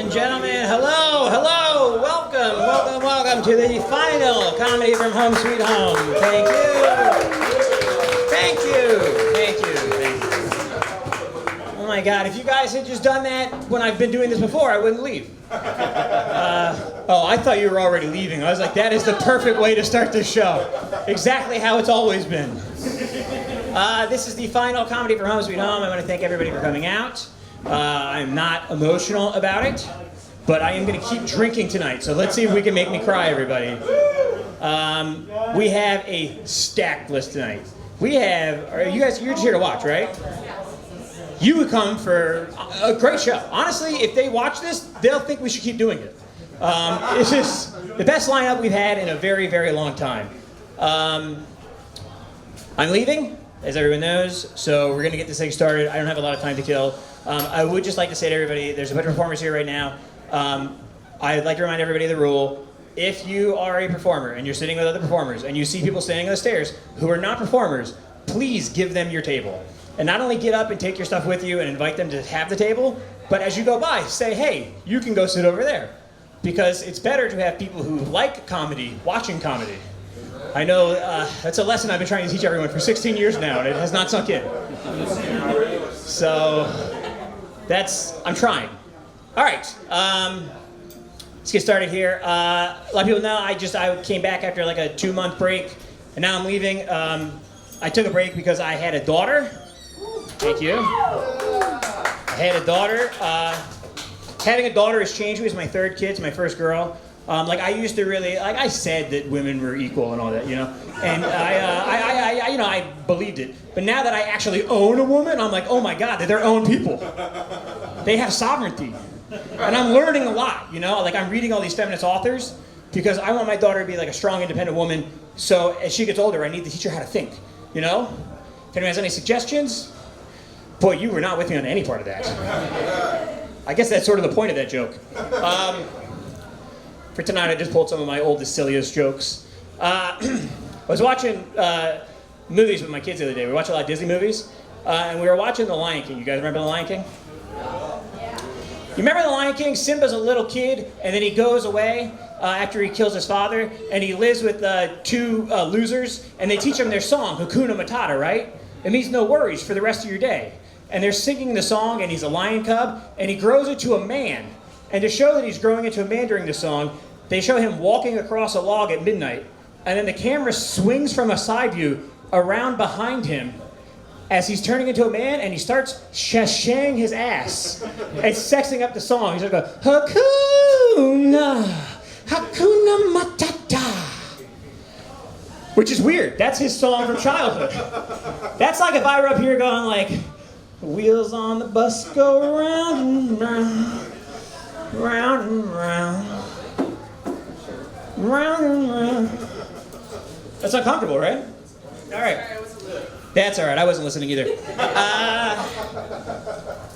and gentlemen, hello, welcome to the final Comedy from Home Sweet Home. Thank you. Oh my God, if you guys had just done that when I've been doing this before, I wouldn't leave. I thought you were already leaving. I was like, that is the perfect way to start this show. Exactly how it's always been. This is the final Comedy from Home Sweet Home. I want to thank everybody for coming out. I'm not emotional about it, but I am going to keep drinking tonight, so let's see if we can make me cry, everybody. We have a stacked list tonight. You're just here to watch, right? You would come for a great show. Honestly, if they watch this, they'll think we should keep doing it. It's just the best lineup we've had in a very, very long time. I'm leaving, as everyone knows, so we're going to get this thing started. I don't have a lot of time to kill. I would just like to say to everybody, there's a bunch of performers here right now. I'd like to remind everybody of the rule. If you are a performer and you're sitting with other performers and you see people standing on the stairs who are not performers, please give them your table. And not only get up and take your stuff with you and invite them to have the table, but as you go by, say, hey, you can go sit over there. Because it's better to have people who like comedy watching comedy. I know that's a lesson I've been trying to teach everyone for 16 years now, and it has not sunk in. So, I'm trying. All right, let's get started here. A lot of people know I came back after like a 2-month break, and now I'm leaving. I took a break because I had a daughter. Thank you. I had a daughter. Having a daughter has changed me. It's my third kid. It's my first girl. I used to really, I said that women were equal and all that, and I believed it. But now that I actually own a woman, I'm like, oh my God, they're their own people. They have sovereignty. And I'm learning a lot, I'm reading all these feminist authors because I want my daughter to be like a strong, independent woman. So as she gets older, I need to teach her how to think, If anyone has any suggestions, boy, you were not with me on any part of that. I guess that's sort of the point of that joke. For tonight, I just pulled some of my oldest, silliest jokes. I was watching movies with my kids the other day. We watch a lot of Disney movies, and we were watching The Lion King. You guys remember The Lion King? You remember The Lion King? Simba's a little kid, and then he goes away after he kills his father, and he lives with 2 losers, and they teach him their song, Hakuna Matata, right? It means no worries for the rest of your day. And they're singing the song, and he's a lion cub, and he grows into a man. And to show that he's growing into a man during the song, they show him walking across a log at midnight, and then the camera swings from a side view around behind him as he's turning into a man, and he starts shashang his ass and sexing up the song. He's like, Hakuna Matata. Which is weird. That's his song from childhood. That's like if I were up here going like, wheels on the bus go round and round, round and round, round and round. That's uncomfortable, right? All right. That's all right. I wasn't listening either. I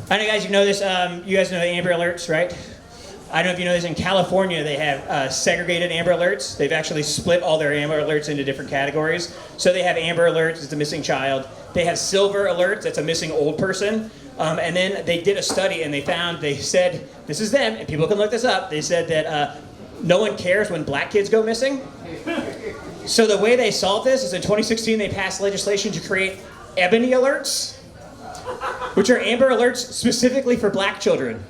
know, guys, you know this. You guys know the Amber Alerts, right? I don't know if you know this. In California, they have segregated Amber Alerts. They've actually split all their Amber Alerts into different categories. So they have Amber Alerts, it's a missing child. They have Silver Alerts, that's a missing old person. And then they did a study, and they said, this is them, and people can look this up. They said that no one cares when black kids go missing. So the way they solved this is in 2016, they passed legislation to create Ebony Alerts, which are Amber Alerts specifically for black children.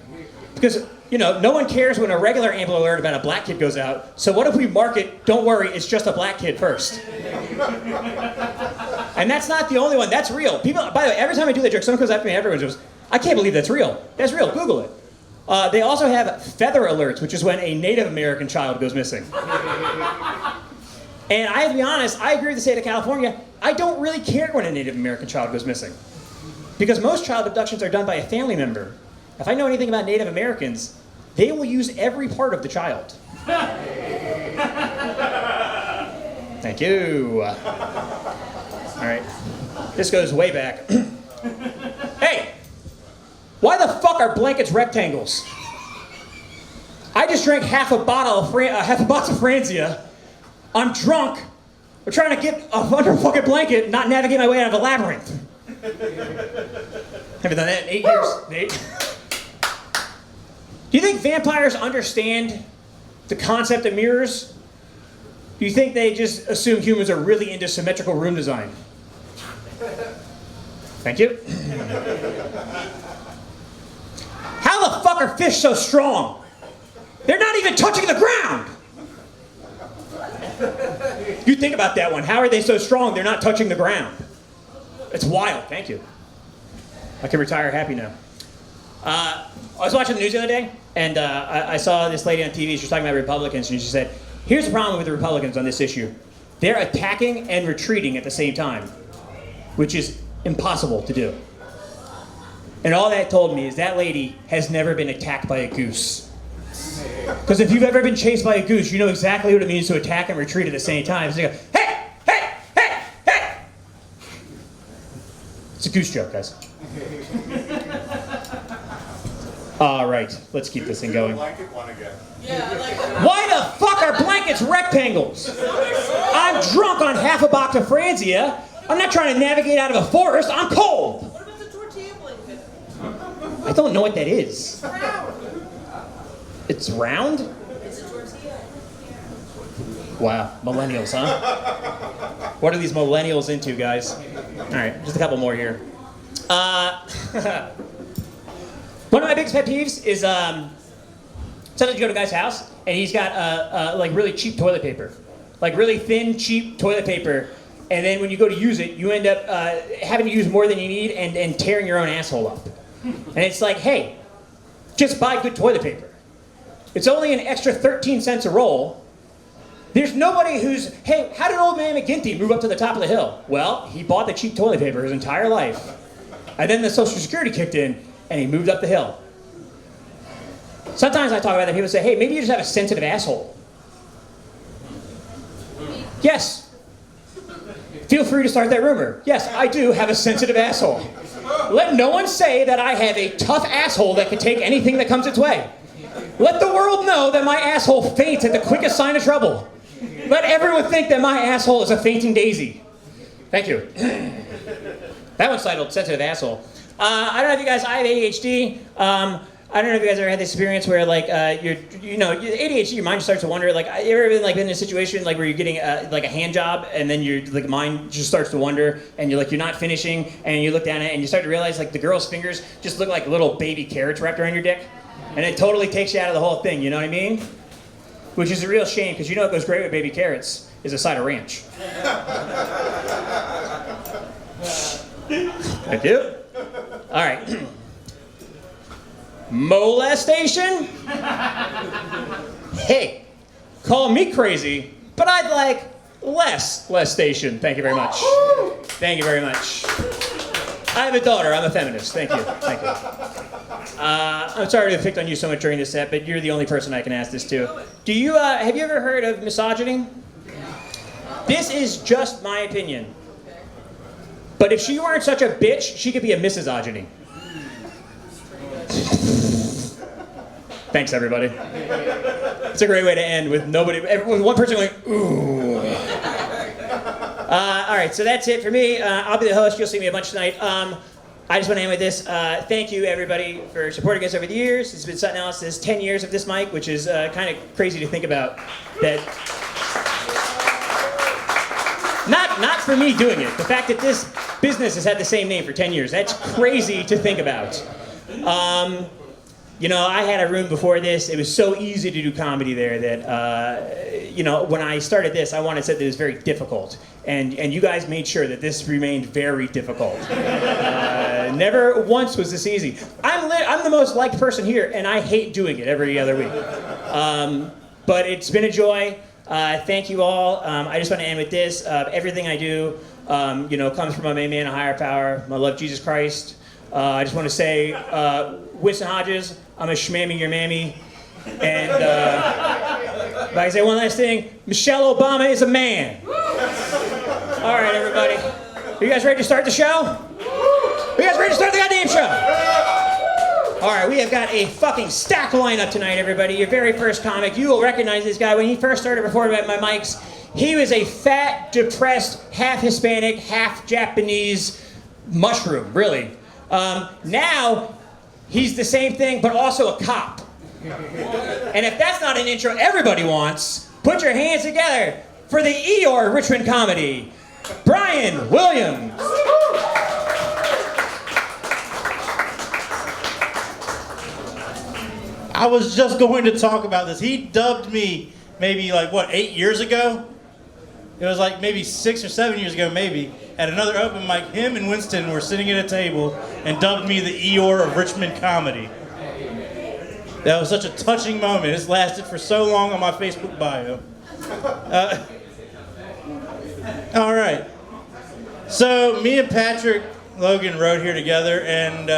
Because, no one cares when a regular Amber Alert about a black kid goes out. So what if we market, don't worry, it's just a black kid first? And that's not the only one. That's real. People, by the way, every time I do that joke, someone comes after me, everyone goes, I can't believe that's real. That's real. Google it. They also have Feather Alerts, which is when a Native American child goes missing. And I have to be honest, I agree with the state of California. I don't really care when a Native American child goes missing. Because most child abductions are done by a family member. If I know anything about Native Americans, they will use every part of the child. Thank you. All right. This goes way back. Hey! Why the fuck are blankets rectangles? I just drank half a bottle of Franzia. I'm drunk. We're trying to get under a fucking blanket and not navigate my way out of a labyrinth. Haven't done that in 8 years. Do you think vampires understand the concept of mirrors? Do you think they just assume humans are really into symmetrical room design? Thank you. How the fuck are fish so strong? They're not even touching the ground! You think about that one. How are they so strong they're not touching the ground? It's wild. Thank you. I can retire happy now. I was watching the news the other day, and I saw this lady on TV. She was talking about Republicans, and she said, here's the problem with the Republicans on this issue. They're attacking and retreating at the same time, which is impossible to do. And all that told me is that lady has never been attacked by a goose. Because if you've ever been chased by a goose, you know exactly what it means to attack and retreat at the same time. So you go, hey, hey, hey, hey! It's a goose joke, guys. All right, let's keep this thing going. Blanket one again. Yeah, I like that. Why the fuck are blankets rectangles? I'm drunk on half a box of Franzia. I'm not trying to navigate out of a forest. I'm cold. What about the tortilla blanket? I don't know what that is. It's round. It's round? It's a tortilla. Wow, millennials, huh? What are these millennials into, guys? All right, just a couple more here. One of my biggest pet peeves is sometimes you go to a guy's house and he's got like really cheap toilet paper, like really thin, cheap toilet paper, and then when you go to use it, you end up having to use more than you need and tearing your own asshole up. And it's like, hey, just buy good toilet paper. It's only an extra 13 cents a roll. There's nobody who's, hey, how did old man McGinty move up to the top of the hill? Well, he bought the cheap toilet paper his entire life. And then the Social Security kicked in, and he moved up the hill. Sometimes I talk about that, people say, hey, maybe you just have a sensitive asshole. Yes. Feel free to start that rumor. Yes, I do have a sensitive asshole. Let no one say that I have a tough asshole that can take anything that comes its way. Let the world know that my asshole faints at the quickest sign of trouble. Let everyone think that my asshole is a fainting daisy. Thank you. That one's titled Sensitive Asshole. I don't know if you guys, I have ADHD. I don't know if you guys ever had this experience where like ADHD, your mind just starts to wander. Like, you ever been like in a situation like where you're getting like a hand job and then your like mind just starts to wander and you're not finishing and you look down at it and you start to realize like the girl's fingers just look like little baby carrots wrapped around your dick, and it totally takes you out of the whole thing. You know what I mean? Which is a real shame because you know what goes great with baby carrots is a side of ranch. Thank you. All right. Molestation? Hey, call me crazy, but I'd like less station. Thank you very much. Thank you very much. I have a daughter. I'm a feminist. Thank you. Thank you. I'm sorry to have picked on you so much during this set, but you're the only person I can ask this to. Do you have you ever heard of misogyny? This is just my opinion. But if she weren't such a bitch, she could be a misogyny. Thanks, everybody. It's a great way to end with with one person going, ooh. All right, so that's it for me. I'll be the host. You'll see me a bunch tonight. I just want to end with this. Thank you, everybody, for supporting us over the years. It's been something else. This 10 years of this mic, which is kind of crazy to think about. That not for me doing it. The fact that this business has had the same name for 10 years. That's crazy to think about. You know, I had a room before this. It was so easy to do comedy there that, when I started this, I wanted to say that it was very difficult. And you guys made sure that this remained very difficult. Never once was this easy. I'm the most liked person here, and I hate doing it every other week. But it's been a joy. Thank you all. I just want to end with this. Everything I do, comes from a man, a higher power. I love Jesus Christ. I just want to say, Winston Hodges, I'm a schmamming your mammy. And if I can say one last thing, Michelle Obama is a man. All right, everybody. Are you guys ready to start the show? Are you guys ready to start the goddamn show? All right, we have got a fucking stack lineup tonight, everybody. Your very first comic. You will recognize this guy. When he first started performing at my mics, he was a fat, depressed, half Hispanic, half Japanese mushroom, really. Now, he's the same thing, but also a cop. And if that's not an intro everybody wants, put your hands together for the Eeyore Richmond comedy, Bryan Williams. I was just going to talk about this. He dubbed me maybe 8 years ago? It was maybe 6 or 7 years ago, maybe. At another open mic, him and Winston were sitting at a table and dubbed me the Eeyore of Richmond comedy. That was such a touching moment. It's lasted for so long on my Facebook bio. All right. So me and Patrick Logan rode here together, and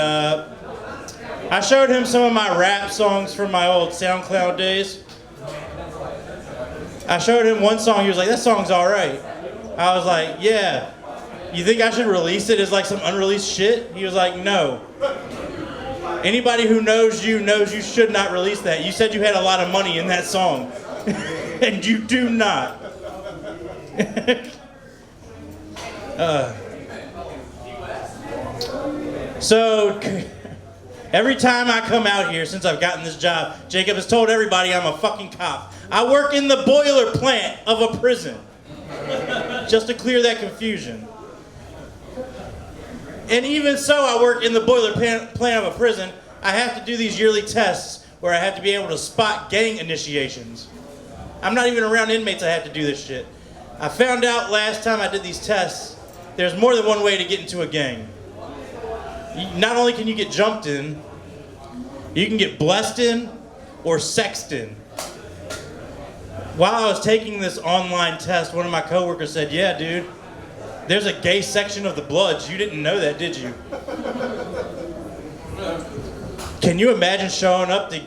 I showed him some of my rap songs from my old SoundCloud days. I showed him one song. He was like, "That song's all right." I was like, "Yeah. You think I should release it as some unreleased shit?" He was like, "No. Anybody who knows you should not release that. You said you had a lot of money in that song, and you do not." So every time I come out here since I've gotten this job, Jacob has told everybody I'm a fucking cop. I work in the boiler plant of a prison. Just to clear that confusion. And even so, I work in the boiler plant of a prison. I have to do these yearly tests where I have to be able to spot gang initiations. I'm not even around inmates I have to do this shit. I found out last time I did these tests, there's more than one way to get into a gang. Not only can you get jumped in, you can get blessed in or sexed in. While I was taking this online test, one of my coworkers said, "Yeah, dude, there's a gay section of the Bloods. You didn't know that, did you?" Can you imagine showing up to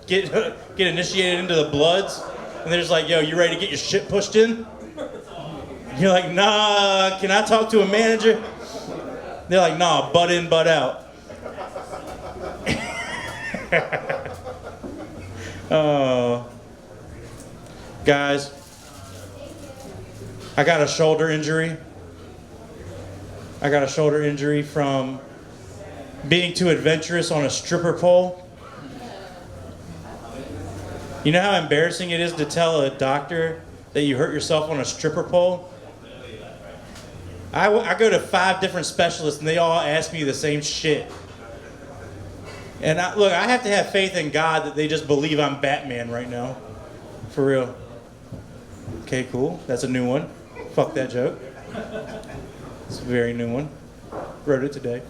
get initiated into the Bloods, and they're just like, "Yo, you ready to get your shit pushed in?" You're like, "Nah, can I talk to a manager?" They're like, "Nah, butt in, butt out." Oh. Guys, I got a shoulder injury. I got a shoulder injury from being too adventurous on a stripper pole. You know how embarrassing it is to tell a doctor that you hurt yourself on a stripper pole? I go to 5 different specialists and they all ask me the same shit. And look, I have to have faith in God that they just believe I'm Batman right now. For real. Okay, cool. That's a new one. Fuck that joke. It's a very new one. Wrote it today.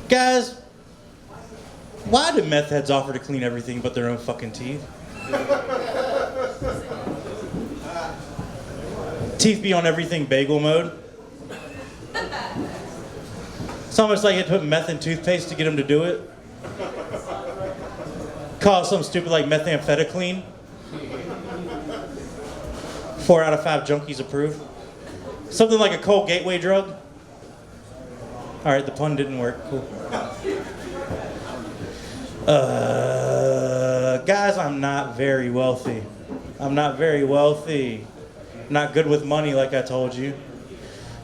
Guys, why do meth heads offer to clean everything but their own fucking teeth? Teeth be on everything bagel mode. It's almost like you had to put meth in toothpaste to get them to do it. Call it something stupid like methamphetamine. 4 out of 5 junkies approve. Something like a cold gateway drug. All right, the pun didn't work. Cool. Guys, I'm not very wealthy. I'm not very wealthy. I'm not good with money, like I told you.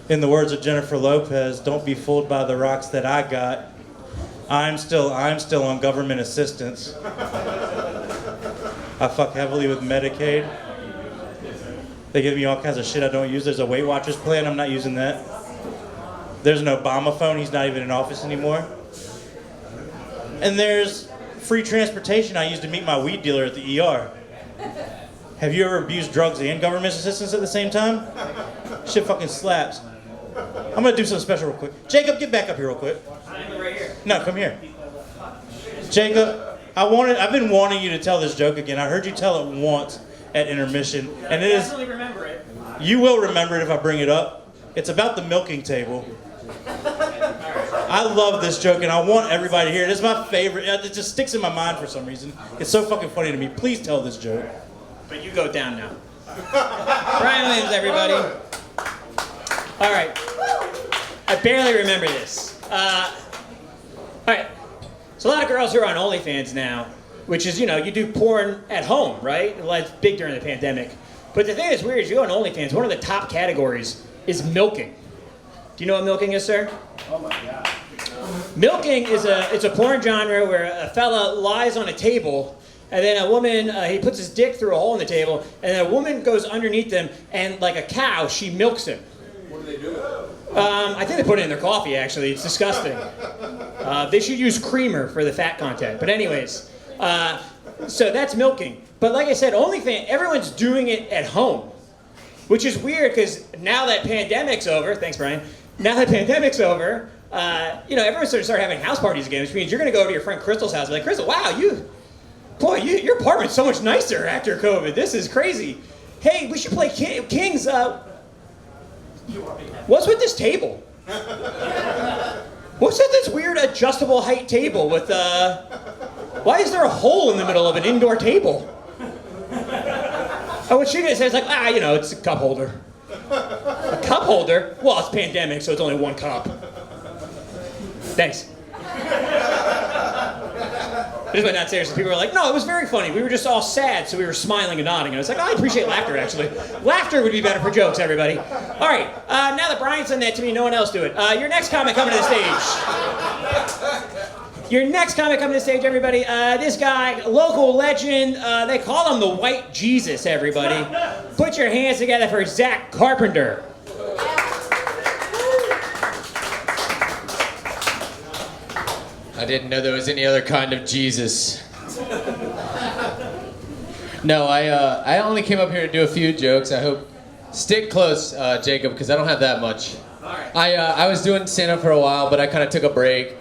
In the words of Jennifer Lopez, don't be fooled by the rocks that I got. I'm still on government assistance. I fuck heavily with Medicaid. They give me all kinds of shit I don't use. There's a Weight Watchers plan. I'm not using that. There's an Obama phone. He's not even in office anymore. And there's free transportation I use to meet my weed dealer at the ER. Have you ever abused drugs and government assistance at the same time? Shit fucking slaps. I'm gonna do something special real quick. Jacob, get back up here real quick. I'm right here. No, come here. Jacob, I've been wanting you to tell this joke again. I heard you tell it once at intermission, and it is. I definitely remember it. You will remember it if I bring it up. It's about the milking table. I love this joke, and I want everybody to hear it. It's my favorite. It just sticks in my mind for some reason. It's so fucking funny to me. Please tell this joke. But you go down now. Bryan Williams, everybody. All right. I barely remember this. All right. So a lot of girls who are on OnlyFans now, which is, you do porn at home, right? Well, it's big during the pandemic. But the thing that's weird is you go on OnlyFans, one of the top categories is milking. Do you know what milking is, sir? Oh my God. Milking is a porn genre where a fella lies on a table, and then a woman, he puts his dick through a hole in the table, and then a woman goes underneath him, and like a cow, she milks him. What do they do? I think they put it in their coffee, actually. It's disgusting. They should use creamer for the fat content. But anyways, so that's milking. But like I said, OnlyFans, everyone's doing it at home, which is weird because now that pandemic's over, thanks, Brian. Now that pandemic's over, everyone's going to start having house parties again, which means you're going to go to your friend Crystal's house and be like, Crystal, wow, your apartment's so much nicer after COVID. This is crazy. Hey, we should play Kings. What's with this table? What's with this weird adjustable height table with, why is there a hole in the middle of an indoor table? Oh, what she gonna say is like, it's a cup holder. A cup holder? Well, it's pandemic, so it's only one cup. Thanks. This is not serious. People were like, no, it was very funny. We were just all sad, so we were smiling and nodding. And I was like, I appreciate laughter, actually. Laughter would be better for jokes, everybody. All right, now that Brian sent that to me, no one else do it. Your next comic coming to the stage. Your next comic coming to the stage, everybody. This guy, local legend. They call him the White Jesus, everybody. Put your hands together for Zac Carpenter. I didn't know there was any other kind of Jesus. No, I only came up here to do a few jokes. I hope stick close, Jacob, because I don't have that much. I was doing stand-up for a while, but I kind of took a break.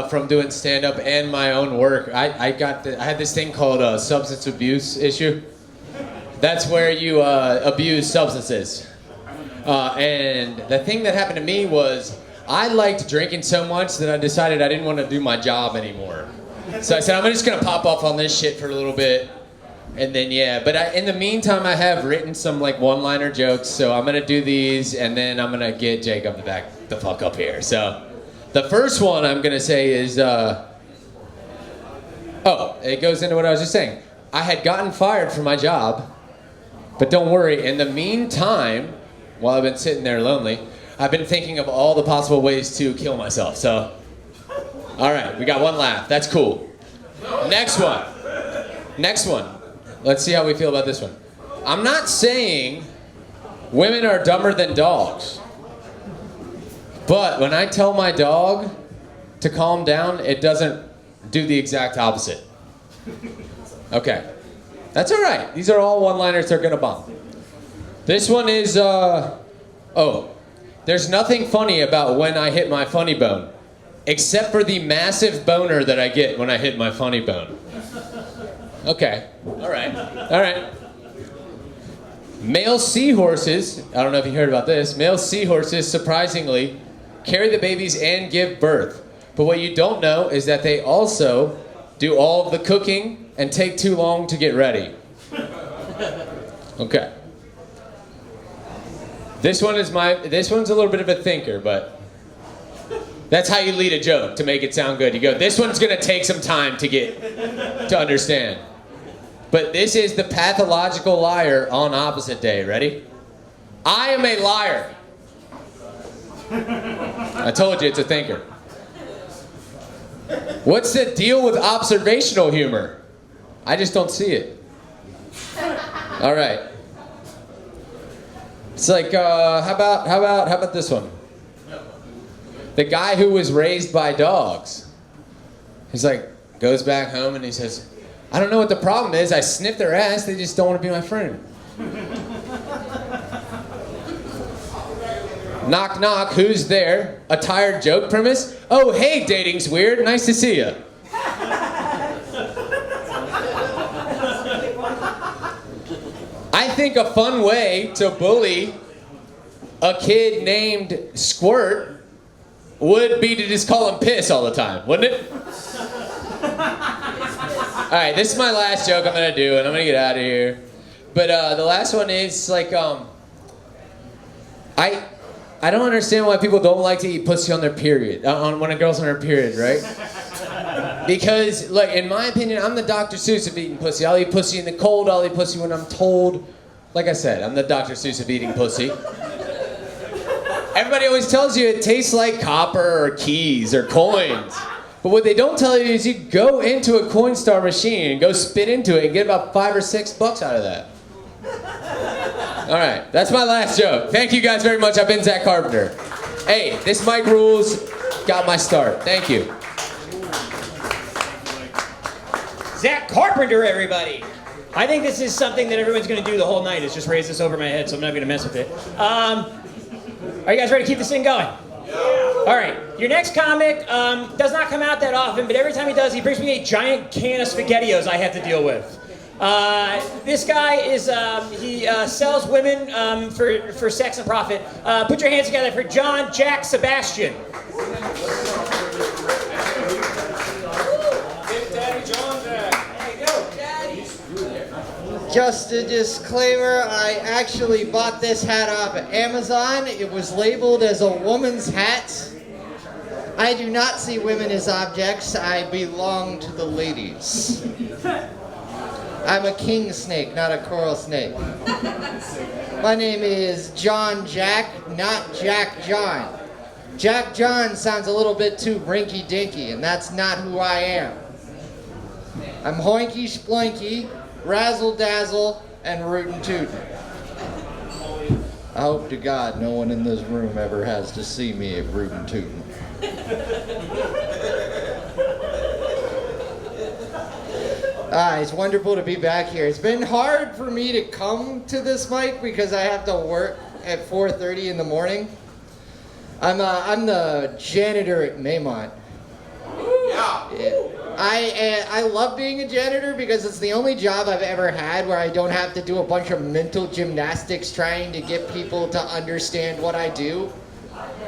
From doing stand-up and my own work. I had this thing called a substance abuse issue. That's where you abuse substances. And the thing that happened to me was I liked drinking so much that I decided I didn't want to do my job anymore. So I said, I'm just going to pop off on this shit for a little bit. And then, but in the meantime, I have written some like one-liner jokes. So I'm going to do these, and then I'm going to get Jacob to back the fuck up here. So the first one I'm going to say is, it goes into what I was just saying. I had gotten fired from my job, but don't worry. In the meantime, while I've been sitting there lonely, I've been thinking of all the possible ways to kill myself. So, all right, we got one laugh. That's cool. Next one. Let's see how we feel about this one. I'm not saying women are dumber than dogs. But when I tell my dog to calm down, it doesn't do the exact opposite. Okay. That's all right. These are all one-liners they're going to bomb. This one is, there's nothing funny about when I hit my funny bone, except for the massive boner that I get when I hit my funny bone. Okay. All right. Male seahorses, I don't know if you heard about this, male seahorses surprisingly carry the babies and give birth. But what you don't know is that they also do all of the cooking and take too long to get ready. Okay. This one's a little bit of a thinker, but that's how you lead a joke to make it sound good. You go, this one's gonna take some time to understand. But this is the pathological liar on opposite day. Ready? I am a liar. I told you it's a thinker. What's the deal with observational humor? I just don't see it. All right. It's like, how about this one? The guy who was raised by dogs. He's like, goes back home and he says, I don't know what the problem is. I sniff their ass. They just don't want to be my friend. Knock, knock. Who's there? A tired joke premise? Oh, hey, dating's weird. Nice to see you. I think a fun way to bully a kid named Squirt would be to just call him Piss all the time, wouldn't it? All right, this is my last joke I'm gonna do, and I'm gonna get out of here. But the last one is like, I don't understand why people don't like to eat pussy on their period, when a girl's on her period, right? Because, like, in my opinion, I'm the Dr. Seuss of eating pussy. I'll eat pussy in the cold. I'll eat pussy when I'm told. Like I said, I'm the Dr. Seuss of eating pussy. Everybody always tells you it tastes like copper or keys or coins. But what they don't tell you is you go into a Coinstar machine and go spit into it and get about $5 or $6 out of that. All right, that's my last joke. Thank you guys very much. I've been Zac Carpenter. Hey, this mic rules got my start. Thank you. Zac Carpenter, everybody. I think this is something that everyone's going to do the whole night, is just raise this over my head, so I'm not going to mess with it. Are you guys ready to keep this thing going? All right, your next comic does not come out that often, but every time he does, he brings me a giant can of SpaghettiOs I have to deal with. This guy is, he sells women for sex and profit. Put your hands together for John Jack Sebastian. Just a disclaimer, I actually bought this hat off of Amazon. It was labeled as a woman's hat. I do not see women as objects. I belong to the ladies. I'm a king snake, not a coral snake. My name is John Jack, not Jack John. Jack John sounds a little bit too rinky-dinky, and that's not who I am. I'm hoinky-sploinky, razzle-dazzle, and rootin'-tootin'. I hope to God no one in this room ever has to see me at rootin'-tootin'. It's wonderful to be back here. It's been hard for me to come to this mic because I have to work at 4:30 in the morning. I'm the janitor at Maymont. Yeah. I love being a janitor because it's the only job I've ever had where I don't have to do a bunch of mental gymnastics trying to get people to understand what I do.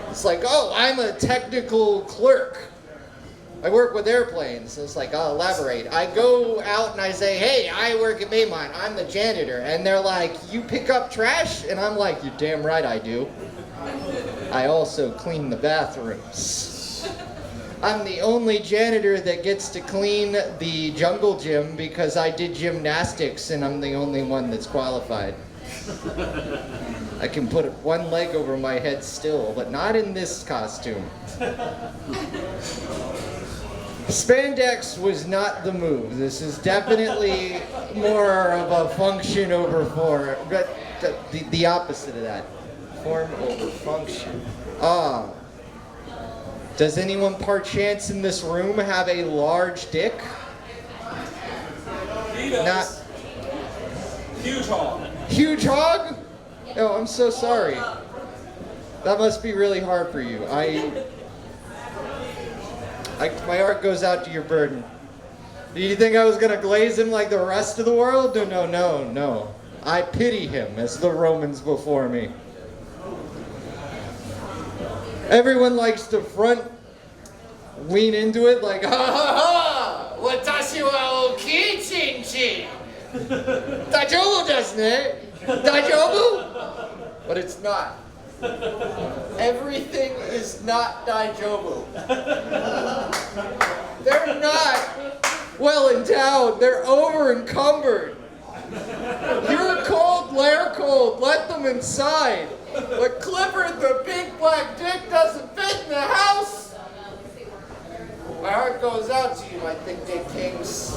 It's like, oh, I'm a technical clerk. I work with airplanes. It's like, I'll elaborate. I go out and I say, hey, I work at Maymont. I'm the janitor. And they're like, you pick up trash? And I'm like, you're damn right I do. I also clean the bathrooms. I'm the only janitor that gets to clean the jungle gym because I did gymnastics and I'm the only one that's qualified. I can put one leg over my head still, but not in this costume. Spandex was not the move. This is definitely more of a function over form, but the opposite of that. Form over function. Does anyone perchance in this room have a large dick? He does. Not Huge hog. huge hog? Oh, I'm so sorry. That must be really hard for you. My heart goes out to your burden. Do you think I was gonna glaze him like the rest of the world? No. I pity him as the Romans before me. Everyone likes to lean into it like, ha ha ha! Watashi wa okichinchi! Daijoubu desu ne? Daijoubu? But it's not. Everything is not Daijoubu. They're not well endowed. They're over encumbered. You're cold, they're cold. Let them inside. But Clifford, the big black dick, doesn't fit in the house. My heart goes out to you, my thick dick kings.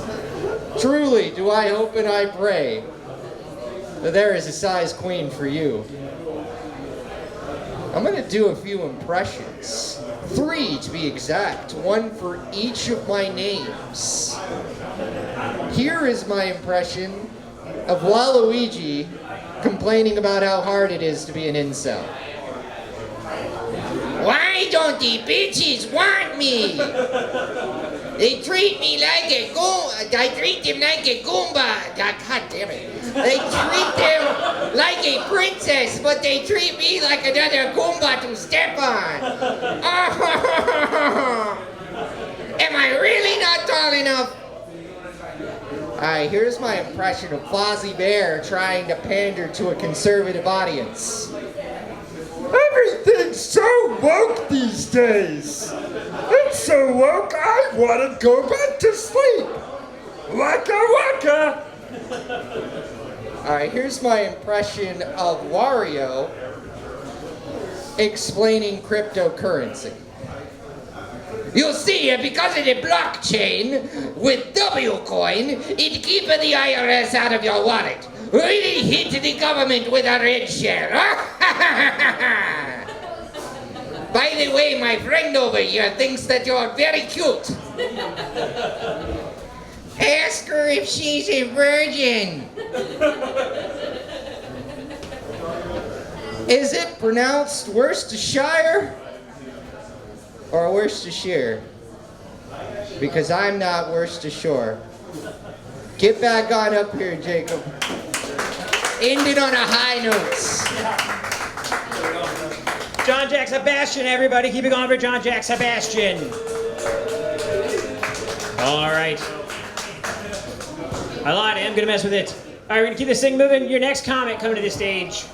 Truly, do I hope and I pray that there is a size queen for you. I'm going to do a few impressions. 3 to be exact. 1 for each of my names. Here is my impression of Waluigi complaining about how hard it is to be an incel. Why don't the bitches want me? They treat me like a Goomba. I treat them like a Goomba. God damn it. They treat them like a princess, but they treat me like another Goomba to step on. Am I really not tall enough? Alright, here's my impression of Fozzie Bear trying to pander to a conservative audience. Everything's so woke these days. It's so woke I want to go back to sleep. Waka waka. Alright, here's my impression of Wario. explaining cryptocurrency. You see, because of the blockchain, with W coin, it keeps the IRS out of your wallet. Really hit the government with a red share. By the way, my friend over here thinks that you're very cute. Ask her if she's a virgin. Is it pronounced Worcestershire or Worcestershire? Because I'm not Worcestershire. Get back on up here, Jacob. Ended on a high note. John Jack Sebastian, everybody. Keep it going for John Jack Sebastian. All right. I lied. I am going to mess with it. All right, we're going to keep this thing moving. Your next comic coming to the stage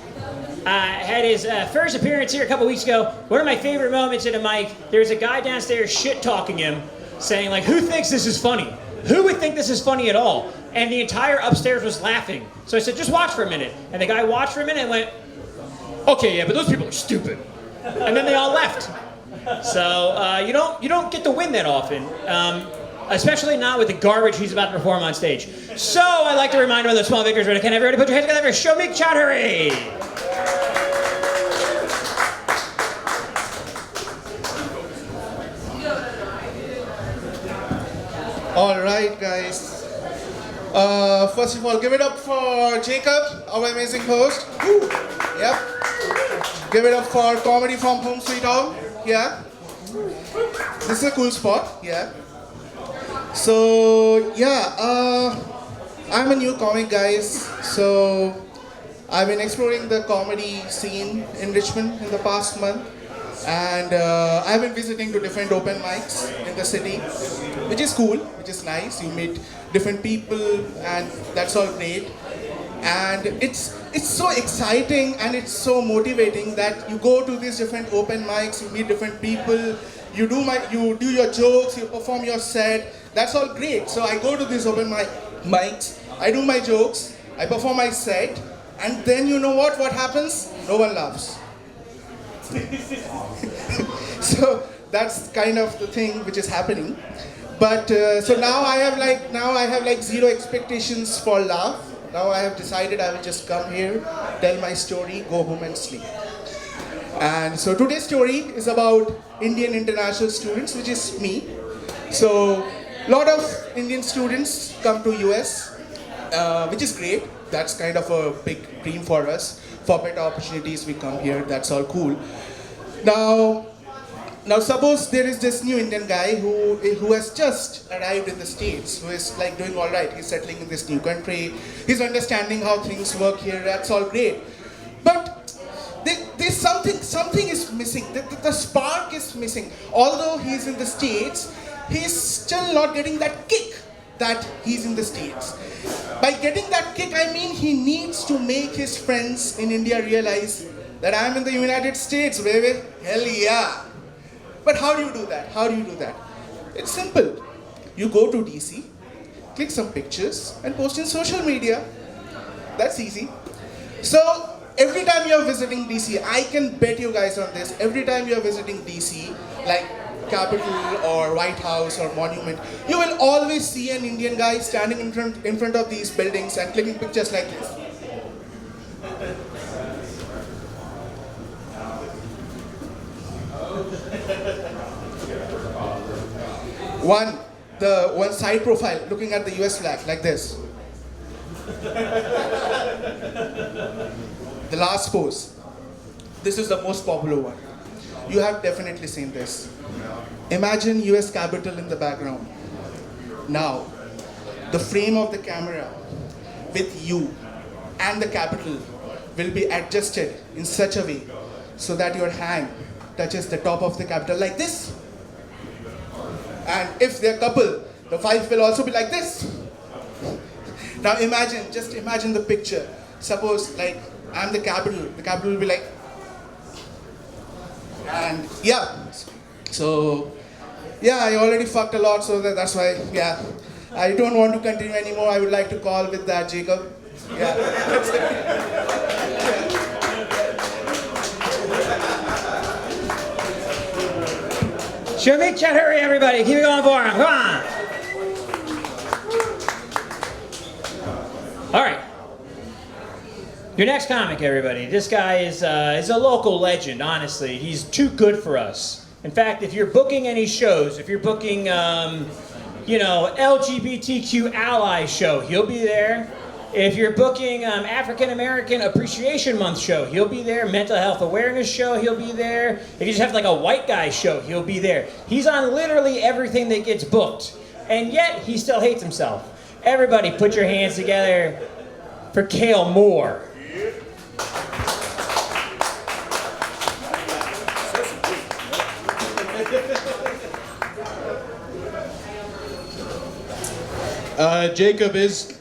had his first appearance here a couple weeks ago. One of my favorite moments in a mic, there's a guy downstairs shit-talking him, saying, like, who thinks this is funny? Who would think this is funny at all? And the entire upstairs was laughing. So I said, just watch for a minute. And the guy watched for a minute and went, okay, yeah, but those people are stupid. And then they all left. So you don't get to win that often, especially not with the garbage he's about to perform on stage. So I'd like to remind him of the small victories. Can everybody put your hands together for Shomeek Chowdhury? All right, guys. First of all, give it up for Jacob, our amazing host. Woo. Yep. Give it up for Comedy from Home Sweet Home. Yeah. This is a cool spot. Yeah. So yeah, I'm a new comic, guys. So I've been exploring the comedy scene in Richmond in the past month. And I've been visiting to different open mics in the city, which is cool, which is nice. You meet different people, and that's all great. And it's so exciting and it's so motivating that you go to these different open mics, you meet different people, you do your jokes, you perform your set. That's all great. So I go to these open mics, I do my jokes, I perform my set, and then you know what happens? No one laughs. So that's kind of the thing which is happening. But so now I have like zero expectations for laugh. Now I have decided I will just come here, tell my story, go home and sleep. And so today's story is about Indian international students, which is me. So a lot of Indian students come to US, which is great. That's kind of a big dream for us. For better opportunities, we come here. That's all cool. Now suppose there is this new Indian guy who has just arrived in the States, who is like doing all right. He's settling in this new country. He's understanding how things work here. That's all great. But there's something is missing. The spark is missing. Although he's in the States, he's still not getting that kick that he's in the States. By getting that kick, I mean he needs to make his friends in India realize that I'm in the United States, baby. Hell yeah. But how do you do that? It's simple. You go to DC, click some pictures, and post in social media. That's easy. So every time you're visiting DC, I can bet you guys on this, every time you're visiting DC, like Capitol or White House or Monument, you will always see an Indian guy standing in front of these buildings and clicking pictures like this. One side profile looking at the US flag like this. The last pose. This is the most popular one. You have definitely seen this. Imagine US Capitol in the background. Now, the frame of the camera with you and the Capitol will be adjusted in such a way so that your hand touches the top of the Capitol like this. And if they're a couple, the wife will also be like this. Now just imagine the picture. Suppose like I'm the Capitol will be like, and yeah. So yeah, I already fucked a lot, so that's why, yeah. I don't want to continue anymore. I would like to call with that, Jacob. Yeah. Shomeek, chat, hurry, everybody. Keep it going for him. Come on. All right. Your next comic, everybody. This guy is a local legend, honestly. He's too good for us. In fact, if you're booking any shows, if you're booking, LGBTQ ally show, he'll be there. If you're booking African American Appreciation Month show, he'll be there. Mental health awareness show, he'll be there. If you just have like a white guy show, he'll be there. He's on literally everything that gets booked. And yet, he still hates himself. Everybody put your hands together for Cale Moore. Jacob is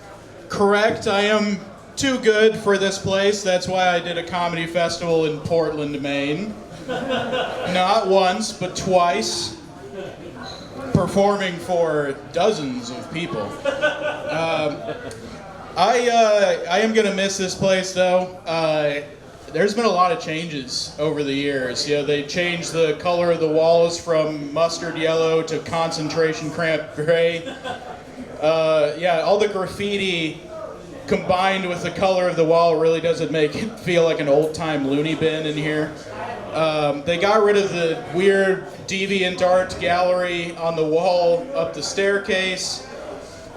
correct. I am too good for this place. That's why I did a comedy festival in Portland, Maine. Not once, but twice. Performing for dozens of people. I am gonna miss this place though. There's been a lot of changes over the years. They changed the color of the walls from mustard yellow to concentration camp gray. All the graffiti combined with the color of the wall really doesn't make it feel like an old-time loony bin in here. They got rid of the weird deviant art gallery on the wall up the staircase.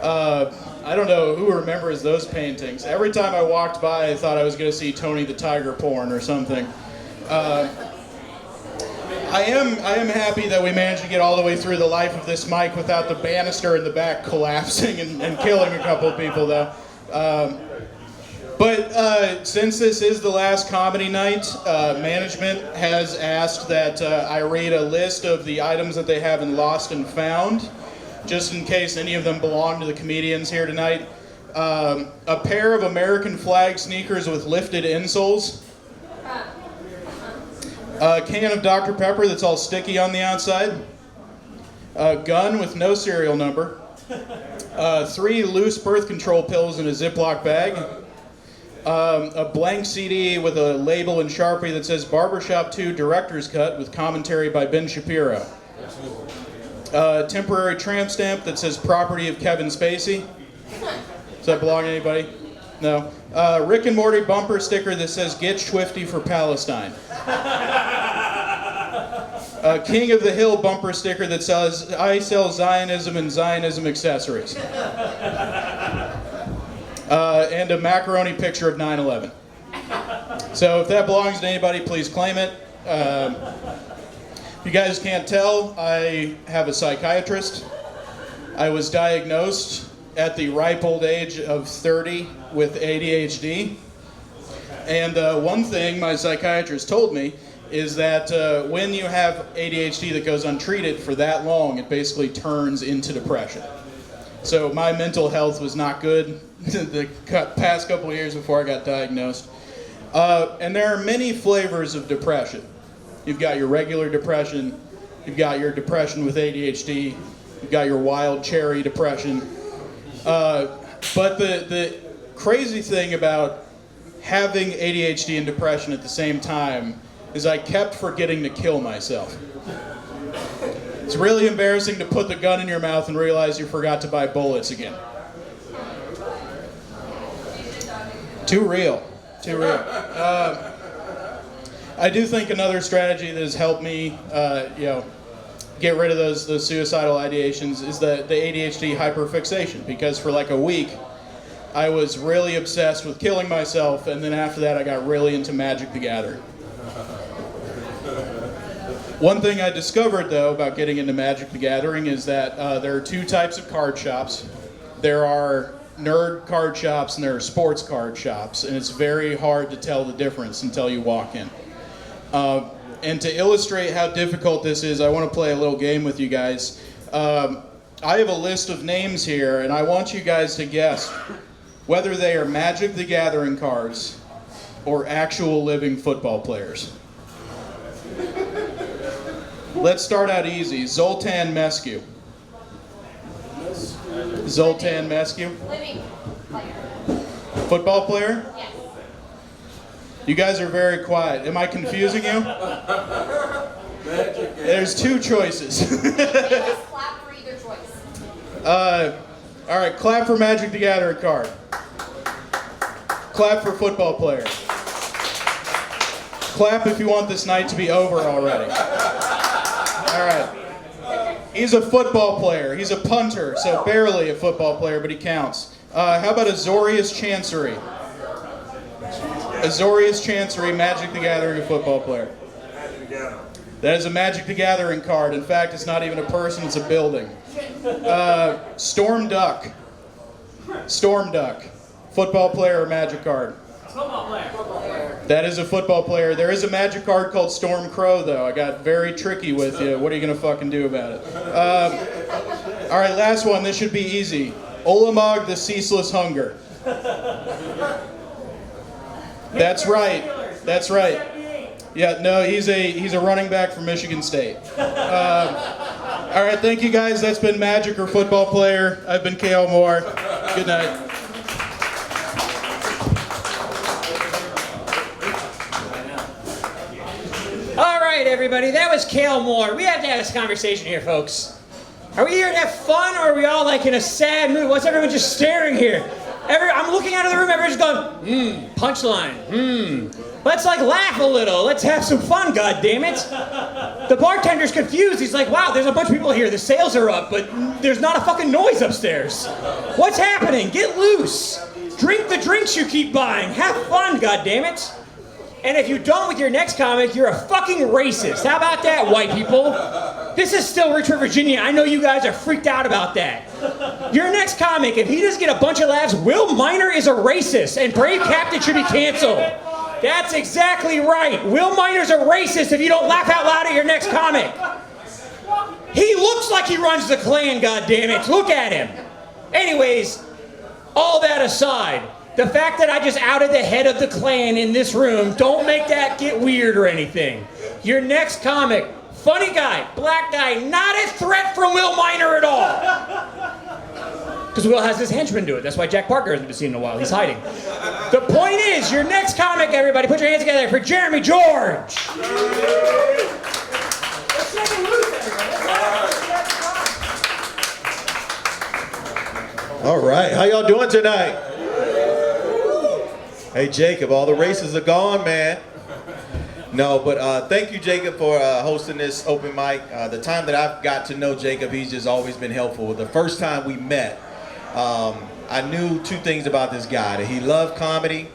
I don't know who remembers those paintings. Every time I walked by, I thought I was going to see Tony the Tiger porn or something. I am happy that we managed to get all the way through the life of this mic without the banister in the back collapsing and killing a couple of people, though. But since this is the last comedy night, management has asked that I read a list of the items that they have in Lost and Found, just in case any of them belong to the comedians here tonight. A pair of American flag sneakers with lifted insoles. A can of Dr. Pepper that's all sticky on the outside. A gun with no serial number. 3 loose birth control pills in a Ziploc bag. A blank CD with a label in Sharpie that says Barbershop 2 Director's Cut with commentary by Ben Shapiro. A temporary tramp stamp that says Property of Kevin Spacey. Does that belong to anybody? No. Rick and Morty bumper sticker that says Get Schwifty for Palestine. A King of the Hill bumper sticker that says I sell Zionism and Zionism accessories. And a macaroni picture of 9/11. So if that belongs to anybody, please claim it. If you guys can't tell, I have a psychiatrist. I was diagnosed at the ripe old age of 30 with ADHD. And one thing my psychiatrist told me is that when you have ADHD that goes untreated for that long, it basically turns into depression. So my mental health was not good the past couple of years before I got diagnosed. And there are many flavors of depression. You've got your regular depression, you've got your depression with ADHD, you've got your wild cherry depression. But the crazy thing about having ADHD and depression at the same time is I kept forgetting to kill myself. It's really embarrassing to put the gun in your mouth and realize you forgot to buy bullets again. Too real. Too real. I do think another strategy that has helped me, get rid of those suicidal ideations is the ADHD hyperfixation. Because for like a week, I was really obsessed with killing myself, and then after that, I got really into Magic the Gathering. One thing I discovered, though, about getting into Magic the Gathering is that there are 2 types of card shops. There are nerd card shops and there are sports card shops, and it's very hard to tell the difference until you walk in. And to illustrate how difficult this is, I want to play a little game with you guys. I have a list of names here, and I want you guys to guess whether they are Magic the Gathering cards or actual living football players. Let's start out easy. Zoltan Mescu. Zoltan Mescu. Living player. Football player? Yes. You guys are very quiet. Am I confusing you? There's two choices. Just clap for either choice. All right, clap for Magic the Gathering card. Clap for football player. Clap if you want this night to be over already. All right. He's a football player. He's a punter, so barely a football player, but he counts. How about Azorius Chancery? Azorius Chancery, Magic the Gathering, a football player. That is a Magic the Gathering card. In fact, it's not even a person, it's a building. Storm Duck. Storm Duck. Football player or Magic card? Football player. That is a football player. There is a Magic card called Storm Crow, though. I got very tricky with you. What are you going to fucking do about it? All right, last one. This should be easy. Olamog the Ceaseless Hunger. That's right. That's right. Yeah, no, he's a running back from Michigan State. All right, thank you guys. That's been Magic or football player. I've been Cale Moore. Good night. All right, everybody, that was Cale Moore. We have to have this conversation here, folks. Are we here to have fun, or are we all like in a sad mood? What's everyone just staring here? I'm looking out of the room, everyone's going, punchline, Let's like laugh a little. Let's have some fun, goddammit. The bartender's confused. He's like, wow, there's a bunch of people here. The sales are up, but there's not a fucking noise upstairs. What's happening? Get loose. Drink the drinks you keep buying. Have fun, goddammit. And if you don't with your next comic, you're a fucking racist. How about that, white people? This is still Richmond, Virginia. I know you guys are freaked out about that. Your next comic, if he doesn't get a bunch of laughs, Will Minor is a racist, and Brave Captain should be canceled. That's exactly right. Will Minor's a racist if you don't laugh out loud at your next comic. He looks like he runs the Klan, goddammit. Look at him. Anyways, all that aside, the fact that I just outed the head of the Klan in this room, don't make that get weird or anything. Your next comic, funny guy, black guy, not a threat from Will Minor at all. Because Will has his henchman do it. That's why Jack Parker hasn't been seen in a while. He's hiding. The point is, your next comic, everybody, put your hands together for Jeremi George. All right, how y'all doing tonight? Hey, Jacob, all the races are gone, man. No, but thank you, Jacob, for hosting this open mic. The time that I've got to know Jacob, he's just always been helpful. The first time we met, I knew two things about this guy, that he loved comedy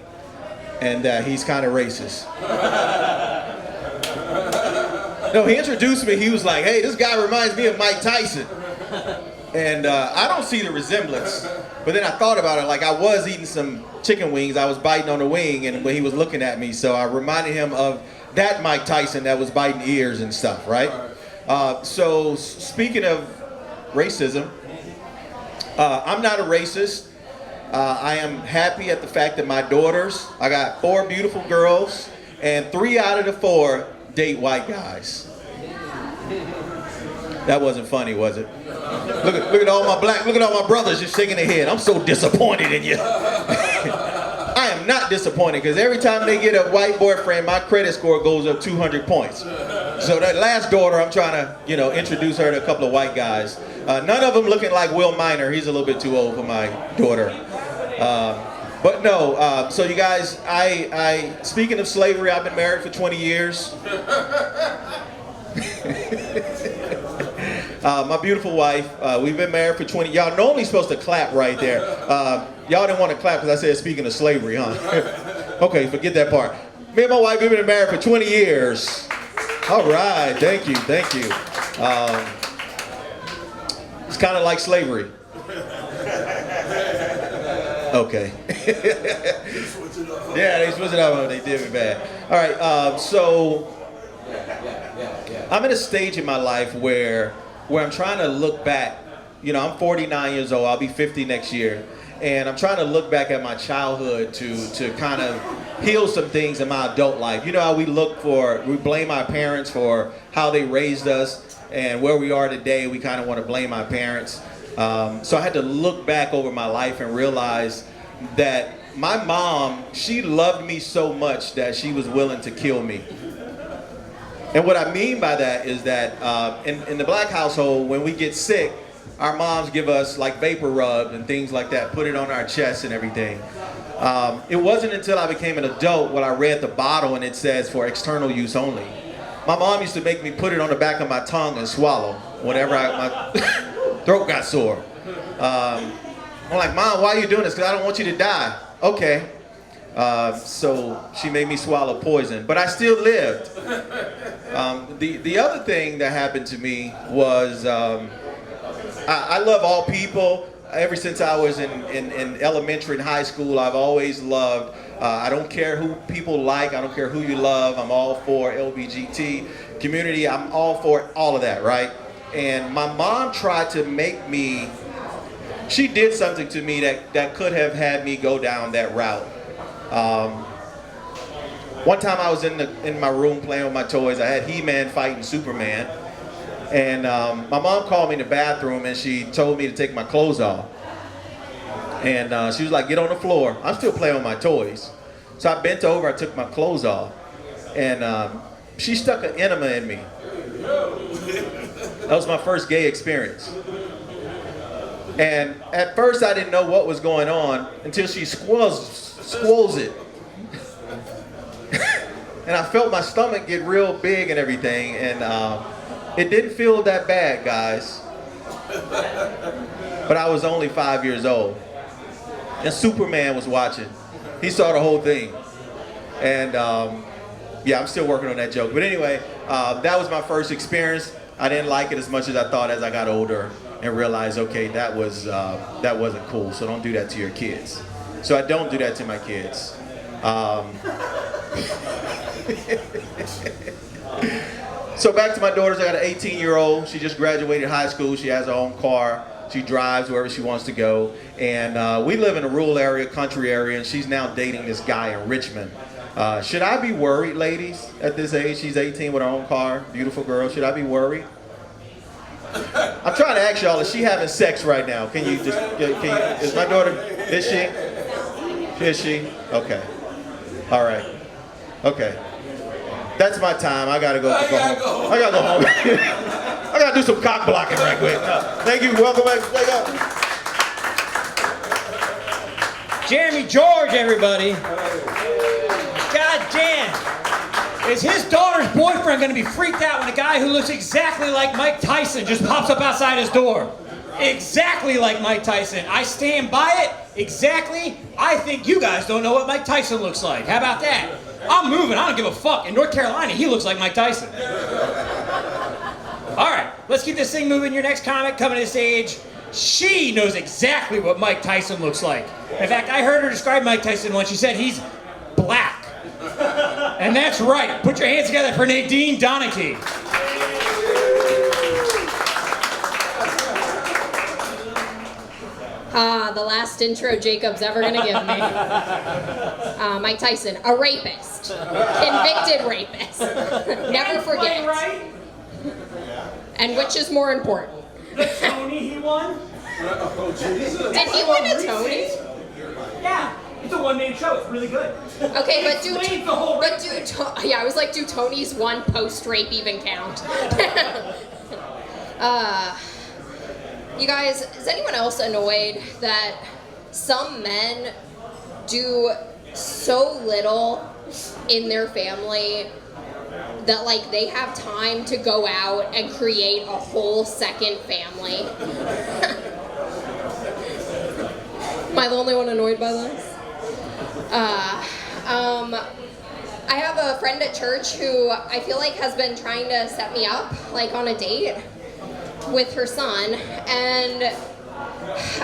and that he's kind of racist. No, he introduced me, he was like, hey, this guy reminds me of Mike Tyson. And I don't see the resemblance, but then I thought about it, like I was eating some chicken wings, I was biting on the wing, and when he was looking at me, so I reminded him of that Mike Tyson that was biting ears and stuff, right? So speaking of racism, I'm not a racist. I am happy at the fact that my daughters, I got 4 beautiful girls, and 3 out of the 4 date white guys. That wasn't funny, was it? Look at all my brothers just shaking their head. I'm so disappointed in you. I am not disappointed, because every time they get a white boyfriend, my credit score goes up 200 points. So that last daughter, I'm trying to, introduce her to a couple of white guys. None of them looking like Will Minor. He's a little bit too old for my daughter. But no, so you guys, I speaking of slavery, I've been married for 20 years. My beautiful wife, we've been married for 20. Y'all normally supposed to clap right there. Y'all didn't want to clap because I said speaking of slavery, huh? Okay, forget that part. Me and my wife, we've been married for 20 years. All right, thank you. It's kind of like slavery. Okay. Yeah, they switched it up when they did me bad. All right, so I'm in a stage in my life where I'm trying to look back. I'm 49 years old. I'll be 50 next year. And I'm trying to look back at my childhood to kind of heal some things in my adult life. You know how we blame our parents for how they raised us, and where we are today, we kind of want to blame our parents. So I had to look back over my life and realize that my mom, she loved me so much that she was willing to kill me. And what I mean by that is that in the black household, when we get sick, our moms give us like vapor rub and things like that, put it on our chest and everything. It wasn't until I became an adult when I read the bottle and it says for external use only. My mom used to make me put it on the back of my tongue and swallow whenever my throat got sore. I'm like, Mom, why are you doing this? Because I don't want you to die. Okay. So she made me swallow poison, but I still lived. The other thing that happened to me was I love all people. Ever since I was in elementary and high school, I've always loved. I don't care who people like. I don't care who you love. I'm all for LGBT community. I'm all for all of that, right? And my mom tried to make me. She did something to me that could have had me go down that route. One time I was in my room playing with my toys. I had He-Man fighting Superman. And my mom called me in the bathroom and she told me to take my clothes off. And she was like, get on the floor. I'm still playing with my toys. So I bent over, I took my clothes off. And she stuck an enema in me. That was my first gay experience. And at first I didn't know what was going on until she squoze it. And I felt my stomach get real big and everything. And it didn't feel that bad, guys. But I was only 5 years old. And Superman was watching. He saw the whole thing. And yeah, I'm still working on that joke. But anyway, that was my first experience. I didn't like it as much as I thought as I got older and realized, okay, that wasn't cool. So don't do that to your kids. So I don't do that to my kids. So back to my daughters. I got an 18-year-old. She just graduated high school. She has her own car. She drives wherever she wants to go. And we live in a rural area, country area, and she's now dating this guy in Richmond. Should I be worried, ladies, at this age? She's 18 with her own car, beautiful girl. Should I be worried? I'm trying to ask y'all, is she having sex right now? Is my daughter, is she? Is she? Okay. All right. Okay. That's my time. I gotta go home. I gotta go home. I gotta do some cock blocking right quick. Thank you. Welcome back. Jeremi George, everybody. God damn. Is his daughter's boyfriend going to be freaked out when a guy who looks exactly like Mike Tyson just pops up outside his door? Exactly like Mike Tyson. I stand by it. Exactly. I think you guys don't know what Mike Tyson looks like. How about that? I'm moving. I don't give a fuck. In North Carolina, he looks like Mike Tyson. All right, let's keep this thing moving. Your next comic coming to the stage. She knows exactly what Mike Tyson looks like. In fact, I heard her describe Mike Tyson once. She said he's black. And that's right. Put your hands together for Nadine Donnachie. The last intro Jacob's ever gonna give me. Mike Tyson, a rapist. Convicted rapist. Never forget. Right? And which is more important? The Tony he won? Did he win a Tony? Yeah. It's a one-man show. It's really good. Okay, but do the whole I was like, do Tony's one post-rape even count? You guys, is anyone else annoyed that some men do so little in their family that like they have time to go out and create a whole second family? Am I the only one annoyed by this? I have a friend at church who I feel like has been trying to set me up, like on a date with her son, and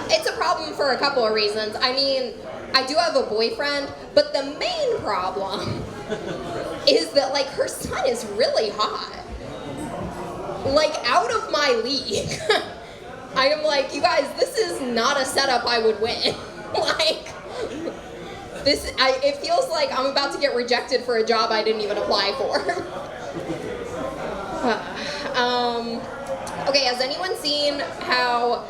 it's a problem for a couple of reasons. I mean, I do have a boyfriend, but the main problem is that like her son is really hot. Like out of my league. I am like, you guys, this is not a setup I would win. Like, it feels like I'm about to get rejected for a job I didn't even apply for. Okay, has anyone seen how,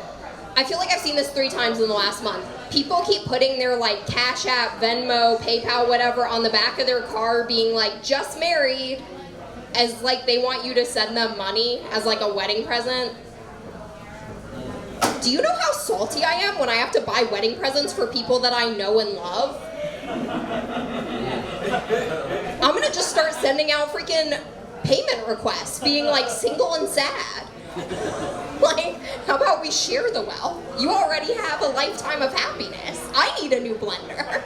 I feel like I've seen this 3 times in the last month. People keep putting their like Cash App, Venmo, PayPal, whatever on the back of their car being like, just married. as like they want you to send them money as like a wedding present. Do you know how salty I am when I have to buy wedding presents for people that I know and love? I'm gonna just start sending out freaking payment requests, being like single and sad. Like, how about we share the wealth? You already have a lifetime of happiness. I need a new blender.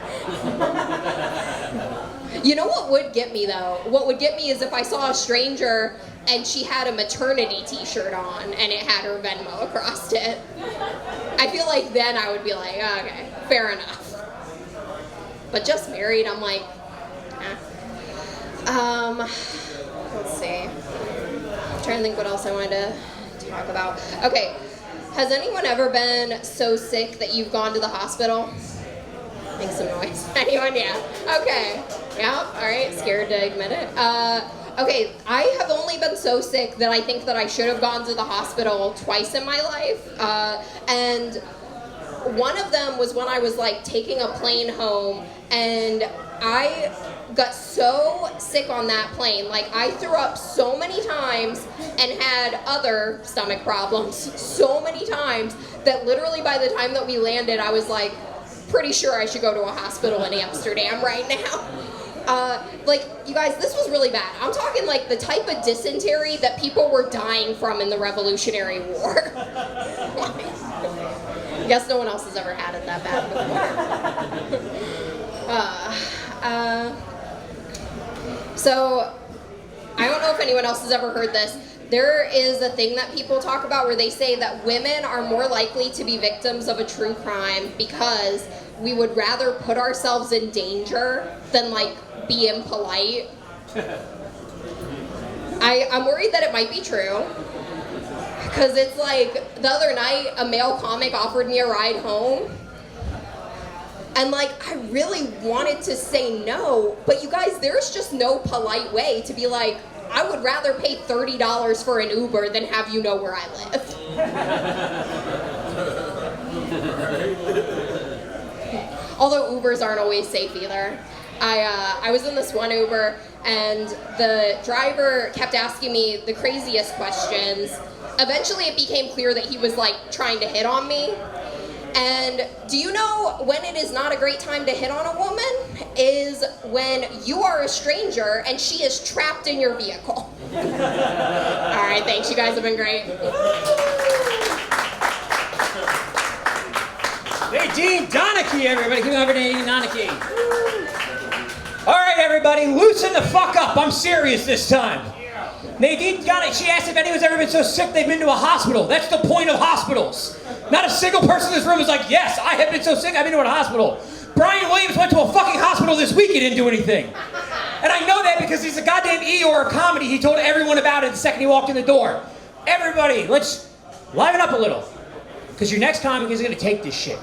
You know what would get me though? What would get me is if I saw a stranger and she had a maternity t-shirt on and it had her Venmo across it. I feel like then I would be like, oh, okay, fair enough. But just married, I'm like, let's see. I'm trying to think what else I wanted to talk about. Okay, has anyone ever been so sick that you've gone to the hospital? Make some noise. Anyone? Yeah. Okay. Yeah. All right. Scared to admit it. Okay. I have only been so sick that I think that I should have gone to the hospital twice in my life. And one of them was when I was like taking a plane home, and I got so sick on that plane. Like, I threw up so many times and had other stomach problems so many times that literally by the time that we landed, I was like, pretty sure I should go to a hospital in Amsterdam right now. Like, you guys, this was really bad. I'm talking like the type of dysentery that people were dying from in the Revolutionary War. I guess no one else has ever had it that bad before. So, I don't know if anyone else has ever heard this. There is a thing that people talk about where they say that women are more likely to be victims of a true crime because we would rather put ourselves in danger than like be impolite. I'm worried that it might be true. Because it's like, the other night, a male comic offered me a ride home. And like, I really wanted to say no, but you guys, there's just no polite way to be like, I would rather pay $30 for an Uber than have you know where I live. Although Ubers aren't always safe either. I was in this one Uber, and the driver kept asking me the craziest questions. Eventually it became clear that he was like trying to hit on me. And do you know when it is not a great time to hit on a woman? Is when you are a stranger and she is trapped in your vehicle. All right, thanks. You guys have been great. Nadine Donnachie, everybody. Come over to Nadine Donnachie. All right, everybody, loosen the fuck up. I'm serious this time. Nadine Donnachie, she asked if anyone's ever been so sick they've been to a hospital. That's the point of hospitals. Not a single person in this room is like, yes, I have been so sick I've been to a hospital. Bryan Williams went to a fucking hospital this week, he didn't do anything. And I know that because he's a goddamn Eeyore of comedy. He told everyone about it the second he walked in the door. Everybody, let's liven up a little. Because your next comic isn't going to take this shit.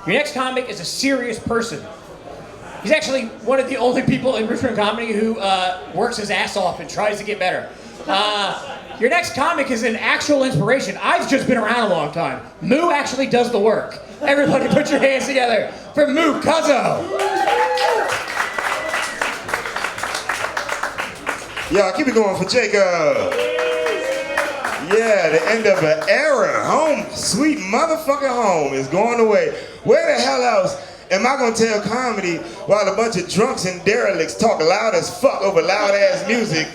Your next comic is a serious person. He's actually one of the only people in Richmond comedy who works his ass off and tries to get better. Your next comic is an actual inspiration. I've just been around a long time. Moo actually does the work. Everybody put your hands together for Moo Cuzco. Y'all keep it going for Jacob. Yeah, the end of an era. Home, sweet motherfucking home is going away. Where the hell else am I gonna tell comedy while a bunch of drunks and derelicts talk loud as fuck over loud ass music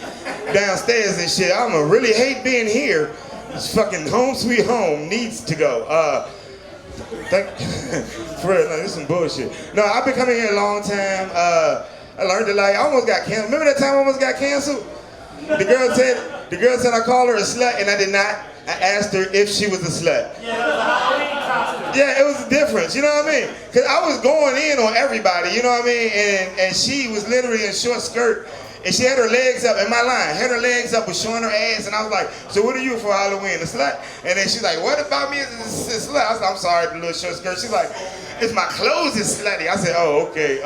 downstairs and shit? I'ma really hate being here. This fucking home sweet home needs to go. For real, no, this is some bullshit. No, I've been coming here a long time. I learned to like, I almost got canceled. Remember that time I almost got canceled? The girl said I called her a slut, and I did not. I asked her if she was a slut. Yeah, it was a difference, you know what I mean? Because I was going in on everybody, you know what I mean? And she was literally in a short skirt, and she had her legs up, in my line, had her legs up, was showing her ass, and I was like, so what are you for Halloween, a slut? And then she's like, what about me as a slut? I was like, I'm sorry, the little short skirt. She's like, it's my clothes is slutty. I said, oh, okay.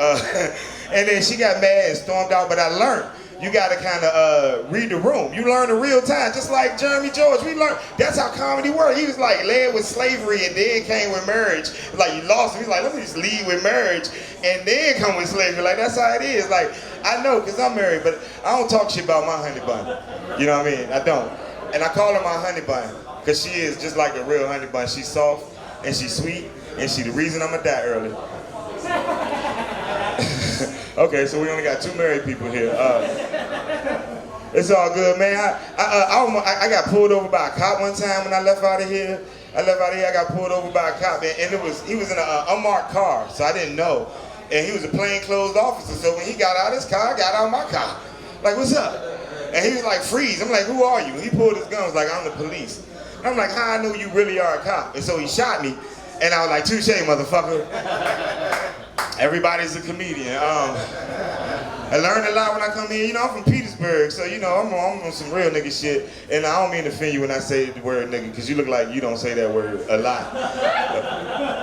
And then she got mad and stormed out, but I learned. you gotta kind of read the room. You learn in real time, just like Jeremi George. We learned that's how comedy works. He was like led with slavery and then came with marriage. Like you lost him. He's like, let me just lead with marriage and then come with slavery. Like that's how it is. Like I know, cause I'm married, but I don't talk shit about my honey bun. You know what I mean? I don't. And I call her my honey bun, cause she is just like a real honey bun. She's soft and she's sweet, and she the reason I'ma die early. Okay, so we only got 2 married people here. It's all good, man. I got pulled over by a cop one time when I left out of here. I got pulled over by a cop, and he was in an unmarked car, so I didn't know. And he was a plainclothes officer, so when he got out of his car, I got out of my car. Like, what's up? And he was like, freeze. I'm like, who are you? He pulled his gun, was like, I'm the police. And I'm like, how I know you really are a cop? And so he shot me, and I was like, touche, motherfucker. Everybody's a comedian. I learned a lot when I come here. You know, I'm from Petersburg, so you know, I'm on some real nigga shit. And I don't mean to offend you when I say the word nigga, because you look like you don't say that word a lot.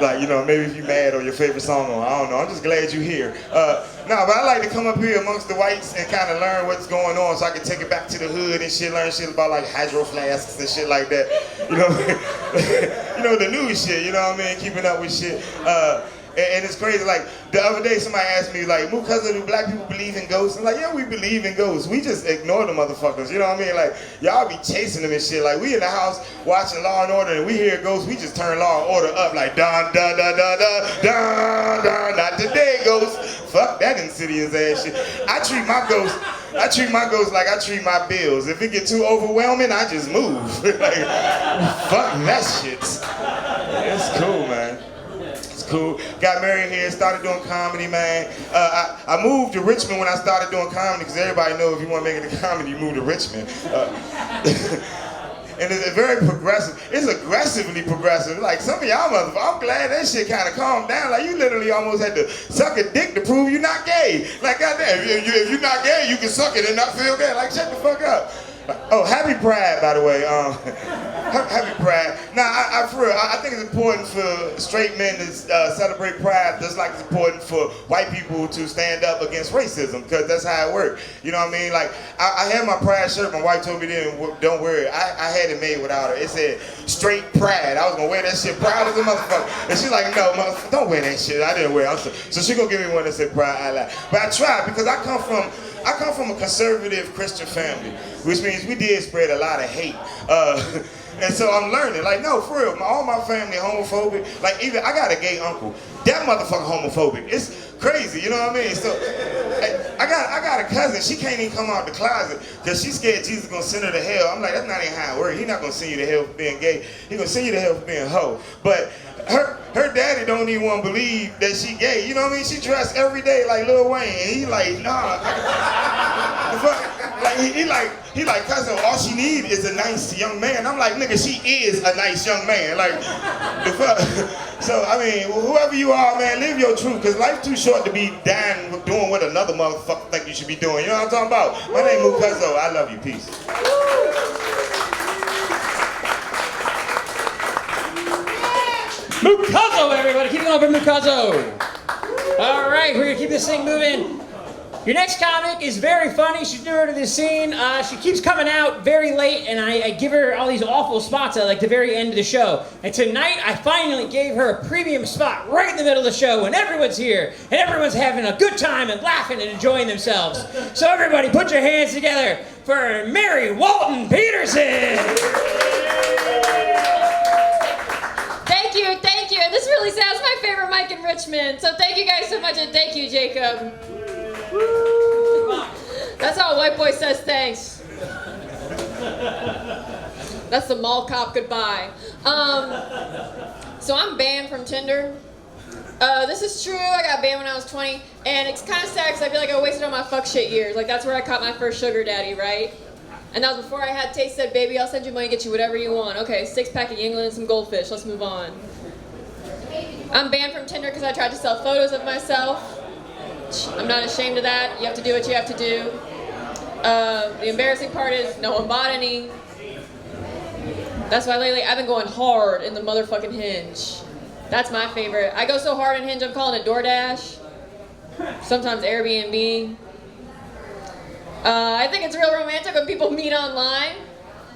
Like, you know, maybe if you mad or your favorite song on, I don't know. I'm just glad you're here. No, but I like to come up here amongst the whites and kind of learn what's going on so I can take it back to the hood and shit, learn shit about like hydro flasks and shit like that. You know, you know, the new shit, you know what I mean? Keeping up with shit. And it's crazy, like, the other day somebody asked me, like, Mukasa, do black people believe in ghosts? I'm like, yeah, we believe in ghosts. We just ignore the motherfuckers, you know what I mean? Like, y'all be chasing them and shit. Like, we in the house watching Law and Order and we hear ghosts, we just turn Law and Order up like, dun, dun, dun, dun, dun, dun, dun, not today, ghosts. Fuck that insidious ass shit. I treat my ghosts like I treat my bills. If it get too overwhelming, I just move. Like, fuck that shit. It's cool, man. Cool. Got married here, started doing comedy, man. I moved to Richmond when I started doing comedy, because everybody knows if you want to make it a comedy, you move to Richmond. And it's very progressive. It's aggressively progressive. Like some of y'all motherfuckers, I'm glad that shit kind of calmed down. Like you literally almost had to suck a dick to prove you're not gay. Like goddamn, if you're not gay, you can suck it and not feel gay. Like shut the fuck up. Oh, happy Pride, by the way. Happy Pride. Now, for real, I think it's important for straight men to celebrate Pride, just like it's important for white people to stand up against racism, because that's how it works. You know what I mean? Like, I had my Pride shirt. My wife told me then, don't wear it. I had it made without her. It said straight Pride. I was gonna wear that shit proud as a motherfucker. And she's like, no, motherfucker, don't wear that shit. I didn't wear it. So she gonna give me one that said Pride. I lied. But I tried, because I come from a conservative Christian family, which means we did spread a lot of hate. And so I'm learning, like, no, for real, all my family homophobic. Like, even, I got a gay uncle. That motherfucker homophobic. It's crazy, you know what I mean? So, I got a cousin, she can't even come out the closet, because she's scared Jesus gonna send her to hell. I'm like, that's not even how it works. He's not gonna send you to hell for being gay. He's gonna send you to hell for being a hoe. But her daddy don't even want to believe that she gay. You know what I mean? She dressed every day like Lil Wayne, and he like, nah. Like he like, cousin, all she need is a nice young man. I'm like, nigga, she is a nice young man. Like, the fuck. So I mean, whoever you are, man, live your truth, because life's too short to be dying doing what another motherfucker think you should be doing. You know what I'm talking about? My name is Cuzco. I love you. Peace. Mukazo, everybody. Keep it going for Mukazo. All right, we're going to keep this thing moving. Your next comic is very funny. She's newer to this scene. She keeps coming out very late, and I give her all these awful spots at like the very end of the show. And tonight, I finally gave her a premium spot right in the middle of the show when everyone's here, and everyone's having a good time and laughing and enjoying themselves. So everybody, put your hands together for Mary Walton Petersen. Thank you. This really sounds my favorite mic in Richmond. So thank you guys so much, and thank you, Jacob. That's how a white boy says thanks. That's the mall cop goodbye. So I'm banned from Tinder. This is true. I got banned when I was 20, and it's kind of sad because I feel like I wasted all my fuck shit years. Like that's where I caught my first sugar daddy, right? And that was before I had taste. Said, baby, I'll send you money, get you whatever you want. Okay, 6-pack of England and some goldfish. Let's move on. I'm banned from Tinder because I tried to sell photos of myself. I'm not ashamed of that. You have to do what you have to do. The embarrassing part is no one bought any. That's why lately I've been going hard in the motherfucking Hinge. That's my favorite. I go so hard in Hinge, I'm calling it DoorDash. Sometimes Airbnb. I think it's real romantic when people meet online.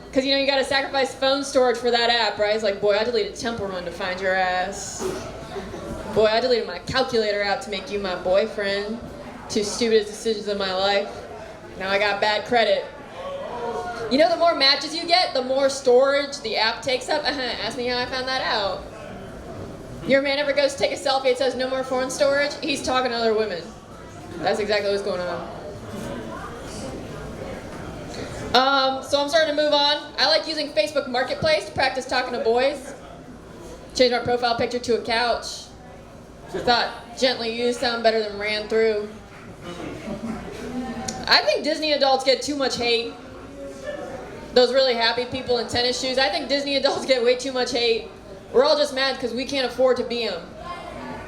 Because, you know, you got to sacrifice phone storage for that app, right? It's like, boy, I deleted Temple Run to find your ass. Boy, I deleted my calculator app to make you my boyfriend. Two stupidest decisions of my life. Now I got bad credit. You know, the more matches you get, the more storage the app takes up. Ask me how I found that out. Your man ever goes to take a selfie, it says no more phone storage? He's talking to other women. That's exactly what's going on. So I'm starting to move on. I like using Facebook Marketplace to practice talking to boys. Changed my profile picture to a couch. Thought gently used sound better than ran through. I think Disney adults get too much hate. Those really happy people in tennis shoes. I think Disney adults get way too much hate. We're all just mad because we can't afford to be them.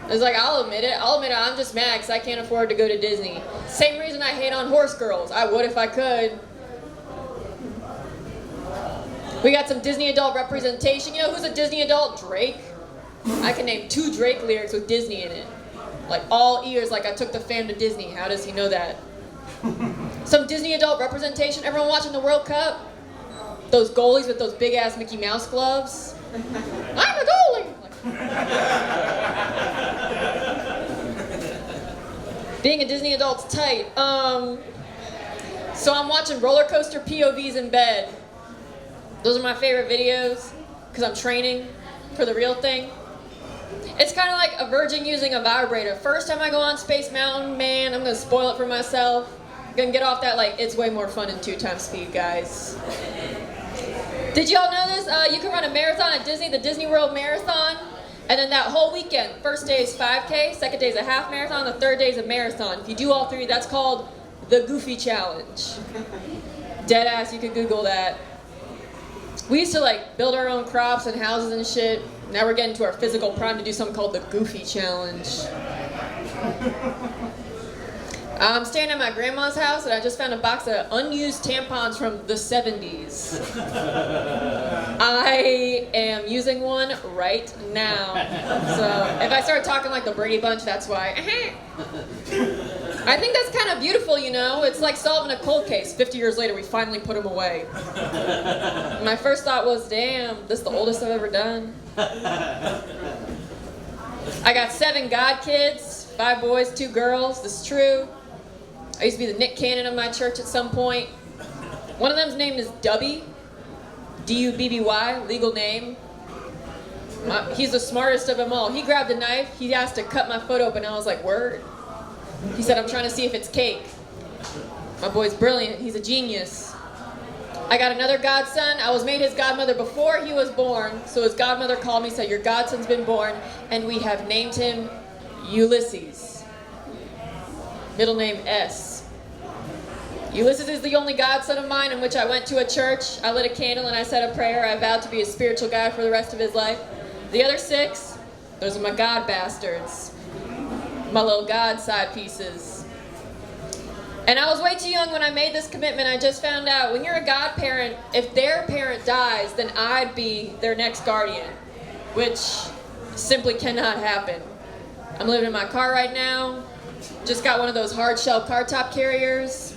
It's like, I'll admit it, I'm just mad because I can't afford to go to Disney. Same reason I hate on horse girls. I would if I could. We got some Disney adult representation. You know who's a Disney adult? Drake. I can name 2 Drake lyrics with Disney in it. Like all ears, like I took the fam to Disney. How does he know that? Some Disney adult representation. Everyone watching the World Cup? Those goalies with those big ass Mickey Mouse gloves. I'm a goalie! Being a Disney adult's tight. So I'm watching roller coaster POVs in bed. Those are my favorite videos because I'm training for the real thing. It's kind of like a virgin using a vibrator. First time I go on Space Mountain, man, I'm going to spoil it for myself. I'm going to get off that like, it's way more fun in 2 times speed, guys. Did y'all know this? You can run a marathon at Disney, the Disney World Marathon, and then that whole weekend, first day is 5K, second day is a half marathon, the third day is a marathon. If you do all 3, that's called the Goofy Challenge. Deadass, you could Google that. We used to like build our own crops and houses and shit. Now we're getting to our physical prime to do something called the Goofy Challenge. I'm staying at my grandma's house and I just found a box of unused tampons from the 70s. I am using one right now. So if I start talking like the Brady Bunch, that's why. I think that's kind of beautiful, you know? It's like solving a cold case. 50 years later, we finally put them away. My first thought was, damn, this is the oldest I've ever done. I got 7 god kids, 5 boys, 2 girls. This is true. I used to be the Nick Cannon of my church at some point. One of them's name is Dubby. D-U-B-B-Y, legal name. He's the smartest of them all. He grabbed a knife. He asked to cut my foot open. I was like, word. He said, I'm trying to see if it's cake. My boy's brilliant. He's a genius. I got another godson. I was made his godmother before he was born. So his godmother called me and said, your godson's been born. And we have named him Ulysses. Middle name S. Ulysses is the only godson of mine in which I went to a church. I lit a candle and I said a prayer. I vowed to be a spiritual guy for the rest of his life. The other 6, those are my god bastards. My little god side pieces. And I was way too young when I made this commitment. I just found out when you're a godparent, if their parent dies, then I'd be their next guardian, which simply cannot happen. I'm living in my car right now. Just got one of those hard shell car top carriers.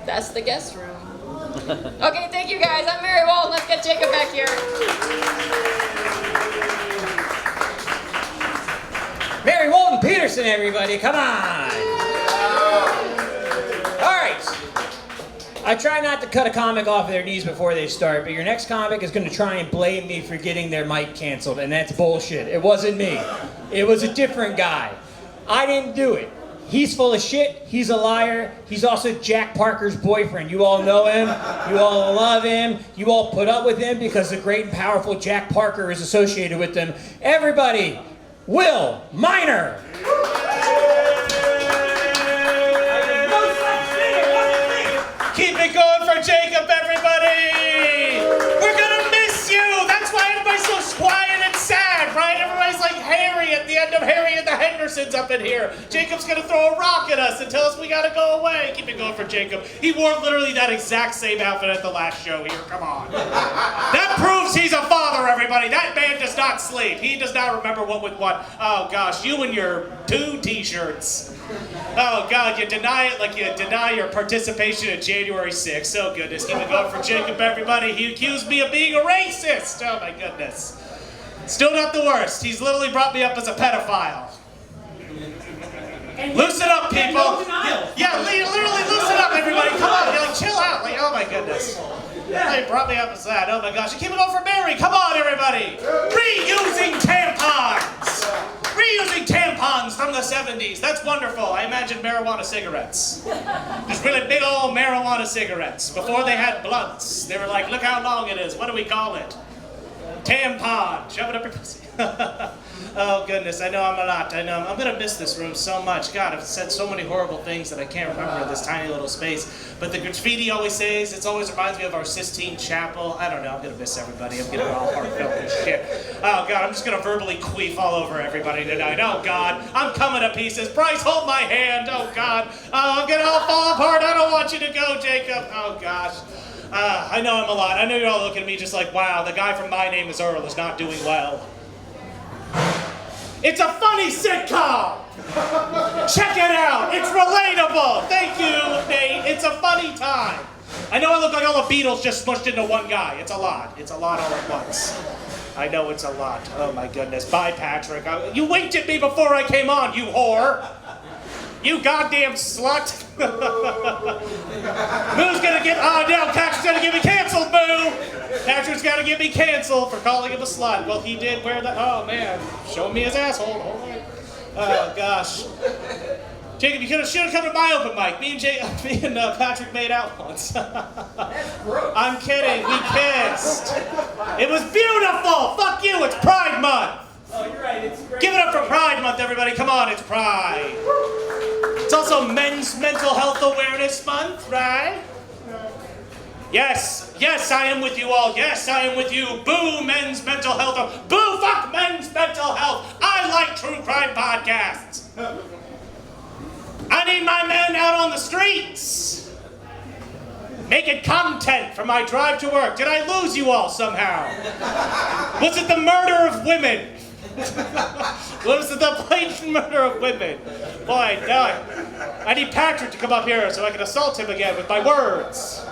That's the guest room. Okay, thank you guys. I'm Mary Walton. Let's get Jacob back here. Mary Walton Petersen, everybody, come on! All right. I try not to cut a comic off of their knees before they start, but your next comic is going to try and blame me for getting their mic canceled, and that's bullshit. It wasn't me. It was a different guy. I didn't do it. He's full of shit. He's a liar. He's also Jack Parker's boyfriend. You all know him. You all love him. You all put up with him because the great and powerful Jack Parker is associated with them. Everybody, Will Minor. Keep it going for Jacob, everybody! We're gonna miss you! That's why everybody's so quiet and sad, right? Everybody's like Harry at the end of of Harry and the Hendersons up in here. Jacob's gonna throw a rock at us and tell us we gotta go away. Keep it going for Jacob. He wore literally that exact same outfit at the last show here. Come on. That proves he's a father, everybody. That man does not sleep. He does not remember what with what. Oh gosh, you and your 2 t-shirts. Oh God, you deny it like you deny your participation at January 6th. Oh goodness, keep it going for Jacob, everybody. He accused me of being a racist. Oh my goodness. Still not the worst. He's literally brought me up as a pedophile. Loosen up, people. Yeah, literally loosen up, everybody. Come on, like chill out. Like, oh my goodness. They brought me up as that. Oh my gosh. You keep it going for Mary. Come on, everybody. Reusing tampons. Reusing tampons from the 70s. That's wonderful. I imagine marijuana cigarettes. Just really big old marijuana cigarettes. Before they had blunts. They were like, look how long it is. What do we call it? Tampon. Shove it up your pussy. Oh goodness, I know I'm a lot. I know I'm gonna miss this room so much. God, I've said so many horrible things that I can't remember in this tiny little space. But the graffiti always says, it always reminds me of our Sistine Chapel. I don't know, I'm gonna miss everybody. I'm getting all heartfelt and shit. Oh God, I'm just gonna verbally queef all over everybody tonight. Oh God, I'm coming to pieces. Bryce, hold my hand. Oh God, I'm gonna all fall apart. I don't want you to go, Jacob. Oh gosh. I know I'm a lot. I know you're all looking at me just like, wow, the guy from My Name is Earl is not doing well. It's a funny sitcom! Check it out! It's relatable! Thank you, Nate. It's a funny time. I know I look like all the Beatles just smushed into one guy. It's a lot. It's a lot all at once. I know it's a lot. Oh my goodness. Bye, Patrick. You winked at me before I came on, you whore! You goddamn slut! Boo's gonna get, oh no, Patrick's gonna get me canceled, Boo! Patrick's gotta get me canceled for calling him a slut. Well, he did wear that, oh man, showing me his asshole. Hold on. Oh gosh. Jacob, you should have come to my open mic. Me and Patrick made out once. I'm kidding, we kissed. It was beautiful! Fuck you, it's Pride Month! Oh, you're right, it's great. Give it up for Pride Month, everybody. Come on, it's Pride. It's also Men's Mental Health Awareness Month, right? Yes, yes, I am with you all. Yes, I am with you. Boo, men's mental health. Boo, fuck men's mental health. I like true crime podcasts. I need my men out on the streets. Making content for my drive to work. Did I lose you all somehow? Was it the murder of women? Was it the blatant murder of women? Boy, no. I need Patrick to come up here so I can assault him again with my words.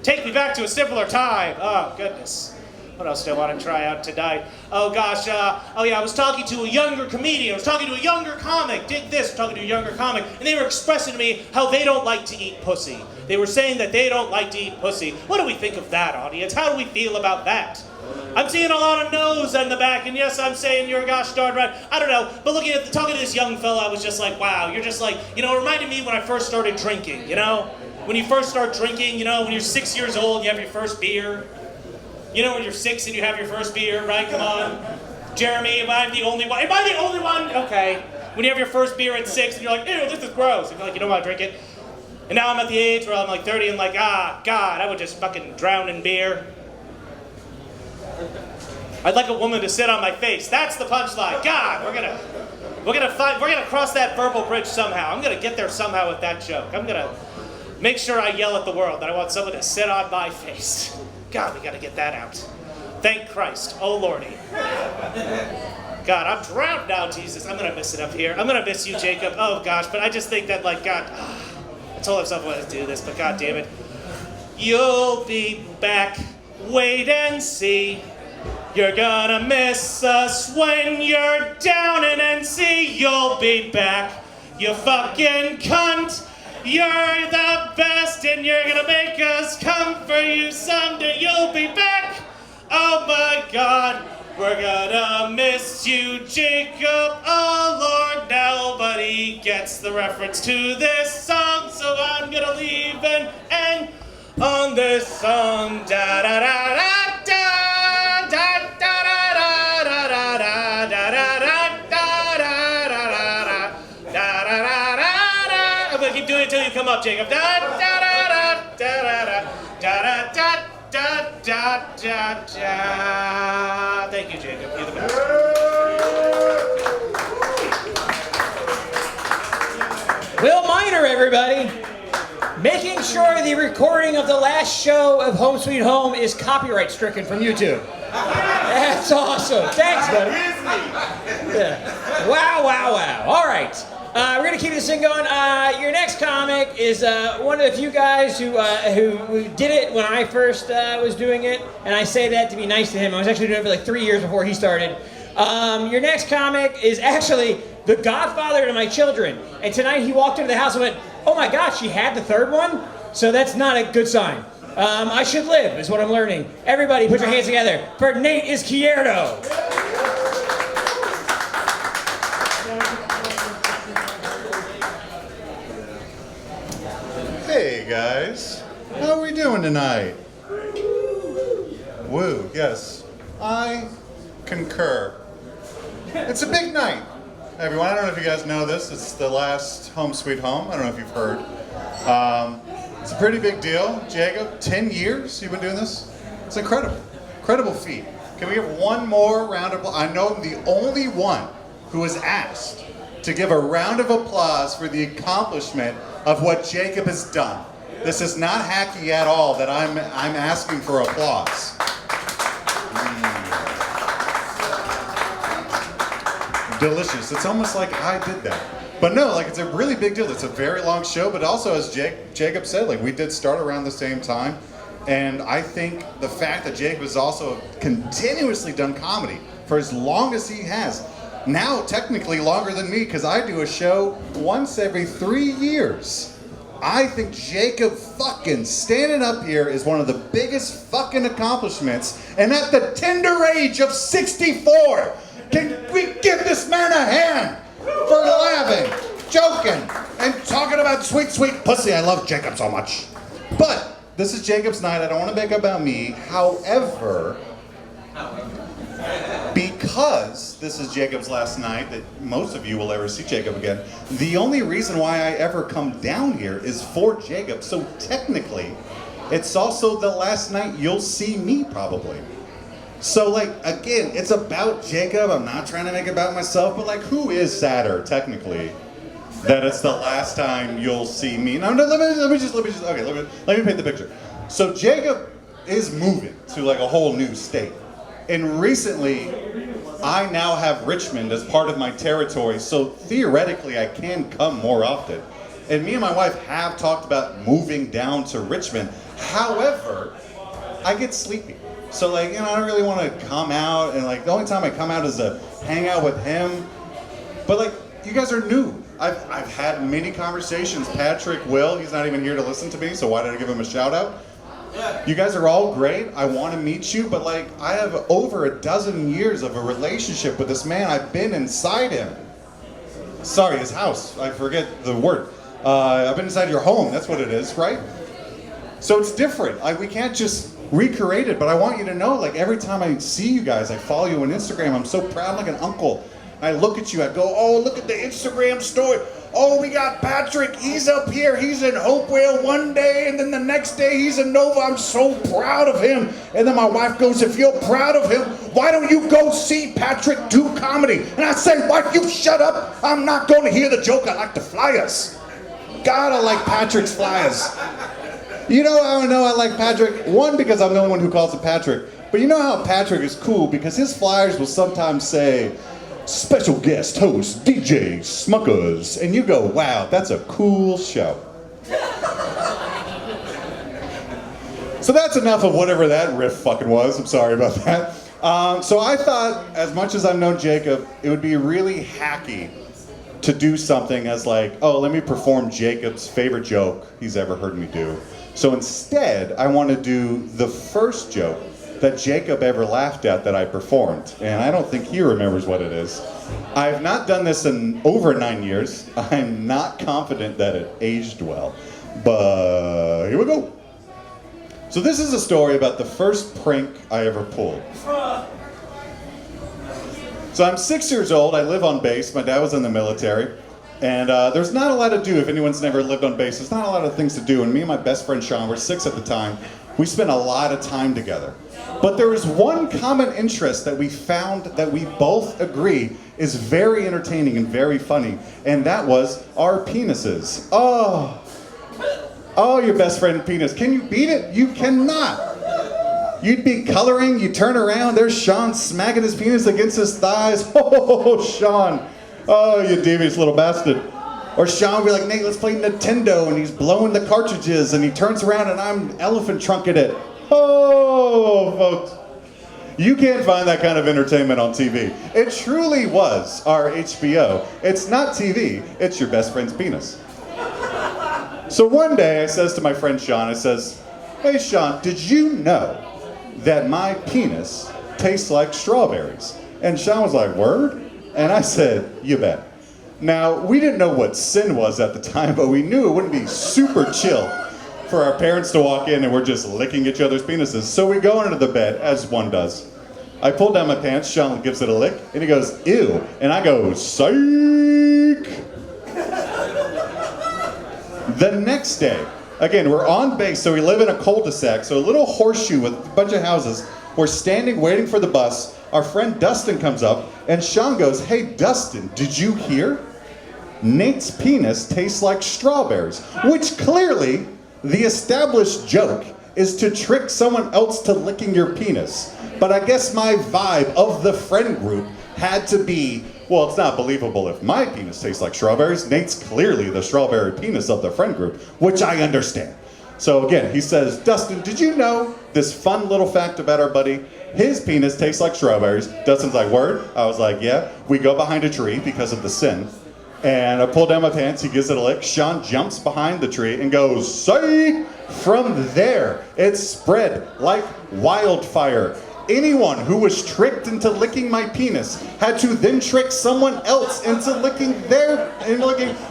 Take me back to a simpler time. Oh, goodness. What else do I want to try out tonight? Oh, gosh. Oh, yeah, I was talking to a younger comedian. I was talking to a younger comic. Dig this. I was talking to a younger comic. And they were expressing to me how they don't like to eat pussy. They were saying that they don't like to eat pussy. What do we think of that, audience? How do we feel about that? I'm seeing a lot of no's in the back, and yes, I'm saying you're gosh darn right. I don't know, but talking to this young fella, I was just like, wow, you're just like, it reminded me when I first started drinking, When you first start drinking, when you're 6 years old, you have your first beer. When you're 6 and you have your first beer, right? Come on. Jeremy, am I the only one? Am I the only one? Okay. When you have your first beer at 6 and you're like, ew, this is gross. And you're like, you don't want to drink it. And now I'm at the age where I'm like 30 and like, God, I would just fucking drown in beer. I'd like a woman to sit on my face. That's the punchline. God, we're gonna cross that verbal bridge somehow. I'm gonna get there somehow with that joke. I'm gonna make sure I yell at the world that I want someone to sit on my face. God, we gotta get that out. Thank Christ. Oh Lordy. God, I'm drowned now, Jesus. I'm gonna miss it up here. I'm gonna miss you, Jacob. Oh gosh, but I just think that God, I told myself I wanted to do this, but God damn it. You'll be back. Wait and see. You're gonna miss us when you're down in NC. You'll be back, you fucking cunt. You're the best and you're gonna make us come for you someday. You'll be back. Oh my God, we're gonna miss you, Jacob. Oh Lord, nobody gets the reference to this song, so I'm gonna leave and end on this song. Da da da da da. Keep doing it until you come up, Jacob. Da da da da da da da da da da da. Thank you, Jacob. You're the best. everybody. Making sure the recording of the last show of Home Sweet Home is copyright stricken from YouTube. That's awesome. Thanks, buddy. Yeah. Wow, wow, wow. All right. We're going to keep this thing going. Your next comic is one of the few guys who did it when I first was doing it. And I say that to be nice to him. I was actually doing it for like 3 years before he started. Your next comic is actually the godfather to my children. And tonight he walked into the house and went, oh my God, she had the third one? So that's not a good sign. I should live, is what I'm learning. Everybody put your hands together for Nate Izquierdo. Hey guys, how are we doing tonight? Woo, yes, I concur. It's a big night, everyone. I don't know if you guys know this. It's the last Home Sweet Home. I don't know if you've heard. It's a pretty big deal. Jacob, 10 years you've been doing this? It's incredible. Incredible feat. Can we give one more round of applause? I know I'm the only one who was asked to give a round of applause for the accomplishment of what Jacob has done. This is not hacky at all that I'm asking for applause. Delicious. It's almost like I did that. But no, like it's a really big deal. It's a very long show, but also as Jacob said, like we did start around the same time. And I think the fact that Jacob has also continuously done comedy for as long as he has, now technically longer than me because I do a show once every 3 years. I think Jacob fucking standing up here is one of the biggest fucking accomplishments. And at the tender age of 64, can we give this man a hand for laughing, joking, and talking about sweet, sweet pussy? I love Jacob so much. But this is Jacob's night. I don't want to make about me. However, because this is Jacob's last night that most of you will ever see Jacob again, the only reason why I ever come down here is for Jacob. So technically, it's also the last night you'll see me probably. So like, again, it's about Jacob. I'm not trying to make it about myself, but like, who is sadder technically that it's the last time you'll see me? No, let me paint the picture. So Jacob is moving to like a whole new state. And recently, I now have Richmond as part of my territory, so theoretically I can come more often. And me and my wife have talked about moving down to Richmond. However, I get sleepy. So like, I don't really want to come out, and like the only time I come out is to hang out with him. But like, you guys are new. I've had many conversations. Patrick, Will, he's not even here to listen to me, so why did I give him a shout out? You guys are all great. I want to meet you, but like, I have over a dozen years of a relationship with this man. I've been inside him. Sorry, his house. I forget the word. I've been inside your home. That's what it is, right? So it's different. Like, we can't just recreate it, but I want you to know, like, every time I see you guys, I follow you on Instagram. I'm so proud, like an uncle. I look at you, I go, oh, look at the Instagram story. Oh, we got Patrick, he's up here, he's in Hopewell one day, and then the next day he's in Nova. I'm so proud of him. And then my wife goes, if you're proud of him, why don't you go see Patrick do comedy? And I say, wife, you shut up. I'm not going to hear the joke. I like the flyers. God, I like Patrick's flyers. You know how I know I like Patrick? One, because I'm the only one who calls him Patrick. But you know how Patrick is cool because his flyers will sometimes say, special guest host, DJ Smuckers. And you go, wow, that's a cool show. So that's enough of whatever that riff fucking was. I'm sorry about that. So I thought, as much as I've known Jacob, it would be really hacky to do something as like, oh, let me perform Jacob's favorite joke he's ever heard me do. So instead, I want to do the first joke that Jacob ever laughed at that I performed. And I don't think he remembers what it is. I have not done this in over 9 years. I'm not confident that it aged well. But here we go. So this is a story about the first prank I ever pulled. So I'm 6 years old. I live on base. My dad was in the military. And there's not a lot to do if anyone's never lived on base. There's not a lot of things to do. And me and my best friend Sean, we're 6 at the time, We spent a lot of time together. But there was one common interest that we found that we both agree is very entertaining and very funny, and that was our penises. Oh, your best friend penis. Can you beat it? You cannot. You'd be coloring, you turn around, there's Sean smacking his penis against his thighs. Oh, Sean. Oh, you devious little bastard. Or Sean would be like, Nate, let's play Nintendo, and he's blowing the cartridges, and he turns around and I'm elephant trunking it. Oh, folks. You can't find that kind of entertainment on TV. It truly was our HBO. It's not TV, it's your best friend's penis. So one day I says to my friend Sean, I says, hey Sean, did you know that my penis tastes like strawberries? And Sean was like, word? And I said, you bet. Now, we didn't know what sin was at the time, but we knew it wouldn't be super chill for our parents to walk in and we're just licking each other's penises. So we go into the bed, as one does. I pull down my pants, Sean gives it a lick, and he goes, ew. And I go, psych! The next day, again, we're on base, so we live in a cul-de-sac, so a little horseshoe with a bunch of houses. We're standing waiting for the bus. Our friend Dustin comes up, and Sean goes, hey, Dustin, did you hear? Nate's penis tastes like strawberries, which clearly, the established joke is to trick someone else to licking your penis. But I guess my vibe of the friend group had to be, well, it's not believable if my penis tastes like strawberries. Nate's clearly the strawberry penis of the friend group, which I understand. So again, he says, Dustin, did you know this fun little fact about our buddy? His penis tastes like strawberries. Dustin's like, word? I was like, yeah. We go behind a tree because of the sin. And I pull down my pants, he gives it a lick. Sean jumps behind the tree and goes, psych! From there, it spread like wildfire. Anyone who was tricked into licking my penis had to then trick someone else into licking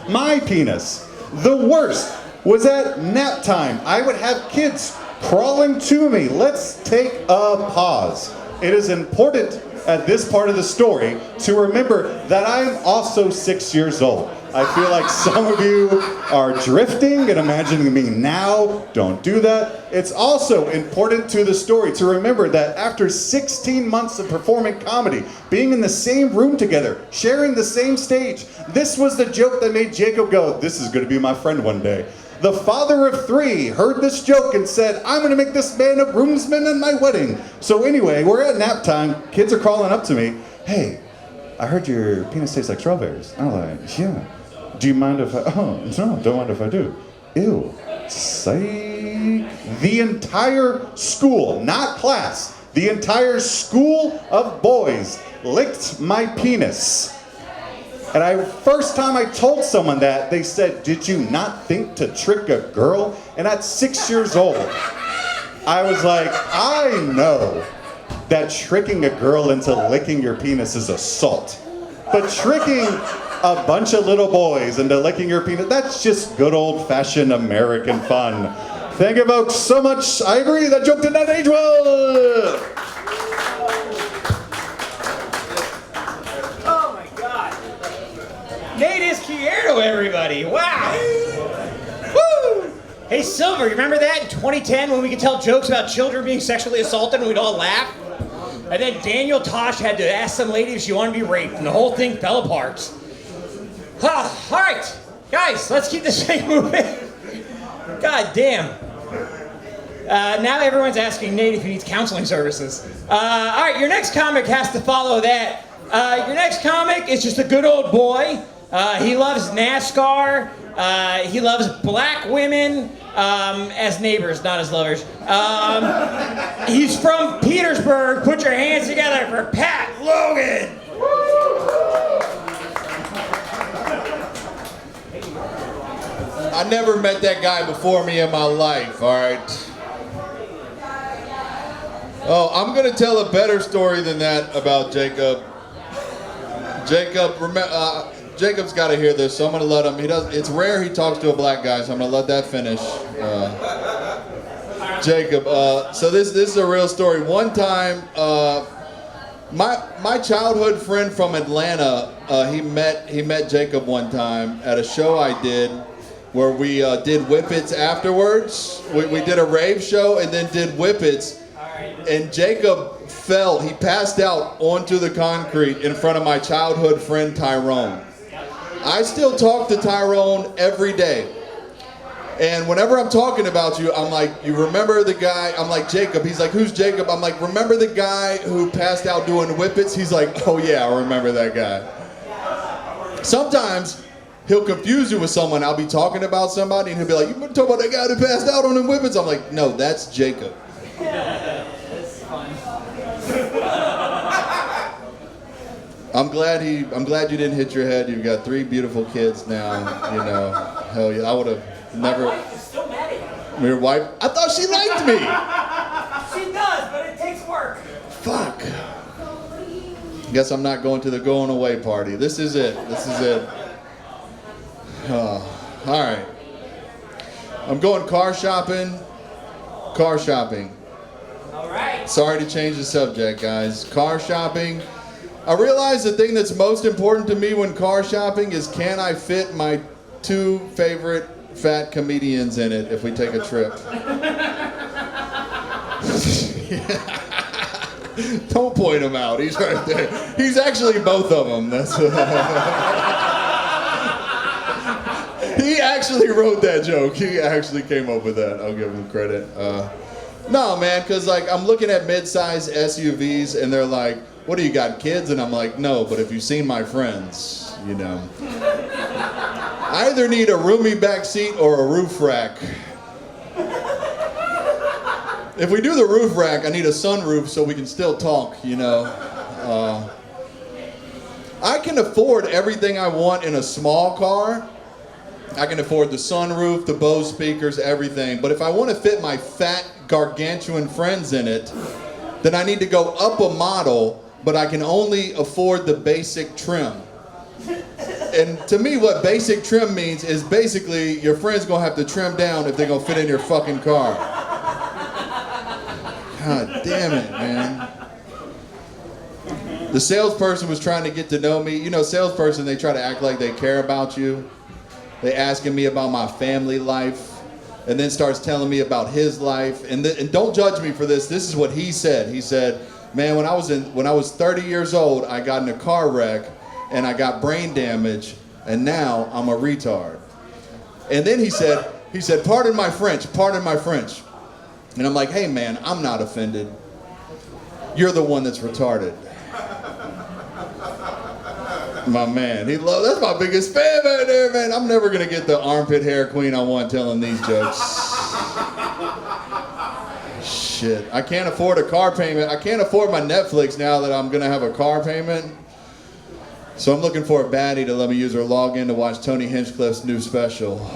my penis. The worst was at nap time. I would have kids crawling to me. Let's take a pause. It is important at this part of the story to remember that I am also 6 years old. I feel like some of you are drifting and imagining me now. Don't do that. It's also important to the story to remember that after 16 months of performing comedy, being in the same room together, sharing the same stage, this was the joke that made Jacob go, this is going to be my friend one day. The father of 3 heard this joke and said, I'm going to make this man a groomsman at my wedding. So anyway, we're at nap time. Kids are crawling up to me. Hey, I heard your penis tastes like strawberries. I'm like, yeah. Do you mind if I, oh, no, don't mind if I do. Ew, psych. The entire school, not class, the entire school of boys licked my penis. And first time I told someone that, they said, did you not think to trick a girl? And at 6 years old, I was like, I know that tricking a girl into licking your penis is assault. But tricking a bunch of little boys into licking your penis, that's just good old-fashioned American fun. Thank you folks so much. I agree, that joke did not age well. Nate Izquierdo, everybody. Wow. Woo! Hey, Silver, you remember that in 2010 when we could tell jokes about children being sexually assaulted and we'd all laugh? And then Daniel Tosh had to ask some lady if she wanted to be raped, and the whole thing fell apart. All right, guys, let's keep this thing moving. God damn. Now everyone's asking Nate if he needs counseling services. All right, your next comic has to follow that. Your next comic is just a good old boy. He loves NASCAR. He loves black women as neighbors, not as lovers. He's from Petersburg. Put your hands together for Pat Logan. I never met that guy before me in my life, all right? Oh, I'm going to tell a better story than that about Jacob. Jacob's got to hear this, so I'm going to let him. It's rare he talks to a black guy, so I'm going to let that finish. Jacob, so this is a real story. One time, my childhood friend from Atlanta, he met Jacob one time at a show I did where we did whippets afterwards. We did a rave show and then did whippets. And Jacob fell. He passed out onto the concrete in front of my childhood friend Tyrone. I still talk to Tyrone every day. And whenever I'm talking about you, I'm like, you remember the guy? I'm like, Jacob. He's like, who's Jacob? I'm like, remember the guy who passed out doing whippets? He's like, oh yeah, I remember that guy. Sometimes he'll confuse you with someone. I'll be talking about somebody and he'll be like, you been talking about that guy that passed out on the whippets? I'm like, no, that's Jacob. That's fun. I'm glad you didn't hit your head. You've got 3 beautiful kids now. You know, hell yeah, I would have never. My wife is still mad at you. Your wife? I thought she liked me. She does, but it takes work. Fuck. Guess I'm not going to the going away party. This is it. All right. I'm going car shopping. All right. Sorry to change the subject, guys. Car shopping. I realize the thing that's most important to me when car shopping is, can I fit my 2 favorite fat comedians in it if we take a trip? Don't point him out. He's right there. He's actually both of them. That's he actually wrote that joke. He actually came up with that. I'll give him credit. No, man, because like I'm looking at mid-size SUVs and they're like, what do you got, kids? And I'm like, no, but if you've seen my friends, you know. I either need a roomy back seat or a roof rack. If we do the roof rack, I need a sunroof so we can still talk, you know. I can afford everything I want in a small car. I can afford the sunroof, the Bose speakers, everything. But if I want to fit my fat, gargantuan friends in it, then I need to go up a model, but I can only afford the basic trim. And to me, what basic trim means is basically your friend's gonna have to trim down if they're gonna fit in your fucking car. God damn it, man. The salesperson was trying to get to know me. You know, salesperson, they try to act like they care about you. They asking me about my family life, and then starts telling me about his life. And don't judge me for this. This is what he said. He said, man, when I was 30 years old, I got in a car wreck and I got brain damage, and now I'm a retard. And then he said, pardon my French. And I'm like, hey man, I'm not offended. You're the one that's retarded. My man, that's my biggest fan right there, man. I'm never gonna get the armpit hair queen I want telling these jokes. Shit, I can't afford a car payment. I can't afford my Netflix now that I'm gonna have a car payment. So I'm looking for a baddie to let me use her login to watch Tony Hinchcliffe's new special.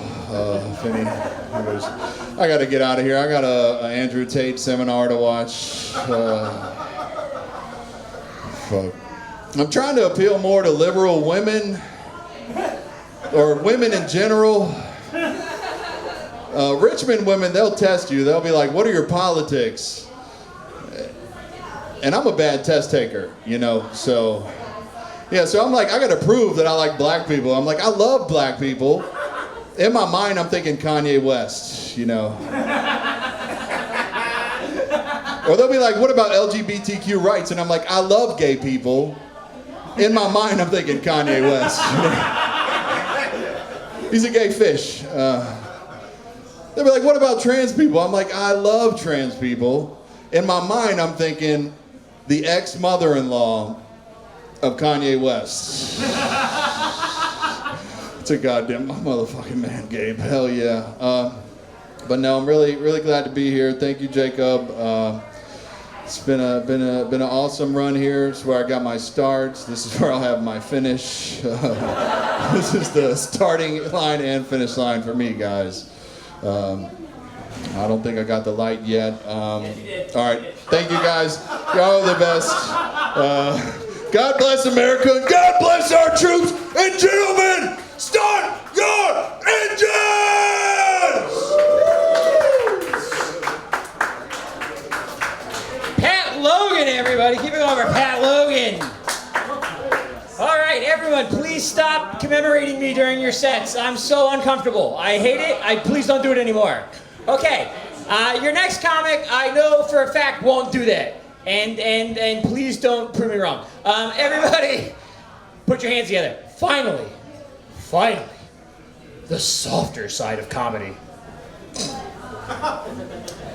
I gotta get out of here. I got a Andrew Tate seminar to watch. Fuck. I'm trying to appeal more to liberal women, or women in general. Richmond women, they'll test you. They'll be like, what are your politics? And I'm a bad test taker, you know, so. Yeah, so I'm like, I gotta prove that I like black people. I'm like, I love black people. In my mind, I'm thinking Kanye West, you know. Or they'll be like, what about LGBTQ rights? And I'm like, I love gay people. In my mind, I'm thinking Kanye West. He's a gay fish. They'll be like, what about trans people? I'm like, I love trans people. In my mind, I'm thinking the ex-mother-in-law of Kanye West. It's a goddamn motherfucking man, Gabe. Hell yeah. But no, I'm really, really glad to be here. Thank you, Jacob. It's been an awesome run here. It's where I got my starts. This is where I'll have my finish. This is the starting line and finish line for me, guys. I don't think I got the light yet. All right, thank you, guys. Y'all are the best. God bless America, and God bless our troops. And gentlemen, start your engines! Pat Logan, everybody. Keep it going for Pat Logan. All right, everyone, please stop commemorating me during your sets. I'm so uncomfortable. I hate it. Please don't do it anymore. Okay, your next comic, I know for a fact won't do that. And please don't prove me wrong. Everybody, put your hands together. Finally, the softer side of comedy.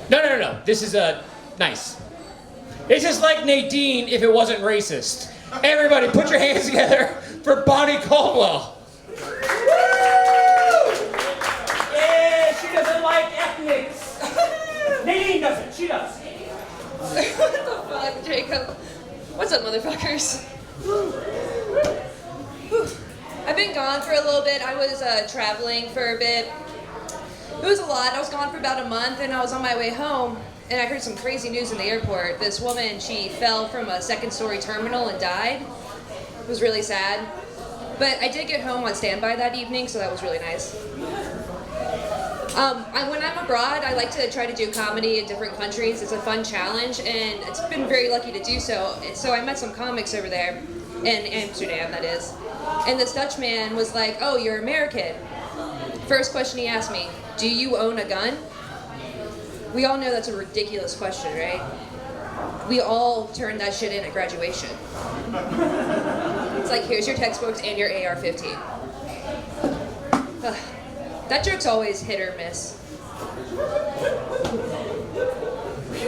No. This is nice. It's just like Nadine if it wasn't racist. Everybody, put your hands together for Bonnie Caldwell. Yeah, she doesn't like ethnics. Nadine doesn't. She does. What the fuck, Jacob? What's up, motherfuckers? I've been gone for a little bit. I was traveling for a bit. It was a lot. I was gone for about a month, and I was on my way home, and I heard some crazy news in the airport. This woman, she fell from a second-story terminal and died. It was really sad. But I did get home on standby that evening, so that was really nice. When I'm abroad, I like to try to do comedy in different countries. It's a fun challenge, and it's been very lucky to do so. And so I met some comics over there, in Amsterdam, that is. And this Dutch man was like, "Oh, you're American." First question he asked me, "Do you own a gun?" We all know that's a ridiculous question, right? We all turned that shit in at graduation. It's like, here's your textbooks and your AR-15. That joke's always hit or miss.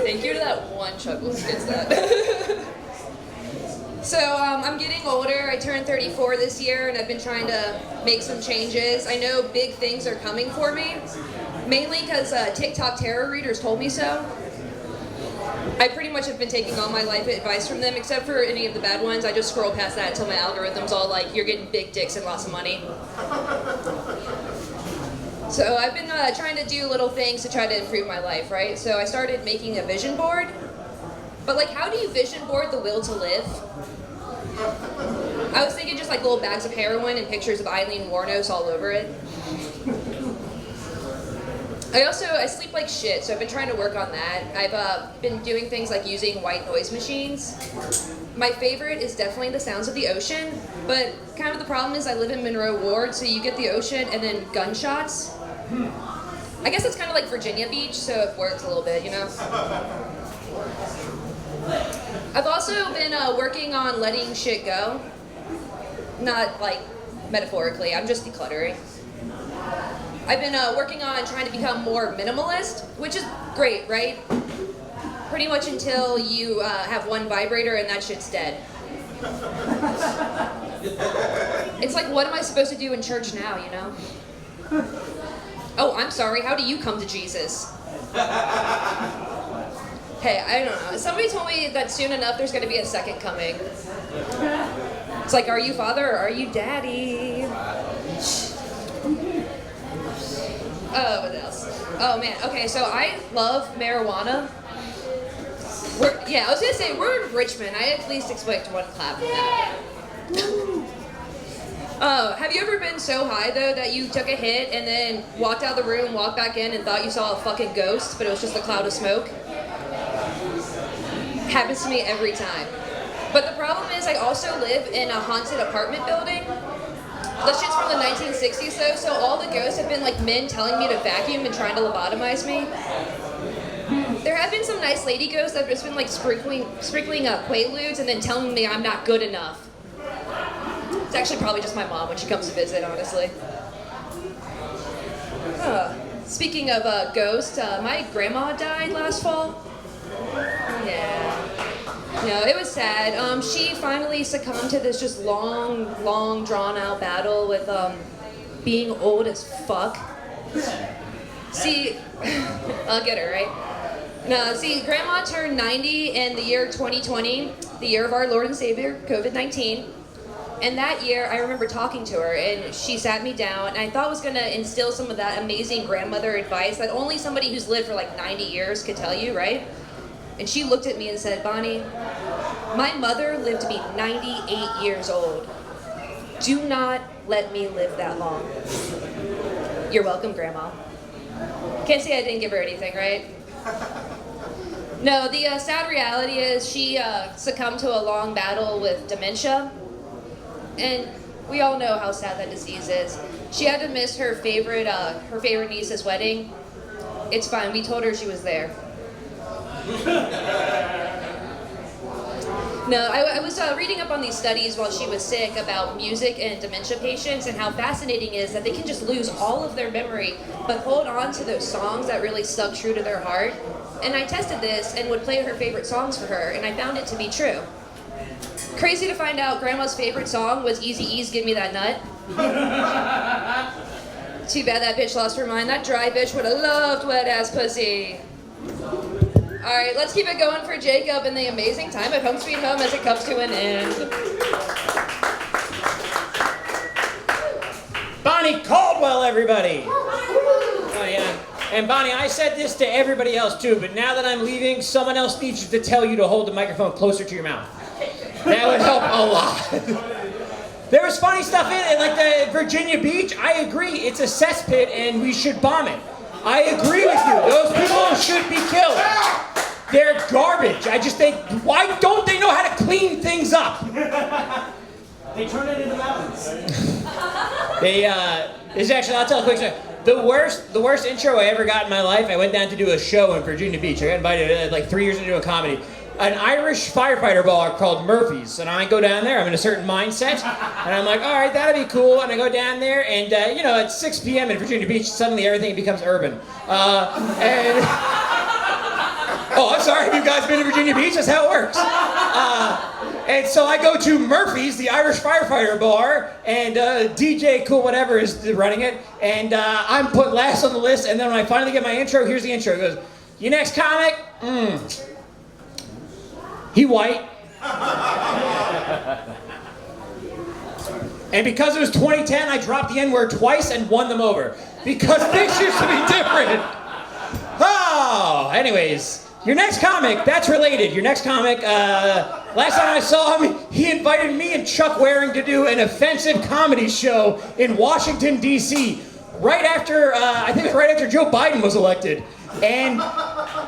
Thank you to that one chuckle who gets that. So I'm getting older. I turned 34 this year, and I've been trying to make some changes. I know big things are coming for me, mainly because TikTok terror readers told me so. I pretty much have been taking all my life advice from them, except for any of the bad ones. I just scroll past that until my algorithm's all like, "You're getting big dicks and lots of money." So I've been trying to do little things to try to improve my life, right? So I started making a vision board. But like, how do you vision board the will to live? I was thinking just like little bags of heroin and pictures of Eileen Wuornos all over it. I sleep like shit, so I've been trying to work on that. I've been doing things like using white noise machines. My favorite is definitely the sounds of the ocean, but kind of the problem is I live in Monroe Ward, so you get the ocean and then gunshots. I guess it's kind of like Virginia Beach, so it works a little bit, you know? I've also been working on letting shit go. Not like metaphorically, I'm just decluttering. I've been working on trying to become more minimalist, which is great, right? Pretty much until you have one vibrator and that shit's dead. It's like, what am I supposed to do in church now, you know? Oh, I'm sorry, how do you come to Jesus? Hey, I don't know. Somebody told me that soon enough there's going to be a second coming. It's like, are you father or are you daddy? Oh, what else? Oh, man. Okay, so I love marijuana. I was going to say, we're in Richmond. I at least expect one clap from that. Have you ever been so high, though, that you took a hit and then walked out of the room, walked back in, and thought you saw a fucking ghost, but it was just a cloud of smoke? Happens to me every time. But the problem is I also live in a haunted apartment building. The shit's from the 1960s, though, so all the ghosts have been like men telling me to vacuum and trying to lobotomize me. There have been some nice lady ghosts that have just been like sprinkling Quaaludes and then telling me I'm not good enough. It's actually probably just my mom when she comes to visit, honestly. Speaking of ghosts, my grandma died last fall. Yeah. No, it was sad. She finally succumbed to this just long, drawn-out battle with being old as fuck. See, I'll get her, right? No, see, Grandma turned 90 in the year 2020, the year of our Lord and Savior, COVID-19. And that year, I remember talking to her, and she sat me down, and I thought was going to instill some of that amazing grandmother advice that only somebody who's lived for like 90 years could tell you, right? And she looked at me and said, "Bonnie, my mother lived to be 98 years old. Do not let me live that long." You're welcome, Grandma. Can't say I didn't give her anything, right? No, the sad reality is she succumbed to a long battle with dementia. and we all know how sad that disease is. She had to miss her favorite niece's wedding. It's fine. We told her she was there. No, I was reading up on these studies while she was sick about music and dementia patients and how fascinating it is that they can just lose all of their memory but hold on to those songs that really stuck true to their heart. And I tested this and would play her favorite songs for her, and I found it to be true. Crazy to find out Grandma's favorite song was Eazy-E's Give Me That Nut. Too bad that bitch lost her mind. That dry bitch would have loved wet-ass pussy. All right, let's keep it going for Jacob and the amazing time at Home Sweet Home as it comes to an end. Bonnie Caldwell, everybody. Oh, yeah. And Bonnie, I said this to everybody else too, but now that I'm leaving, someone else needs to tell you to hold the microphone closer to your mouth. That would help a lot. There was funny stuff in it, like the Virginia Beach. I agree, it's a cesspit and we should bomb it. I agree with you. Those people should be killed. They're garbage. I just think, why don't they know how to clean things up? They turn it into mountains. It's actually, I'll tell a quick story. The worst intro I ever got in my life, I went down to do a show in Virginia Beach. I got invited like 3 years into a comedy. An Irish firefighter bar called Murphy's, and I go down there, I'm in a certain mindset, and I'm like, all right, that'll be cool, and I go down there, and at 6 p.m. in Virginia Beach, suddenly everything becomes urban. Oh, I'm sorry, have you guys been to Virginia Beach? That's how it works. And so I go to Murphy's, the Irish firefighter bar, and DJ Cool Whatever is running it, and I'm put last on the list, and then when I finally get my intro, here's the intro. It goes, "You next comic? He white." And because it was 2010, I dropped the N-word twice and won them over. Because things used to be different. Oh, anyways. Your next comic, that's related. Your next comic, last time I saw him, he invited me and Chuck Waring to do an offensive comedy show in Washington, D.C. Right after, I think it was right after Joe Biden was elected. And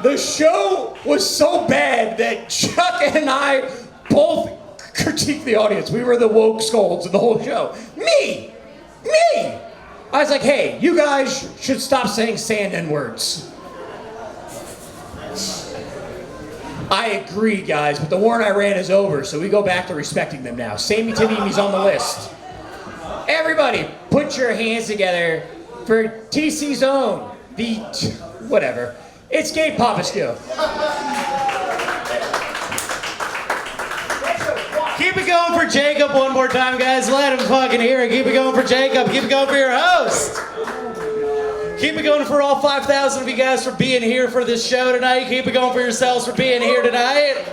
the show was so bad that Chuck and I both critiqued the audience. We were the woke scolds of the whole show. Me! I was like, hey, you guys should stop saying sand and words. I agree, guys, but the war in Iran is over, so we go back to respecting them now. Sammy Tanimi's on the list. Everybody, put your hands together for TC's own, whatever. It's Gabe Popescu. Keep it going for Jacob one more time, guys. Let him fucking hear it. Keep it going for Jacob. Keep it going for your host. Keep it going for all 5,000 of you guys for being here for this show tonight. Keep it going for yourselves for being here tonight.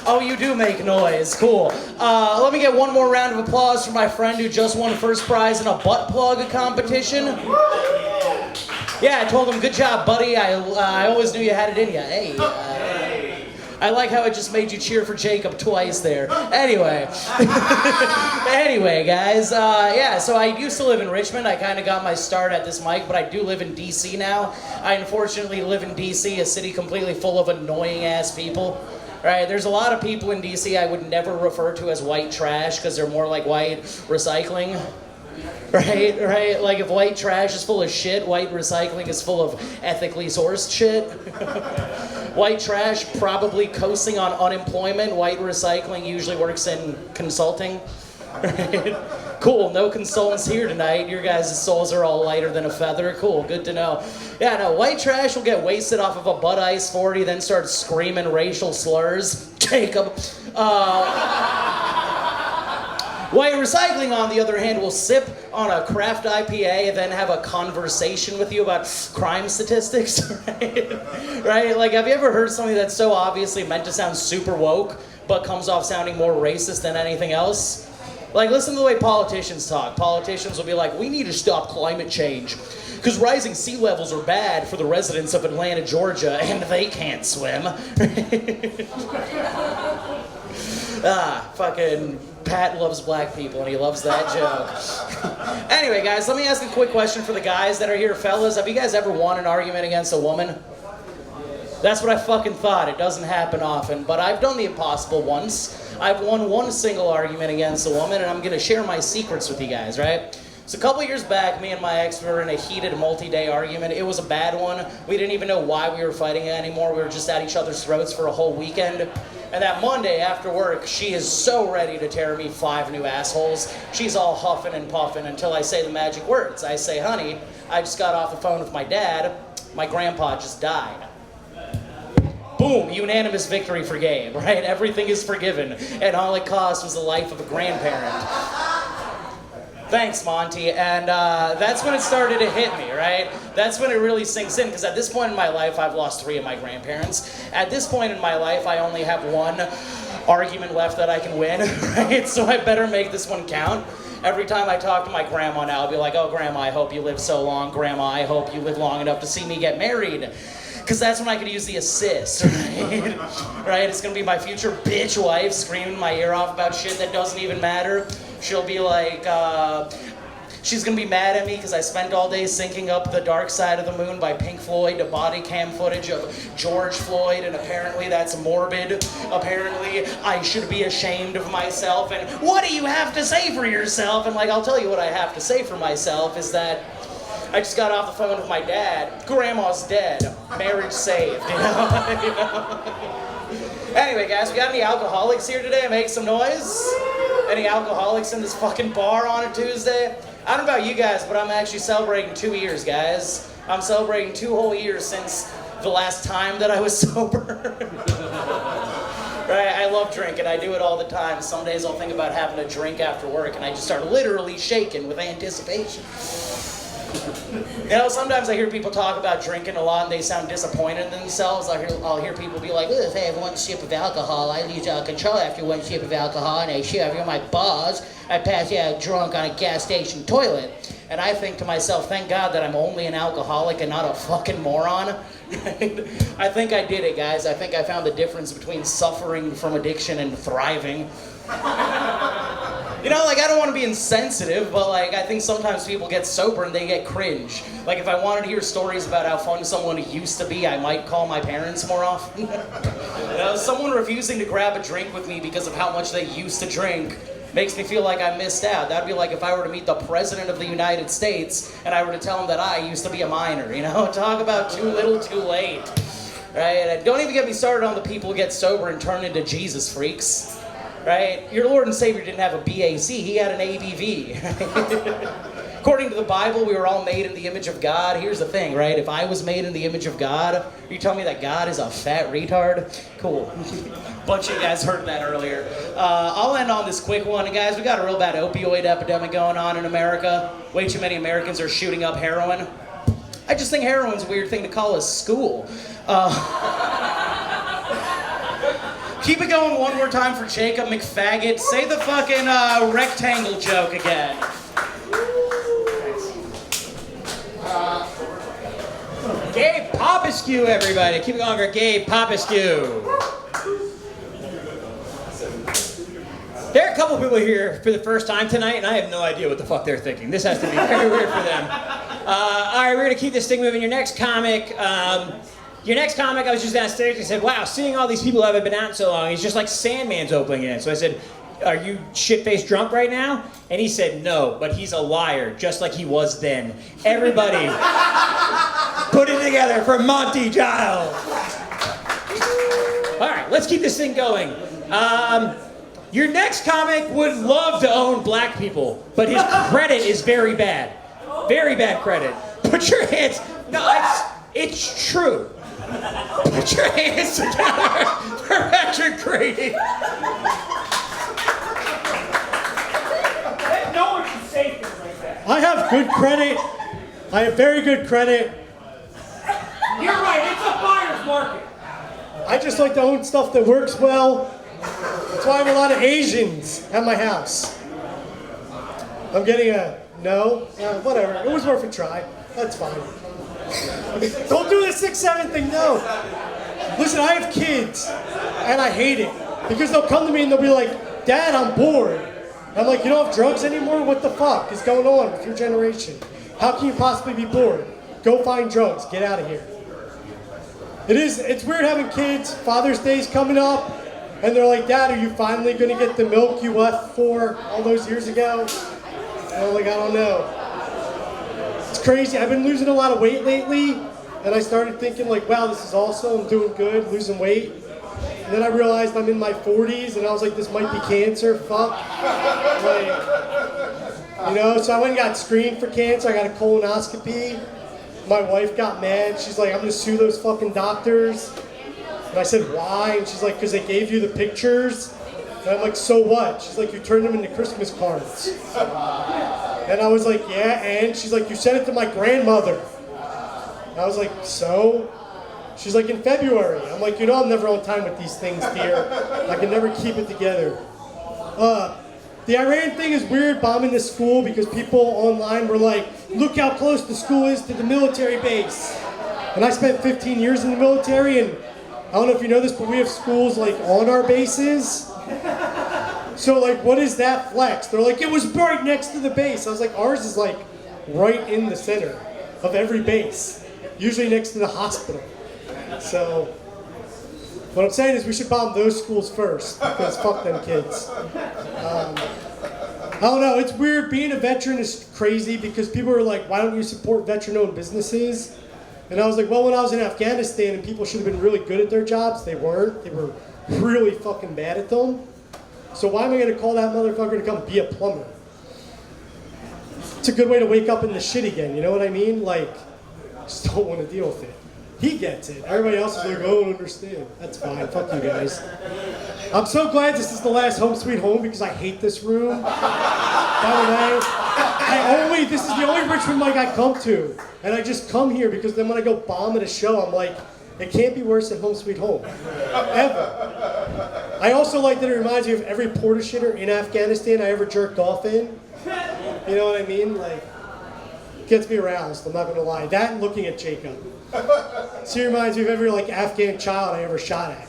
Oh, you do make noise. Cool. Let me get one more round of applause for my friend who just won first prize in a butt plug competition. Yeah, I told him, good job, buddy. I always knew you had it in you. Hey. I like how it just made you cheer for Jacob twice there. Anyway, guys. So I used to live in Richmond. I kind of got my start at this mic, but I do live in D.C. now. I unfortunately live in D.C., a city completely full of annoying-ass people. Right? There's a lot of people in D.C. I would never refer to as white trash because they're more like white recycling. Right? Like if white trash is full of shit, white recycling is full of ethically sourced shit. White trash probably coasting on unemployment. White recycling usually works in consulting. Right? Cool, no consultants here tonight. Your guys' souls are all lighter than a feather. Cool, good to know. Yeah, no, white trash will get wasted off of a Bud Ice 40, then start screaming racial slurs. Jacob. White recycling, on the other hand, will sip on a craft IPA and then have a conversation with you about crime statistics, right? Like, have you ever heard something that's so obviously meant to sound super woke, but comes off sounding more racist than anything else? Like, listen to the way politicians talk. Politicians will be like, we need to stop climate change because rising sea levels are bad for the residents of Atlanta, Georgia, and they can't swim. Fucking Pat loves black people, and he loves that joke. Anyway, guys, let me ask a quick question for the guys that are here. Fellas, have you guys ever won an argument against a woman? That's what I fucking thought. It doesn't happen often, but I've done the impossible once. I've won one single argument against a woman, and I'm gonna share my secrets with you guys, right? So a couple years back, me and my ex were in a heated multi-day argument. It was a bad one. We didn't even know why we were fighting anymore. We were just at each other's throats for a whole weekend. And that Monday after work, she is so ready to tear me 5 new assholes. She's all huffing and puffing until I say the magic words. I say, honey, I just got off the phone with my dad. My grandpa just died. Boom, unanimous victory for Gabe, right? Everything is forgiven, and all it cost was the life of a grandparent. Thanks, Monty. And that's when it started to hit me, right? That's when it really sinks in, because at this point in my life, I've lost 3 of my grandparents. At this point in my life, I only have 1 argument left that I can win, right? So I better make this one count. Every time I talk to my grandma now, I'll be like, oh, Grandma, I hope you live so long. Grandma, I hope you live long enough to see me get married. Because that's when I could use the assist, right? Right? It's going to be my future bitch wife screaming my ear off about shit that doesn't even matter. She'll be like, she's going to be mad at me because I spent all day syncing up The Dark Side of the Moon by Pink Floyd to body cam footage of George Floyd, and apparently that's morbid. Apparently I should be ashamed of myself, and what do you have to say for yourself? And like, I'll tell you what I have to say for myself is that I just got off the phone with my dad. Grandma's dead. Marriage saved, you know? Anyway, guys, we got any alcoholics here today? Make some noise. Any alcoholics in this fucking bar on a Tuesday? I don't know about you guys, but I'm actually celebrating 2 years, guys. I'm celebrating 2 whole years since the last time that I was sober. Right, I love drinking. I do it all the time. Some days I'll think about having a drink after work, and I just start literally shaking with anticipation. You know, sometimes I hear people talk about drinking a lot and they sound disappointed in themselves. I'll hear people be like, if I have 1 sip of alcohol, I lose control after 1 sip of alcohol, and I shove my balls. I pass out drunk on a gas station toilet. And I think to myself, thank God that I'm only an alcoholic and not a fucking moron. I think I did it, guys. I think I found the difference between suffering from addiction and thriving. You know, like, I don't want to be insensitive, but, like, I think sometimes people get sober and they get cringe. Like, if I wanted to hear stories about how fun someone used to be, I might call my parents more often. You know, someone refusing to grab a drink with me because of how much they used to drink makes me feel like I missed out. That'd be like if I were to meet the President of the United States and I were to tell him that I used to be a minor, you know? Talk about too little, too late. Right? And don't even get me started on the people who get sober and turn into Jesus freaks. Right? Your Lord and Savior didn't have a BAC, he had an ABV. According to the Bible, we were all made in the image of God. Here's the thing, right? If I was made in the image of God, are you telling me that God is a fat retard? Cool. Bunch of you guys heard that earlier. I'll end on this quick one. Guys, we got a real bad opioid epidemic going on in America. Way too many Americans are shooting up heroin. I just think heroin's a weird thing to call a school. Keep it going one more time for Jacob McFadden. Say the fucking rectangle joke again. Gabe Popescu, everybody. Keep it going for Gabe Popescu. There are a couple people here for the first time tonight, and I have no idea what the fuck they're thinking. This has to be very weird for them. All right, we're going to keep this thing moving. Your next comic, I was just downstairs and said, wow, seeing all these people who haven't been out so long, it's just like Sandman's opening in. So I said, are you shit-faced drunk right now? And he said, no, but he's a liar, just like he was then. Everybody, put it together for Monty Giles. All right, let's keep this thing going. Your next comic would love to own black people, but his credit is very bad. Very bad credit. Put your hands, no, it's true. Put your hands together for Patrick Grady. No one can say things like that. I have good credit. I have very good credit. You're right, it's a buyer's market. I just like to own stuff that works well. That's why I have a lot of Asians at my house. I'm getting a no. Whatever. It was worth a try. That's fine. Don't do the 6'7" thing, no. Listen, I have kids, and I hate it. Because they'll come to me and they'll be like, Dad, I'm bored. I'm like, you don't have drugs anymore? What the fuck is going on with your generation? How can you possibly be bored? Go find drugs. Get out of here. It's weird having kids. Father's Day's coming up, and they're like, Dad, are you finally gonna get the milk you left for all those years ago? And I'm like, I don't know. It's crazy. I've been losing a lot of weight lately, and I started thinking like, wow, this is awesome. I'm doing good, losing weight. And then I realized I'm in my 40s, and I was like, this might be cancer. Fuck. Like, so I went and got screened for cancer. I got a colonoscopy. My wife got mad. She's like, I'm gonna sue those fucking doctors. And I said, why? And she's like, because they gave you the pictures. And I'm like, so what? She's like, you turned them into Christmas cards. And I was like, yeah, and? She's like, you sent it to my grandmother. And I was like, so? She's like, in February. I'm like, I'm never on time with these things, dear. I can never keep it together. The Iran thing is weird, bombing the school, because people online were like, look how close the school is to the military base. And I spent 15 years in the military, and I don't know if you know this, but we have schools like on our bases. So like, what is that flex? They're like, it was right next to the base. I was like, ours is like right in the center of every base, usually next to the hospital. So what I'm saying is we should bomb those schools first, because fuck them kids. I don't know, it's weird. Being a veteran is crazy because people are like, why don't you support veteran-owned businesses? And I was like, well, when I was in Afghanistan and people should have been really good at their jobs, they weren't. They were really fucking bad at them. So why am I going to call that motherfucker to come be a plumber? It's a good way to wake up in the shit again, you know what I mean? Like, just don't want to deal with it. He gets it. Everybody else is like, oh, I don't understand. That's fine. Fuck you guys. I'm so glad this is the last Home Sweet Home because I hate this room. By the way, this is the only Richmond mic I come to. And I just come here because then when I go bomb at a show, I'm like, it can't be worse than Home Sweet Home. Ever. I also like that it reminds me of every porta shitter in Afghanistan I ever jerked off in. You know what I mean? Like, gets me aroused, I'm not gonna lie. That and looking at Jacob. She reminds me of every like Afghan child I ever shot at.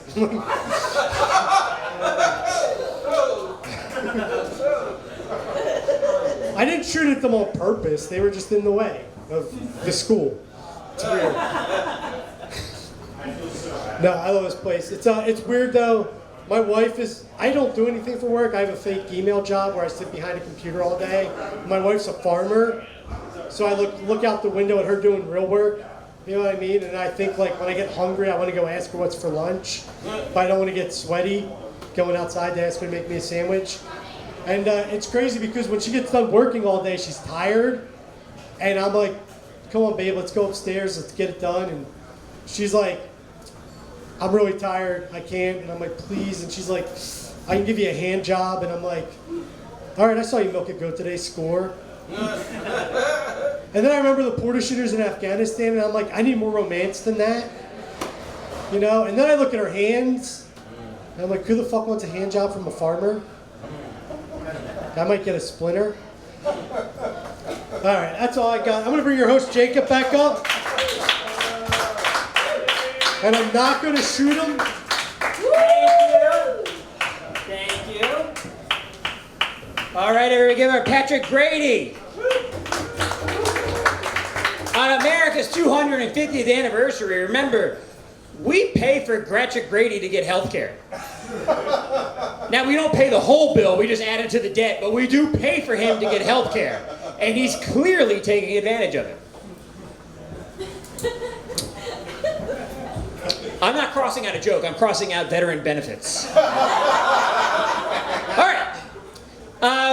I didn't shoot at them on purpose. They were just in the way of the school. It's weird. No, I love this place. It's weird though. My wife I don't do anything for work. I have a fake email job where I sit behind a computer all day. My wife's a farmer. So I look out the window at her doing real work. You know what I mean? And I think like when I get hungry, I want to go ask her what's for lunch. But I don't want to get sweaty going outside to ask her to make me a sandwich. And it's crazy because when she gets done working all day, she's tired. And I'm like, come on, babe, let's go upstairs. Let's get it done. And she's like, I'm really tired. I can't. And I'm like, please. And she's like, I can give you a hand job. And I'm like, all right, I saw you milk a goat today. Score. And then I remember the porta shitters in Afghanistan, and I'm like, I need more romance than that. You know? And then I look at her hands, and I'm like, who the fuck wants a hand job from a farmer? I might get a splinter. All right, that's all I got. I'm going to bring your host, Jacob, back up. And I'm not going to shoot him. Thank you. All right, everybody, give our Patrick Grady. On America's 250th anniversary, remember, we pay for Patrick Grady to get health care. Now, we don't pay the whole bill, we just add it to the debt, but we do pay for him to get health care. And he's clearly taking advantage of it. I'm not crossing out a joke, I'm crossing out veteran benefits. All right.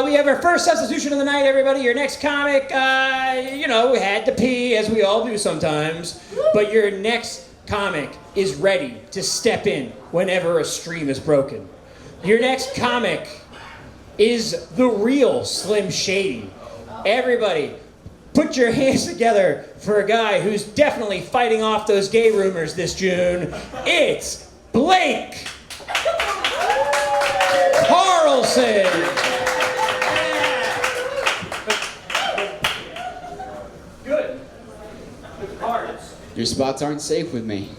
We have our first substitution of the night, everybody. Your next comic, we had to pee, as we all do sometimes. But your next comic is ready to step in whenever a stream is broken. Your next comic is the real Slim Shady. Everybody, put your hands together for a guy who's definitely fighting off those gay rumors this June. It's Blake Carlson. Good. Good cards. Your spots aren't safe with me.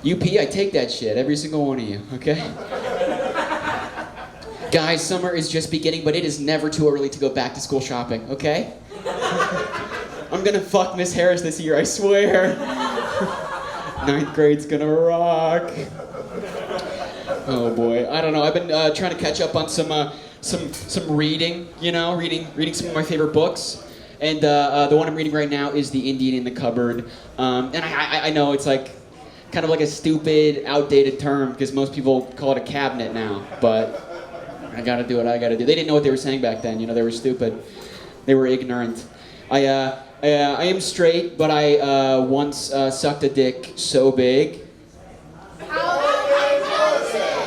UP, I take that shit, every single one of you, okay? Guys, summer is just beginning, but it is never too early to go back to school shopping, okay? I'm gonna fuck Miss Harris this year, I swear. Ninth grade's gonna rock. Oh boy, I don't know. I've been trying to catch up on some reading. You know, reading some of my favorite books. And the one I'm reading right now is The Indian in the Cupboard. And I know it's like kind of like a stupid, outdated term because most people call it a cabinet now. But I gotta do what I gotta do. They didn't know what they were saying back then. You know, they were stupid. They were ignorant. I am straight, but I once sucked a dick so big.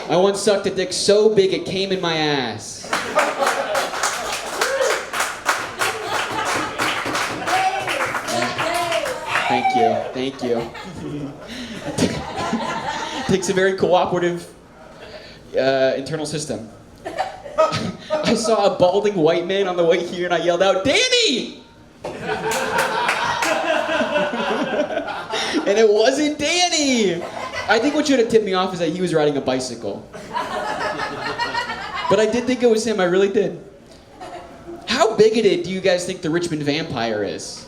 I once sucked a dick so big it came in my ass. Thank you. Takes a very cooperative internal system. I saw a balding white man on the way here and I yelled out, "Danny!" And it wasn't Danny. I think what should have tipped me off is that he was riding a bicycle. But I did think it was him, I really did. How bigoted do you guys think the Richmond vampire is?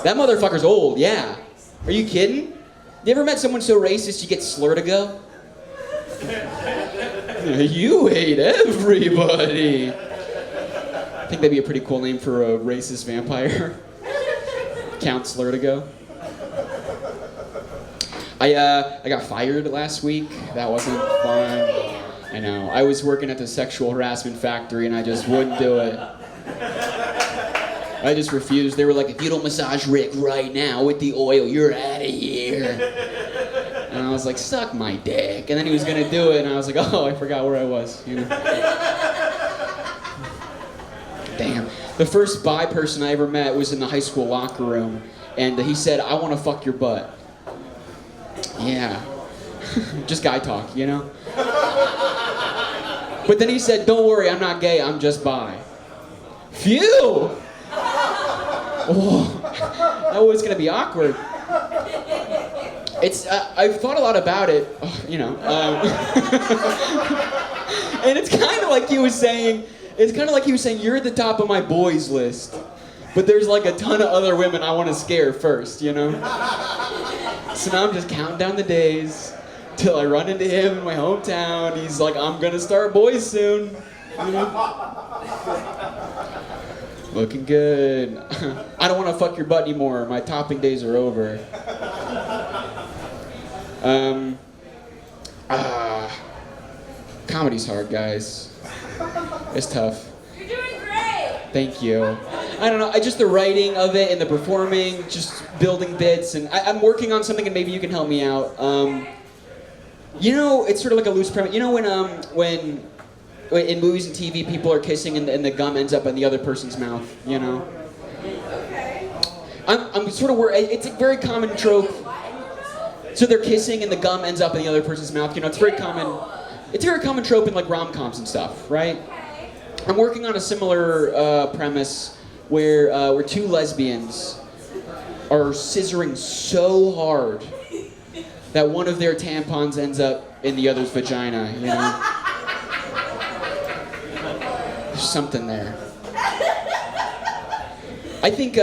That motherfucker's old, yeah. Are you kidding? You ever met someone so racist you get slur to go? You hate everybody. I think that'd be a pretty cool name for a racist vampire. Count Slur to go. I got fired last week. That wasn't fun. I know. I was working at the sexual harassment factory and I just wouldn't do it. I just refused. They were like, if you don't massage Rick right now with the oil, you're out of here. And I was like, suck my dick. And then he was going to do it, and I was like, oh, I forgot where I was. You know? Damn. The first bi person I ever met was in the high school locker room, and he said, I want to fuck your butt. Yeah. Just guy talk, you know? But then he said, don't worry, I'm not gay, I'm just bi. Phew! Oh, that was gonna be awkward. It's I've thought a lot about it, you know, and it's kind of like he was saying. It's kind of like he was saying, you're at the top of my boys list, but there's like a ton of other women I want to scare first, you know. So now I'm just counting down the days till I run into him in my hometown. He's like, I'm gonna start boys soon. You know? Looking good. I don't want to fuck your butt anymore. My topping days are over. Comedy's hard, guys. It's tough. You're doing great. Thank you. I don't know. Just the writing of it and the performing, just building bits, and I'm working on something, and maybe you can help me out. You know, it's sort of like a loose premise. You know when in movies and TV, people are kissing and the gum ends up in the other person's mouth, you know? Okay. I'm sort of worried. It's a very common trope. So they're kissing and the gum ends up in the other person's mouth. You know, it's very common. It's a very common trope in like rom-coms and stuff, right? I'm working on a similar premise where two lesbians are scissoring so hard that one of their tampons ends up in the other's vagina, you know? There's something there. I think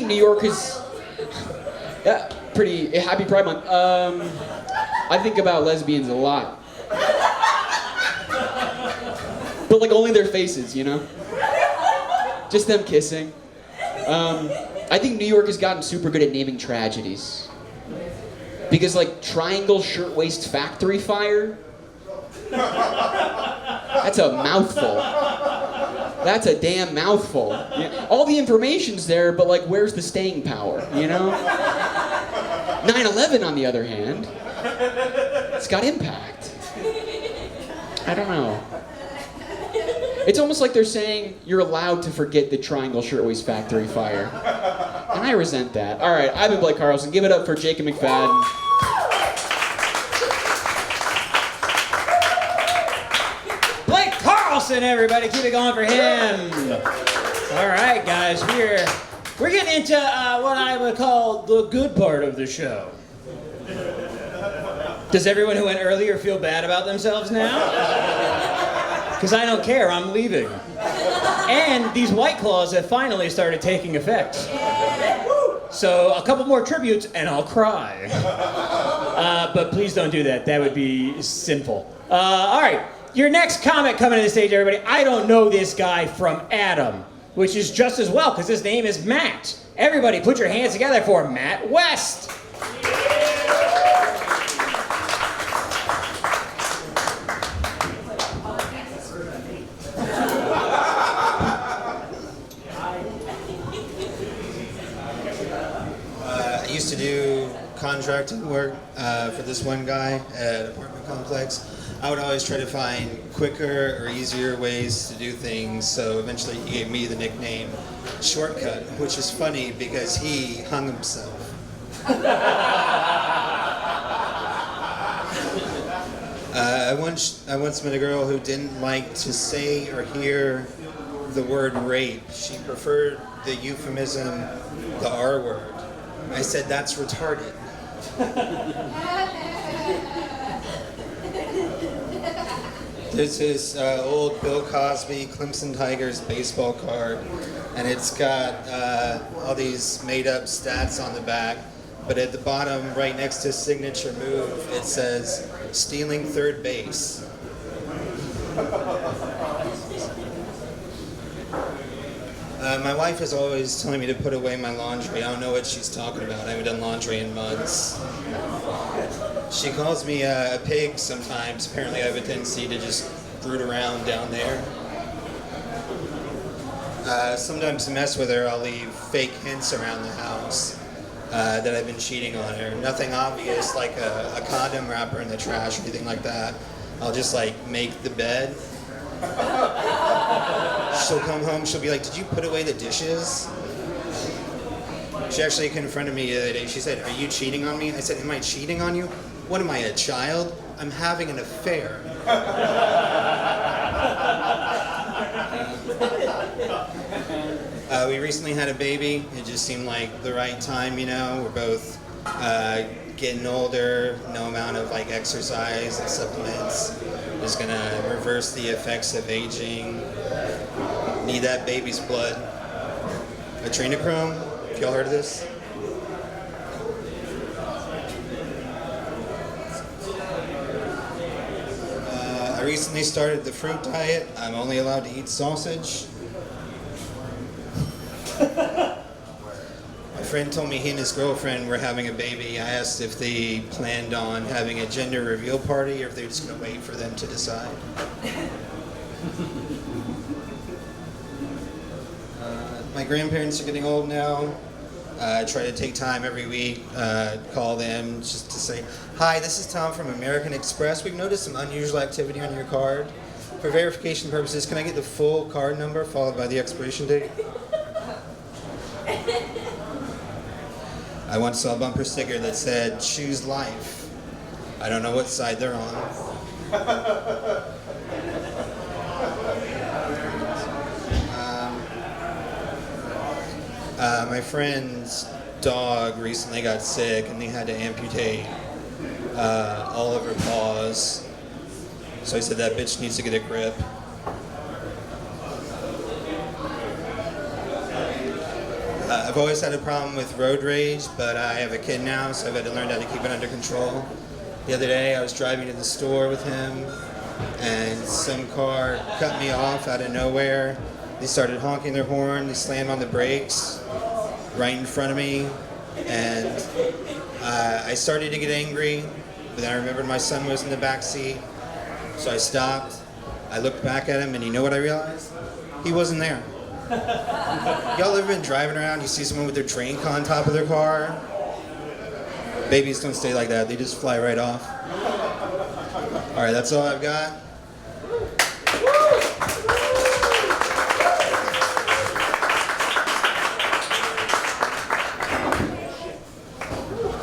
New York is pretty happy Pride Month. I think about lesbians a lot, but like only their faces, you know, just them kissing. I think New York has gotten super good at naming tragedies because like Triangle Shirtwaist Factory Fire. That's a mouthful. That's a damn mouthful. Yeah. All the information's there, but like, where's the staying power, you know? 9/11, on the other hand, it's got impact. I don't know. It's almost like they're saying you're allowed to forget the Triangle Shirtwaist Factory Fire. And I resent that. All right, I've been Blake Carlson. Give it up for Jacob McFadden. Carlson, everybody, keep it going for him. All right, guys, we're getting into what I would call the good part of the show. Does everyone who went earlier feel bad about themselves now? Because I don't care, I'm leaving. And these White Claws have finally started taking effect. So a couple more tributes and I'll cry. But please don't do that. That would be sinful. All right, your next comic coming to the stage, everybody. I don't know this guy from Adam, which is just as well because his name is Matt. Everybody put your hands together for Matt West. I used to do contracting work for this one guy at an apartment complex. I would always try to find quicker or easier ways to do things, so eventually he gave me the nickname Shortcut, which is funny because he hung himself. I once met a girl who didn't like to say or hear the word rape. She preferred the euphemism, the R word. I said, that's retarded. This is old Bill Cosby, Clemson Tigers baseball card, and it's got all these made-up stats on the back, but at the bottom, right next to signature move, it says, stealing third base. My wife is always telling me to put away my laundry. I don't know what she's talking about. I haven't done laundry in months. She calls me a pig sometimes. Apparently I have a tendency to just brood around down there. Sometimes to mess with her, I'll leave fake hints around the house that I've been cheating on her. Nothing obvious like a condom wrapper in the trash or anything like that. I'll just like make the bed. She'll come home, she'll be like, did you put away the dishes? She actually confronted me the other day. She said, are you cheating on me? I said, am I cheating on you? What am I, a child? I'm having an affair. We recently had a baby. It just seemed like the right time, you know. We're both getting older, no amount of like exercise and supplements is gonna reverse the effects of aging. Need that baby's blood. Adrenochrome, have y'all heard of this? I recently started the fruit diet. I'm only allowed to eat sausage. My friend told me he and his girlfriend were having a baby. I asked if they planned on having a gender reveal party or if they were just going to wait for them to decide. My grandparents are getting old now. I try to take time every week, call them just to say, hi, this is Tom from American Express. We've noticed some unusual activity on your card. For verification purposes, can I get the full card number followed by the expiration date? I once saw a bumper sticker that said, choose life. I don't know what side they're on. My friend's dog recently got sick and they had to amputate all of her paws. So I said that bitch needs to get a grip. I've always had a problem with road rage, but I have a kid now, so I've had to learn how to keep it under control. The other day I was driving to the store with him and some car cut me off out of nowhere. They started honking their horn, they slammed on the brakes right in front of me, and I started to get angry, but then I remembered my son was in the back seat, so I stopped. I looked back at him, and you know what I realized? He wasn't there. Y'all ever been driving around, you see someone with their drink on top of their car? Babies don't stay like that, they just fly right off. All right, that's all I've got.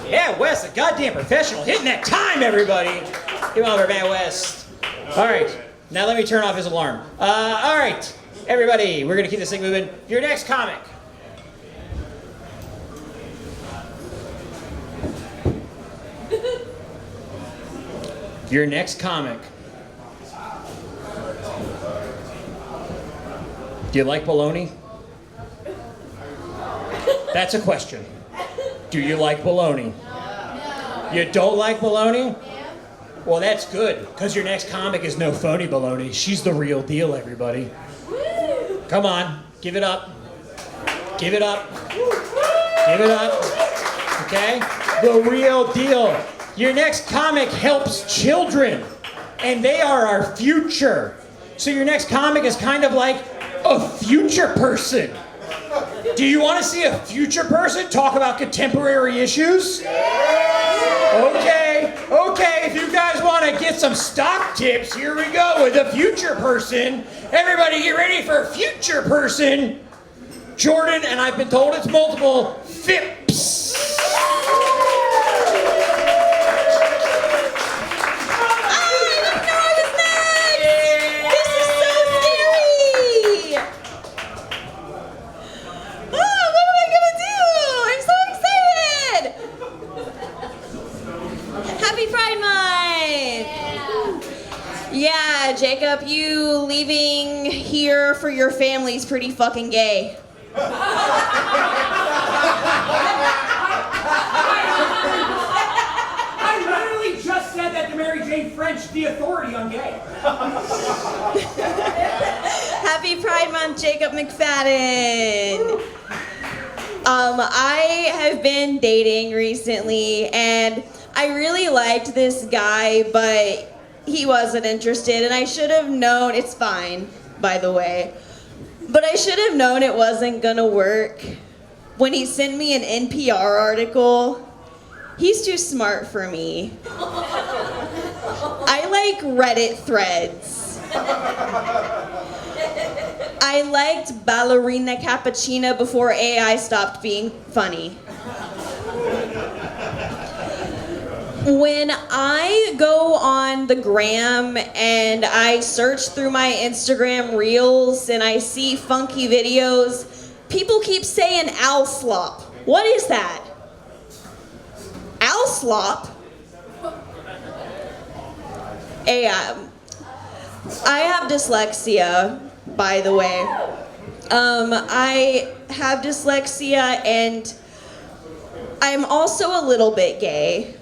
Yeah, Wes, a goddamn professional, hitting that time, everybody. Give on for Matt West. All right, now let me turn off his alarm. All right, everybody, we're gonna keep this thing moving. Your next comic. Your next comic. Do you like bologna? That's a question. Do you like bologna? You don't like bologna? Well, that's good, because your next comic is no phony baloney. She's the real deal, everybody. Come on, give it up. Give it up. Give it up. Okay? The real deal. Your next comic helps children, and they are our future. So your next comic is kind of like a future person. Do you want to see a future person talk about contemporary issues? Okay, if you guys want to get some stock tips, here we go with a future person. Everybody get ready for a future person. Jordan, and I've been told it's multiple, Phipps. Yeah, Jacob, you leaving here for your family's pretty fucking gay. I literally just said that to Mary Jane French, the authority on gay. Happy Pride Month, Jacob McFadden. I have been dating recently, and I really liked this guy, but he wasn't interested, and I should have known. It's fine, by the way. But I should have known it wasn't gonna work. When he sent me an NPR article, he's too smart for me. I like Reddit threads. I liked Ballerina Cappuccino before AI stopped being funny. When I go on the gram and I search through my Instagram reels and I see funky videos, people keep saying owl slop. What is that? Owl slop? I have dyslexia, by the way. I have dyslexia, and I'm also a little bit gay.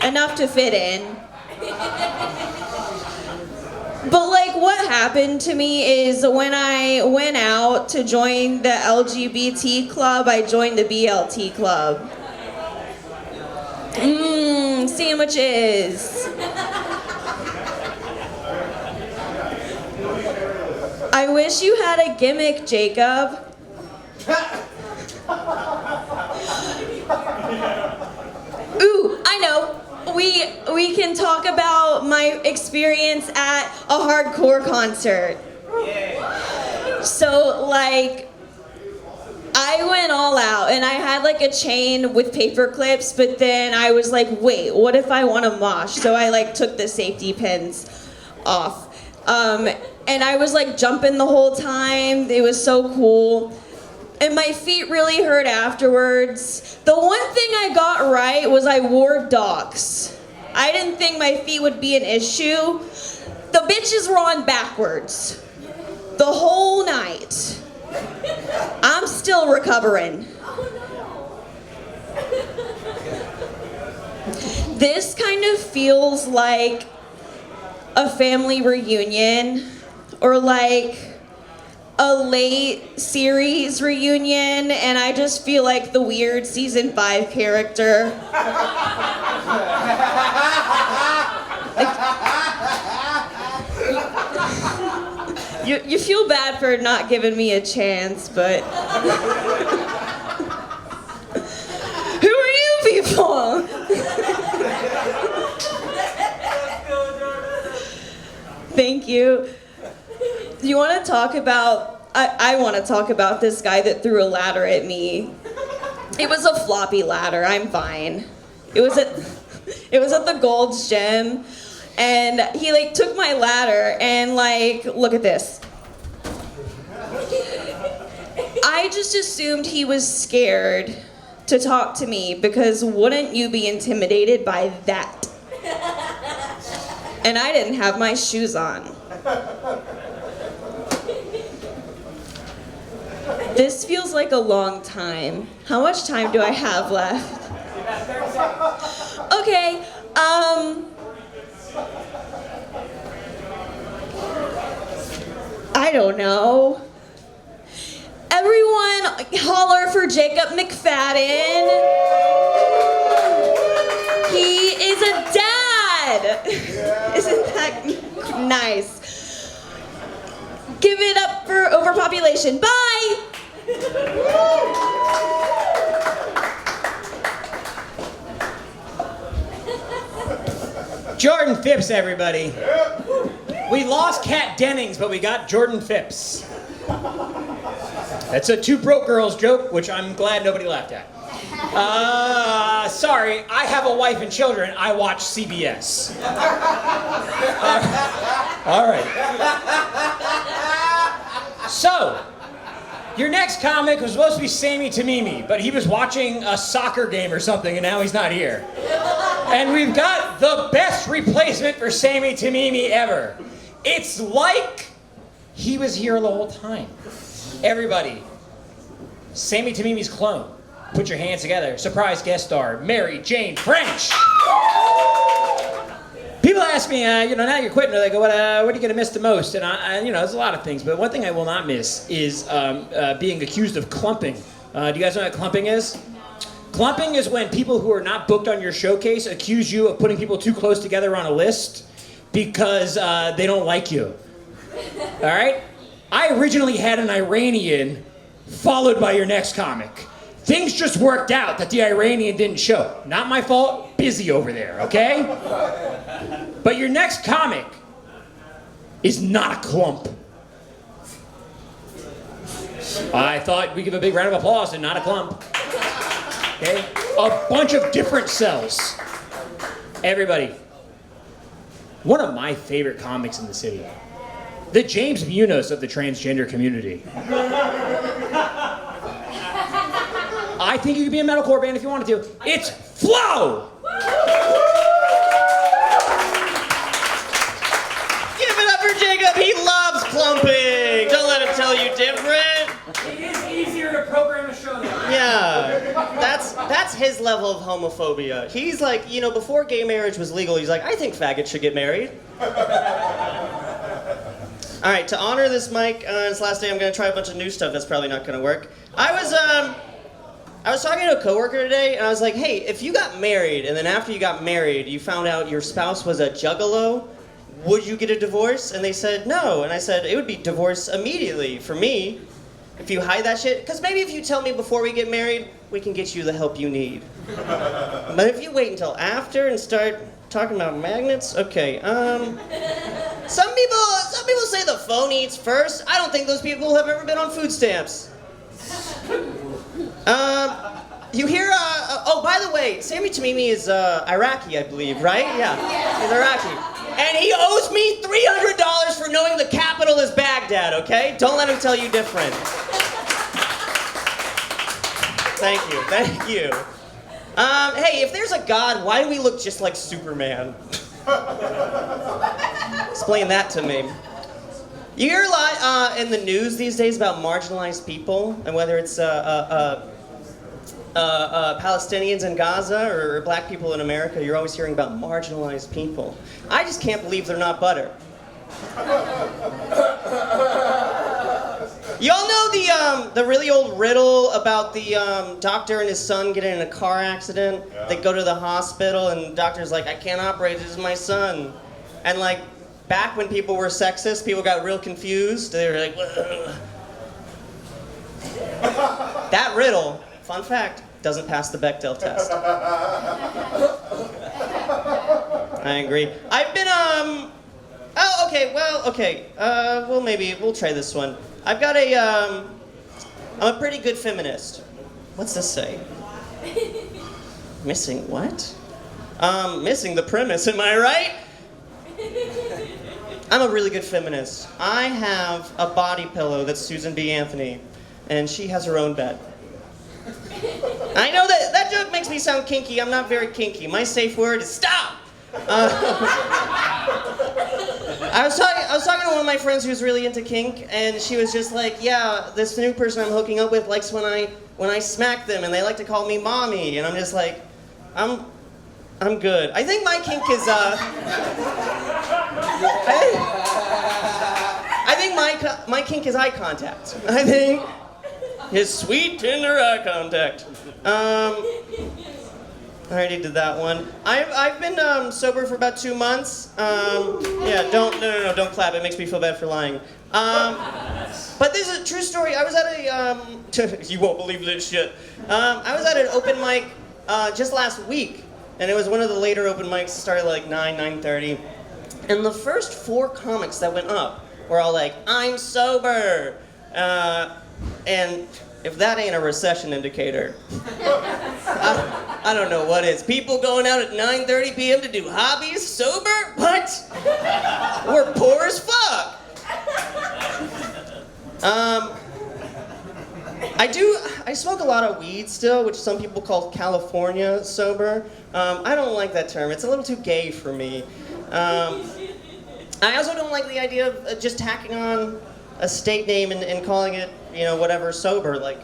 Enough to fit in. But like, what happened to me is when I went out to join the LGBT club, I joined the BLT club. Sandwiches. I wish you had a gimmick, Jacob. Ooh, I know. We can talk about my experience at a hardcore concert. So, like, I went all out, and I had like a chain with paper clips, but then I was like, wait, what if I want to mosh? So I like took the safety pins off. And I was like jumping the whole time. It was so cool. And my feet really hurt afterwards. The one thing I got right was I wore Docs. I didn't think my feet would be an issue. The bitches were on backwards the whole night. I'm still recovering. This kind of feels like a family reunion, or like a late series reunion, and I just feel like the weird season 5 character. You feel bad for not giving me a chance, but who are you people? Thank you. You want to talk about, I want to talk about this guy that threw a ladder at me. It was a floppy ladder, I'm fine. It was at the Gold's Gym, and he like took my ladder and like, look at this. I just assumed he was scared to talk to me, because wouldn't you be intimidated by that? And I didn't have my shoes on. This feels like a long time. How much time do I have left? Okay, I don't know. Everyone holler for Jacob McFadden. He is a dad. Isn't that nice? Give it up for overpopulation. Bye! Jordan Phipps, everybody. We lost Kat Dennings, but we got Jordan Phipps. That's a two broke girls joke, which I'm glad nobody laughed at. Sorry, I have a wife and children. I watch CBS. All right. So, your next comic was supposed to be Sammy Tamimi, but he was watching a soccer game or something, and now he's not here. And we've got the best replacement for Sammy Tamimi ever. It's like he was here the whole time. Everybody, Sammy Tamimi's clone. Put your hands together. Surprise guest star, Mary Jane French. People ask me, now you're quitting, they go, what are you going to miss the most? And there's a lot of things, but one thing I will not miss is being accused of clumping. Do you guys know what clumping is? Clumping is when people who are not booked on your showcase accuse you of putting people too close together on a list because they don't like you. All right? I originally had an Iranian followed by your next comic. Things just worked out that the Iranian didn't show. Not my fault, busy over there, okay? But your next comic is not a clump. I thought we'd give a big round of applause and not a clump. Okay? A bunch of different cells. Everybody. One of my favorite comics in the city. The James Munoz of the transgender community. I think you could be a metalcore band if you wanted to. It's Flow! Give it up for Jacob. He loves clumping. Don't let him tell you different. It is easier to program a show now. Yeah, that's his level of homophobia. He's like, before gay marriage was legal, he's like, I think faggots should get married. All right, to honor this mic on its last day, I'm gonna try a bunch of new stuff that's probably not gonna work. I was talking to a coworker today, and I was like, hey, if you got married, and then after you got married, you found out your spouse was a juggalo, would you get a divorce? And they said, no. And I said, it would be divorce immediately for me. If you hide that shit, because maybe if you tell me before we get married, we can get you the help you need. But if you wait until after and start talking about magnets, okay, some people say the phone eats first. I don't think those people have ever been on food stamps. You hear, oh, by the way, Sammy Tamimi is Iraqi, I believe, right? Yeah, he's Iraqi. And he owes me $300 for knowing the capital is Baghdad, okay? Don't let him tell you different. Thank you. Hey, if there's a God, why do we look just like Superman? Explain that to me. You hear a lot in the news these days about marginalized people, and whether it's Palestinians in Gaza or black people in America, you're always hearing about marginalized people. I just can't believe they're not butter. Y'all know the really old riddle about the doctor and his son getting in a car accident? Yeah. They go to the hospital and the doctor's like, I can't operate, this is my son. And like, back when people were sexist, people got real confused. They were like, ugh. That riddle, fun fact, doesn't pass the Bechdel test. I agree. I've been, well, maybe we'll try this one. I've got I'm a pretty good feminist. What's this say? Missing what? Missing the premise, am I right? I'm a really good feminist. I have a body pillow that's Susan B. Anthony, and she has her own bed. I know that joke makes me sound kinky. I'm not very kinky. My safe word is stop. I was talking to one of my friends who's really into kink, and she was just like, yeah, this new person I'm hooking up with likes when I smack them, and they like to call me mommy, and I'm just like, I'm good. I think my kink is I think my kink is eye contact. I think his sweet tender eye contact. I already did that one. I've been sober for about 2 months. Yeah, don't clap. It makes me feel bad for lying. But this is a true story. I was at a you won't believe this shit. I was at an open mic just last week, and it was one of the later open mics. Started like 9:30, and the first 4 comics that went up were all like, "I'm sober," and if that ain't a recession indicator, I don't know what is. People going out at 9:30 p.m. to do hobbies sober? What? We're poor as fuck. I smoke a lot of weed still, which some people call California sober. I don't like that term. It's a little too gay for me. I also don't like the idea of just tacking on a state name and calling it, you know, whatever sober. Like,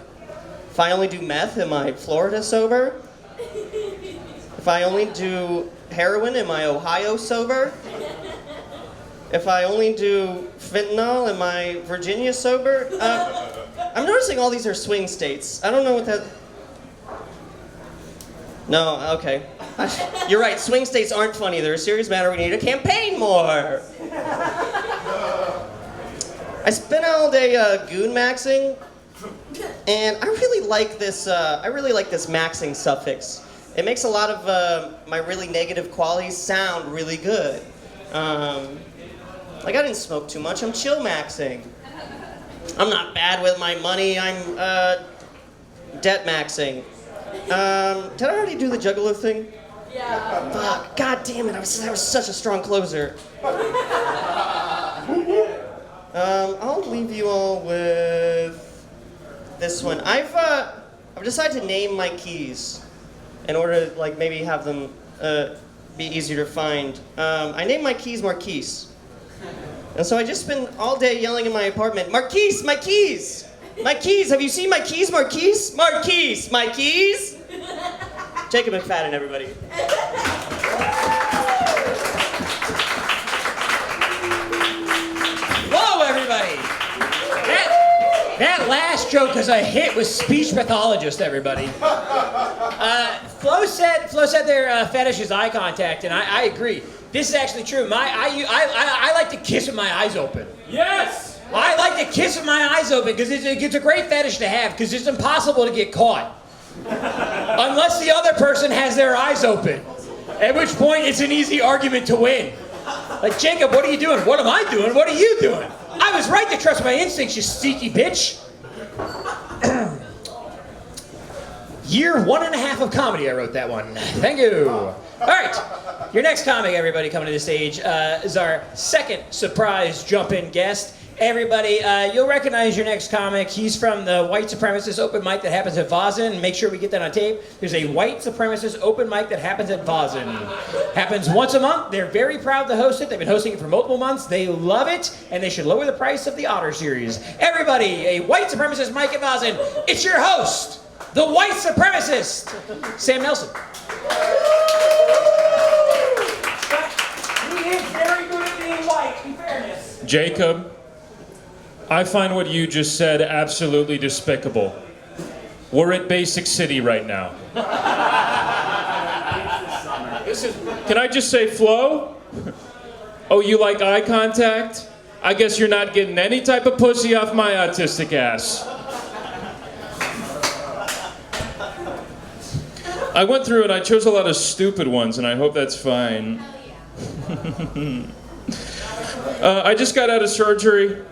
if I only do meth, am I Florida sober? If I only do heroin, am I Ohio sober? If I only do fentanyl, am I Virginia sober? I'm noticing all these are swing states. I don't know what that... No, okay. You're right, swing states aren't funny. They're a serious matter. We need to campaign more. I spent all day goon maxing, and I really like this maxing suffix. It makes a lot of my really negative qualities sound really good. Like, I didn't smoke too much. I'm chill maxing. I'm not bad with my money. I'm debt maxing. Did I already do the juggalo thing? Yeah. Fuck. God damn it. I was such a strong closer. I'll leave you all with this one. I've decided to name my keys in order to, like, maybe have them be easier to find. I named my keys Marquise. And so I just spend all day yelling in my apartment, Marquise, my keys! My keys! Have you seen my keys, Marquise? Marquise, my keys! Jacob McFadden, everybody. Whoa, everybody! That last joke is a hit with speech pathologist, everybody. Flo said their fetish is eye contact, and I agree. This is actually true. I like to kiss with my eyes open. Yes! I like to kiss with my eyes open because it's a great fetish to have because it's impossible to get caught. Unless the other person has their eyes open. At which point it's an easy argument to win. Like, Jacob, what are you doing? What am I doing? What are you doing? I was right to trust my instincts, you sneaky bitch. Year 1.5 of comedy, I wrote that one. Thank you. All right, your next comic, everybody, coming to the stage is our second surprise jump-in guest. Everybody, you'll recognize your next comic. He's from the white supremacist open mic that happens at Vazen. Make sure we get that on tape. There's a white supremacist open mic that happens at Vazen. Happens once a month. They're very proud to host it. They've been hosting it for multiple months. They love it, and they should lower the price of the Otter series. Everybody, a white supremacist mic at Vazen. It's your host, the white supremacist, Sam Nelson. He is very good at being white, in fairness. Jacob, I find what you just said absolutely despicable. We're at Basic City right now. Can I just say, Flo? Oh, you like eye contact? I guess you're not getting any type of pussy off my autistic ass. I went through and I chose a lot of stupid ones, and I hope that's fine. I just got out of surgery.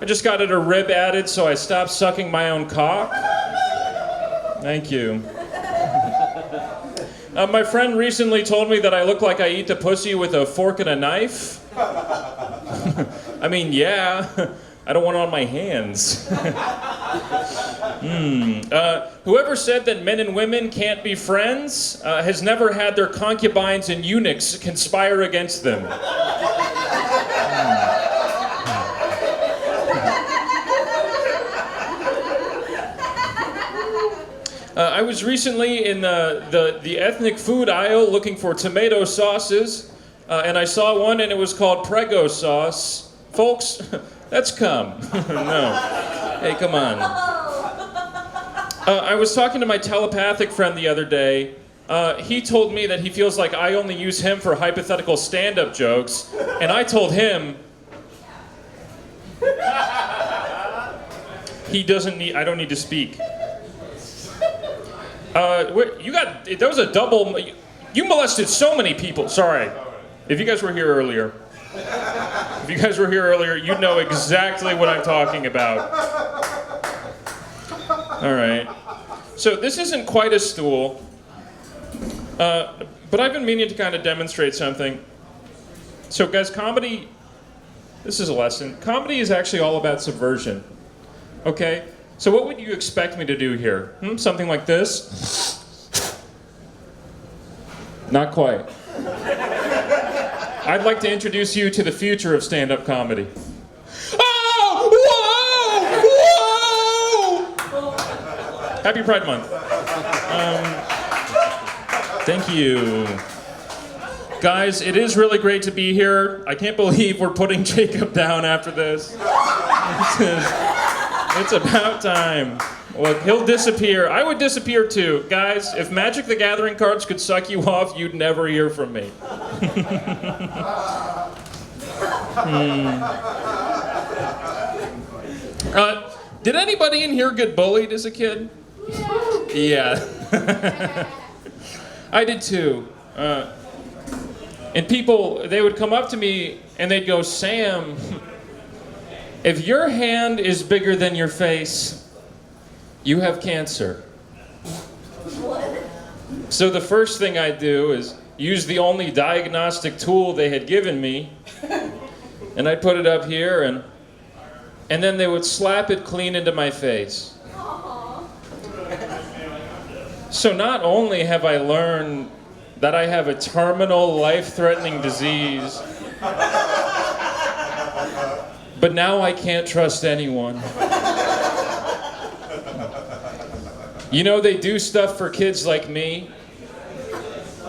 I just got a rib added, so I stopped sucking my own cock. Thank you. My friend recently told me that I look like I eat the pussy with a fork and a knife. I mean, yeah. I don't want it on my hands. Whoever said that men and women can't be friends has never had their concubines and eunuchs conspire against them. I was recently in the ethnic food aisle looking for tomato sauces, and I saw one and it was called Prego sauce. Folks, that's cum. No. Hey, come on. I was talking to my telepathic friend the other day. He told me that he feels like I only use him for hypothetical stand-up jokes, and I told him I don't need to speak. That was a double. You molested so many people. Sorry. If you guys were here earlier, you'd know exactly what I'm talking about. All right. So this isn't quite a stool, but I've been meaning to kind of demonstrate something. So guys, comedy, this is a lesson. Comedy is actually all about subversion. Okay? So what would you expect me to do here? Something like this? Not quite. I'd like to introduce you to the future of stand-up comedy. Oh! Whoa! Happy Pride Month. Thank you. Guys, it is really great to be here. I can't believe we're putting Jacob down after this. It's about time. Look, he'll disappear. I would disappear too. Guys, if Magic the Gathering cards could suck you off, you'd never hear from me. Did anybody in here get bullied as a kid? Yeah. I did too. And people, they would come up to me and they'd go, Sam, if your hand is bigger than your face, you have cancer. So the first thing I do is use the only diagnostic tool they had given me, and I'd put it up here, and then they would slap it clean into my face. So not only have I learned that I have a terminal, life-threatening disease, but now I can't trust anyone. You know, they do stuff for kids like me.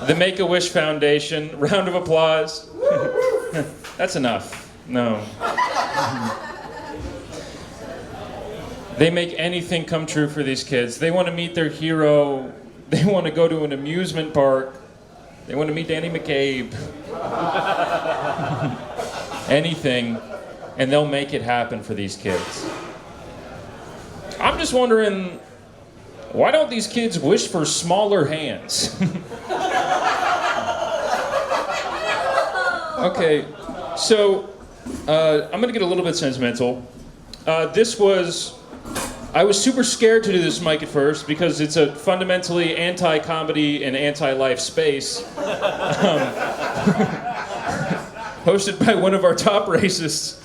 The Make-A-Wish Foundation, round of applause. That's enough. No. They make anything come true for these kids. They want to meet their hero. They want to go to an amusement park. They want to meet Danny McCabe. Anything, and they'll make it happen for these kids. I'm just wondering, why don't these kids wish for smaller hands? Okay, so I'm gonna get a little bit sentimental. I was super scared to do this mic at first because it's a fundamentally anti-comedy and anti-life space. Hosted by one of our top racists.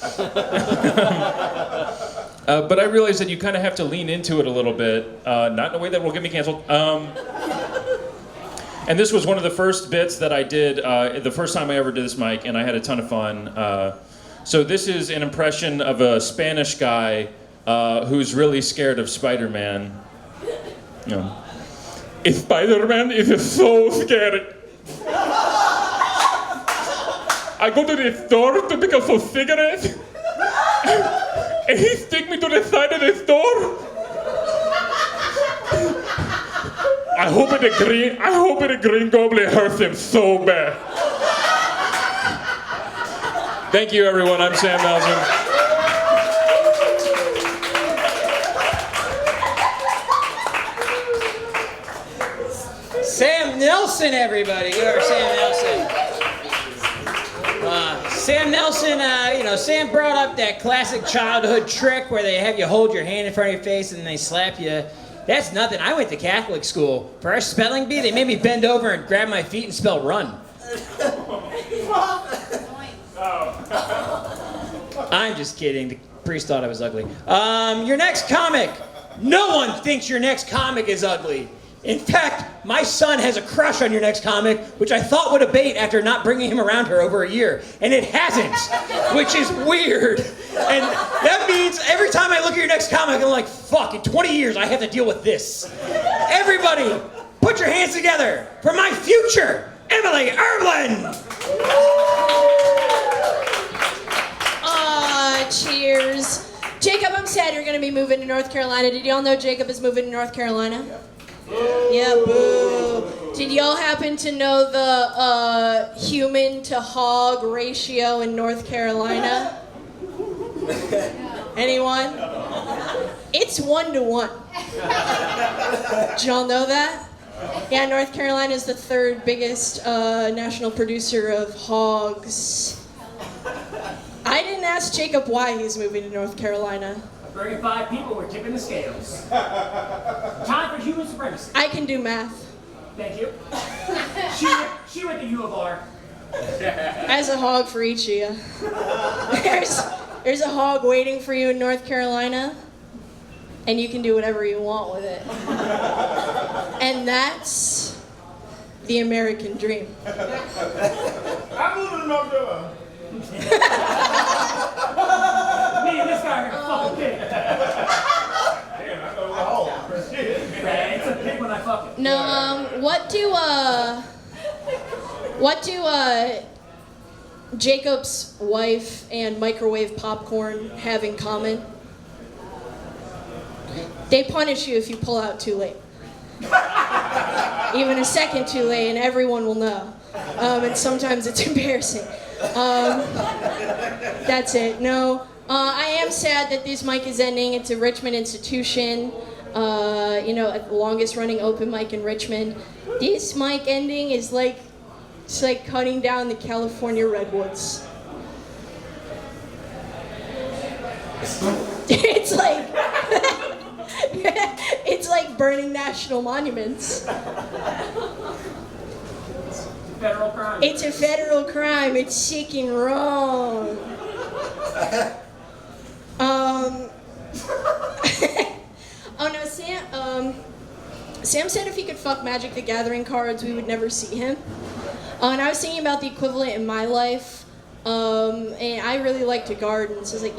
But I realized that you kind of have to lean into it a little bit, not in a way that will get me canceled. And this was one of the first bits that I did, the first time I ever did this mic, and I had a ton of fun. So this is an impression of a Spanish guy who's really scared of Spider-Man. You know, Spider-Man is so scary. I go to the store to pick up some cigarettes, and he stick me to the side of the store. I hope the green goblin hurts him so bad. Thank you, everyone. I'm Sam Nelson. Sam Nelson, everybody. You are Sam Nelson. Sam Nelson, Sam brought up that classic childhood trick where they have you hold your hand in front of your face and they slap you. That's nothing. I went to Catholic school. For our spelling bee, they made me bend over and grab my feet and spell run. I'm just kidding. The priest thought I was ugly. Your next comic. No one thinks your next comic is ugly. In fact, my son has a crush on your next comic, which I thought would abate after not bringing him around her over a year. And it hasn't, which is weird. And that means every time I look at your next comic, I'm like, fuck, in 20 years I have to deal with this. Everybody, put your hands together for my future, Emilie Erbland! Cheers. Jacob, I'm sad you're going to be moving to North Carolina. Did y'all know Jacob is moving to North Carolina? Yeah, boo. Did y'all happen to know the human to hog ratio in North Carolina? Anyone? It's 1-to-1. Did y'all know that? Yeah, North Carolina is the third biggest national producer of hogs. I didn't ask Jacob why he's moving to North Carolina. Bringing 5 people, we're tipping the scales. Time for human supremacy. I can do math. Thank you. She went to U of R. As a hog for each of you. There's a hog waiting for you in North Carolina, and you can do whatever you want with it. And that's the American dream. I'm moving to North Carolina. Me and this guy are gonna fucking pig. Damn, I know the hole. It's a pig when I fuck it. No, what do Jacob's wife and microwave popcorn have in common? They punish you if you pull out too late. Even a second too late, and everyone will know. And sometimes it's embarrassing. That's it. No, I am sad that this mic is ending. It's a Richmond institution. The longest running open mic in Richmond. This mic ending is like, it's like cutting down the California redwoods. It's like, it's like burning national monuments. Federal crime. It's a federal crime. It's sick and wrong. Oh no, Sam said if he could fuck Magic the Gathering cards, we would never see him. And I was thinking about the equivalent in my life. And I really like to garden. So I was like,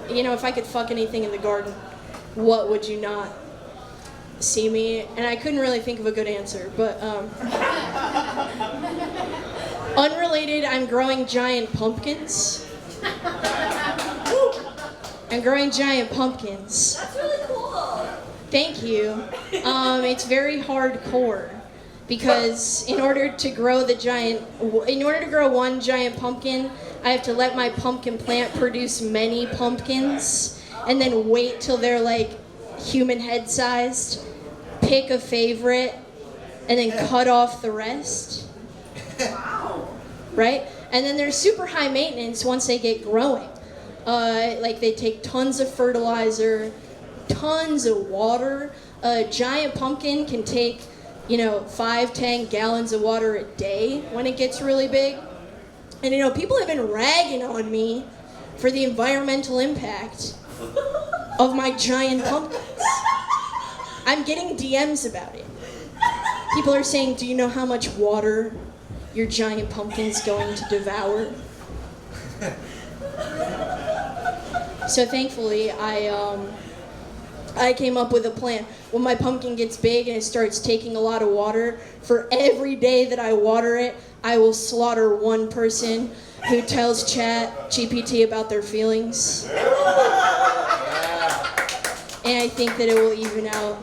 if I could fuck anything in the garden, what would you not see me? And I couldn't really think of a good answer, but unrelated, I'm growing giant pumpkins. I'm growing giant pumpkins. That's really cool. Thank you. It's very hardcore because in order to grow one giant pumpkin, I have to let my pumpkin plant produce many pumpkins and then wait till they're like human head sized, pick a favorite, and then cut off the rest. Wow. Right? And then they're super high maintenance once they get growing. They take tons of fertilizer, tons of water. A giant pumpkin can take, 5-10 gallons of water a day when it gets really big. And people have been ragging on me for the environmental impact of my giant pumpkins. I'm getting DMs about it. People are saying, do you know how much water your giant pumpkin's going to devour? So thankfully, I came up with a plan. When my pumpkin gets big and it starts taking a lot of water, for every day that I water it, I will slaughter one person who tells ChatGPT about their feelings. And I think that it will even out.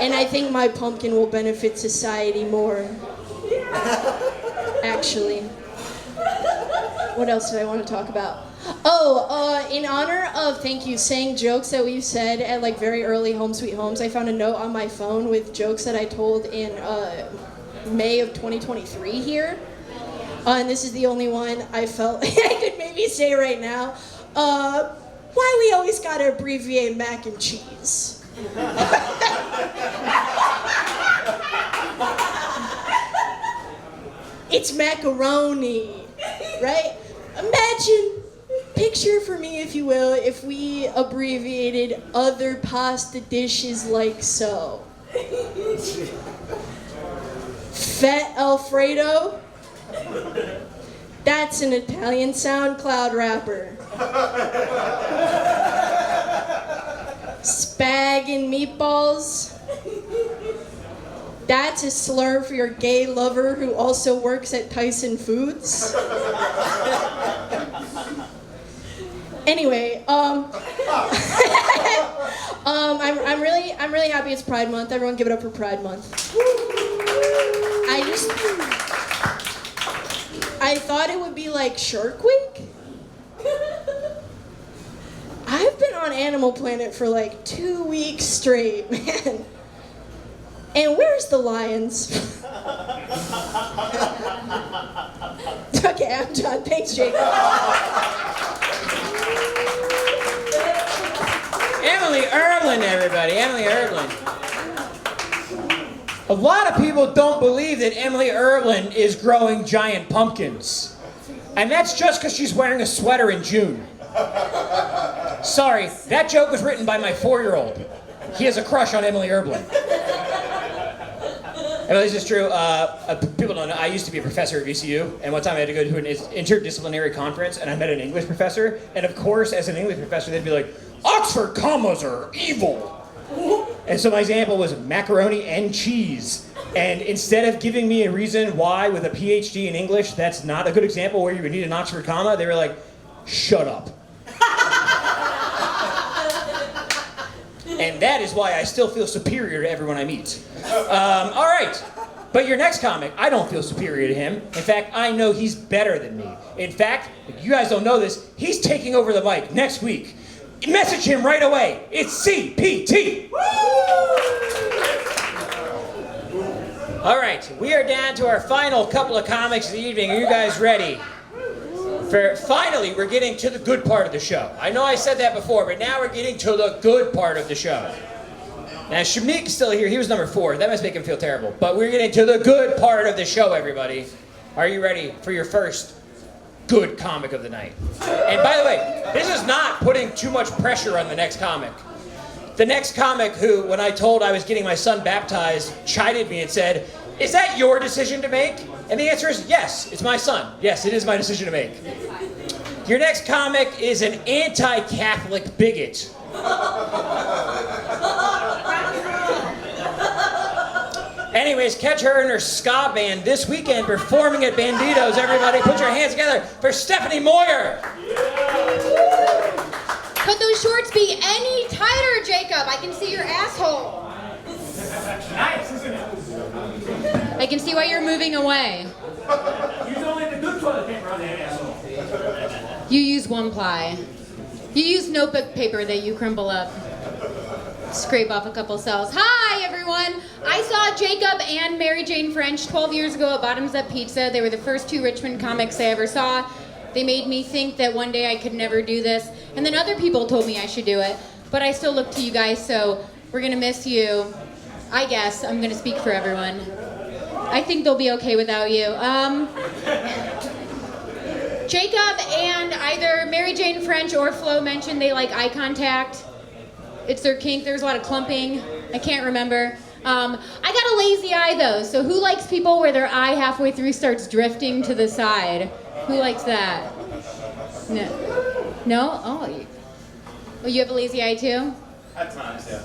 And I think my pumpkin will benefit society more. Actually. What else do I want to talk about? In honor of saying jokes that we've said at very early Home Sweet Homes, I found a note on my phone with jokes that I told in May of 2023 here. And this is the only one I felt I could maybe say right now. Why we always gotta abbreviate mac and cheese? It's macaroni, right? Picture for me, if you will, if we abbreviated other pasta dishes like so. Fat Alfredo. That's an Italian SoundCloud rapper. Spag and meatballs. That's a slur for your gay lover who also works at Tyson Foods. Anyway, I'm really happy it's Pride Month. Everyone give it up for Pride Month. I thought it would be like Shark Week. I've been on Animal Planet for like 2 weeks straight, man. And where's the lions? Okay, I'm done. Thanks, Jacob. Emilie Erbland, everybody. Emilie Erbland. A lot of people don't believe that Emilie Erbland is growing giant pumpkins. And that's just because she's wearing a sweater in June. Sorry, that joke was written by my 4-year-old. He has a crush on Emilie Erbland. And this is true. People don't know, I used to be a professor at VCU, and one time I had to go to an interdisciplinary conference, and I met an English professor, and of course, as an English professor, they'd be like, Oxford commas are evil. And so my example was macaroni and cheese. And instead of giving me a reason why with a PhD in English, that's not a good example where you would need an Oxford comma, they were like, shut up. And that is why I still feel superior to everyone I meet. All right. But your next comic, I don't feel superior to him. In fact, I know he's better than me. In fact, if you guys don't know this, he's taking over the mic next week. Message him right away. It's CPT. All right, we are down to our final couple of comics of the evening. Are you guys ready? Finally, we're getting to the good part of the show. I know I said that before, but now we're getting to the good part of the show. Now, Shomeek is still here. He was number 4. That must make him feel terrible. But we're getting to the good part of the show, everybody. Are you ready for your first good comic of the night? And by the way, this is not putting too much pressure on the next comic. The next comic who, when I told I was getting my son baptized, chided me and said, "Is that your decision to make?" And the answer is yes, it's my son. Yes, it is my decision to make. Your next comic is an anti-Catholic bigot. Anyways, catch her and her ska band this weekend performing at Banditos. Everybody, put your hands together for Stephanie Moyer. Could those shorts be any tighter, Jacob? I can see your asshole. Nice, isn't it? I can see why you're moving away. Use only the good toilet paper on that asshole. You use 1-ply. You use notebook paper that you crumble up. Scrape off a couple cells. Hi, everyone. I saw Jacob and Mary Jane French 12 years ago at Bottoms Up Pizza. They were the first 2 Richmond comics I ever saw. They made me think that one day I could never do this. And then other people told me I should do it. But I still look to you guys, so we're going to miss you. I guess I'm going to speak for everyone. I think they'll be okay without you. Jacob and either Mary Jane French or Flo mentioned they like eye contact. It's their kink. There's a lot of clumping. I can't remember. I got a lazy eye, though. So who likes people where their eye halfway through starts drifting to the side? Who likes that? No? No? Oh, you have a lazy eye, too? At times, yeah.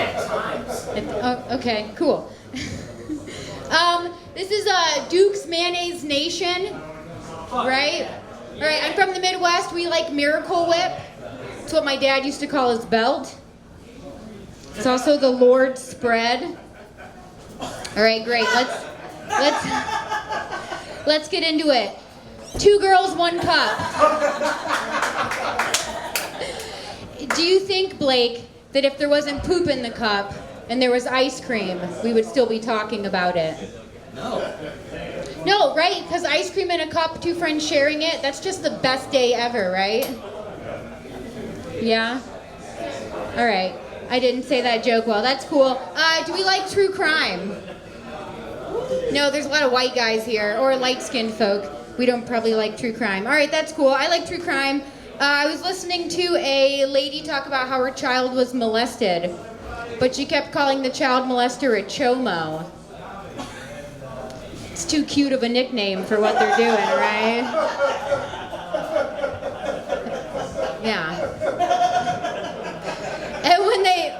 At times. Oh, okay, cool. This is Duke's Mayonnaise Nation, right? All right, I'm from the Midwest. We like Miracle Whip. It's what my dad used to call his belt. It's also the Lord's spread. All right, great. Let's get into it. 2 girls, 1 cup. Do you think, Blake, that if there wasn't poop in the cup and there was ice cream, we would still be talking about it? No. No, right? Because ice cream in a cup, 2 friends sharing it, that's just the best day ever, right? Yeah? All right. I didn't say that joke well. That's cool. Do we like true crime? No, there's a lot of white guys here, or light-skinned folk. We don't probably like true crime. All right, that's cool. I like true crime. I was listening to a lady talk about how her child was molested. but she kept calling the child molester a chomo. It's too cute of a nickname for what they're doing, right? Yeah. And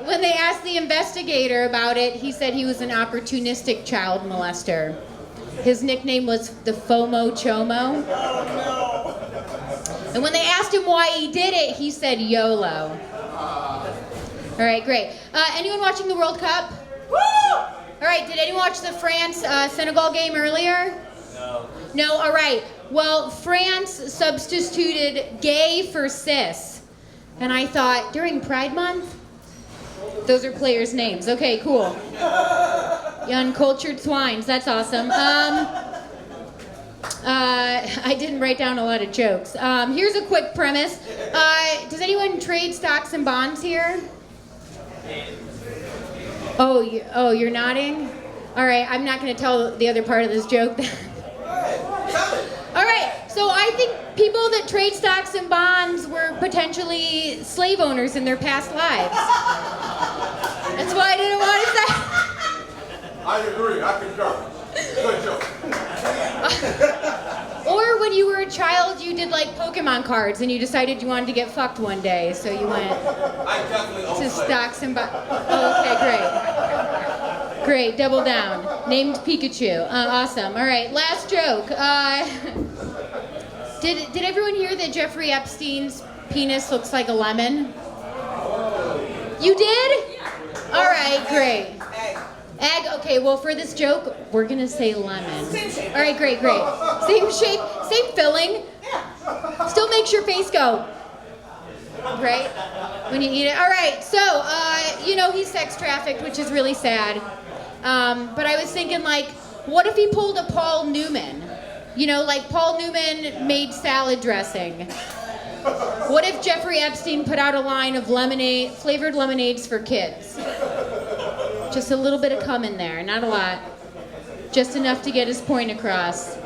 when they asked the investigator about it, he said he was an opportunistic child molester. His nickname was the FOMO Chomo. And when they asked him why he did it, he said YOLO. All right, great. Anyone watching the World Cup? Woo! All right, did anyone watch the France-Senegal game earlier? No. No, all right. Well, France substituted gay for cis. And I thought, during Pride Month? Those are players' names. Okay, cool. You uncultured swines. That's awesome. I didn't write down a lot of jokes. Here's a quick premise. Does anyone trade stocks and bonds here? Oh, you're nodding? All right, I'm not going to tell the other part of this joke then. All right, so I think people that trade stocks and bonds were potentially slave owners in their past lives. That's why I didn't want to say. I agree, I concur. Good joke. Or when you were a child, you did like Pokemon cards and you decided you wanted to get fucked one day, so you went to stocks and bonds. Oh, okay, great. Great, double down. Named Pikachu. Awesome. All right, last joke. Did everyone hear that Jeffrey Epstein's penis looks like a lemon? You did? All right, great. Egg, okay, well for this joke, we're gonna say lemon. All right, great. Same shape, same filling. Still makes your face go, right? When you eat it. All right, so, he's sex trafficked, which is really sad. But I was thinking, like, what if he pulled a Paul Newman? Like Paul Newman made salad dressing. What if Jeffrey Epstein put out a line of flavored lemonades for kids? Just a little bit of cum in there, not a lot. Just enough to get his point across. And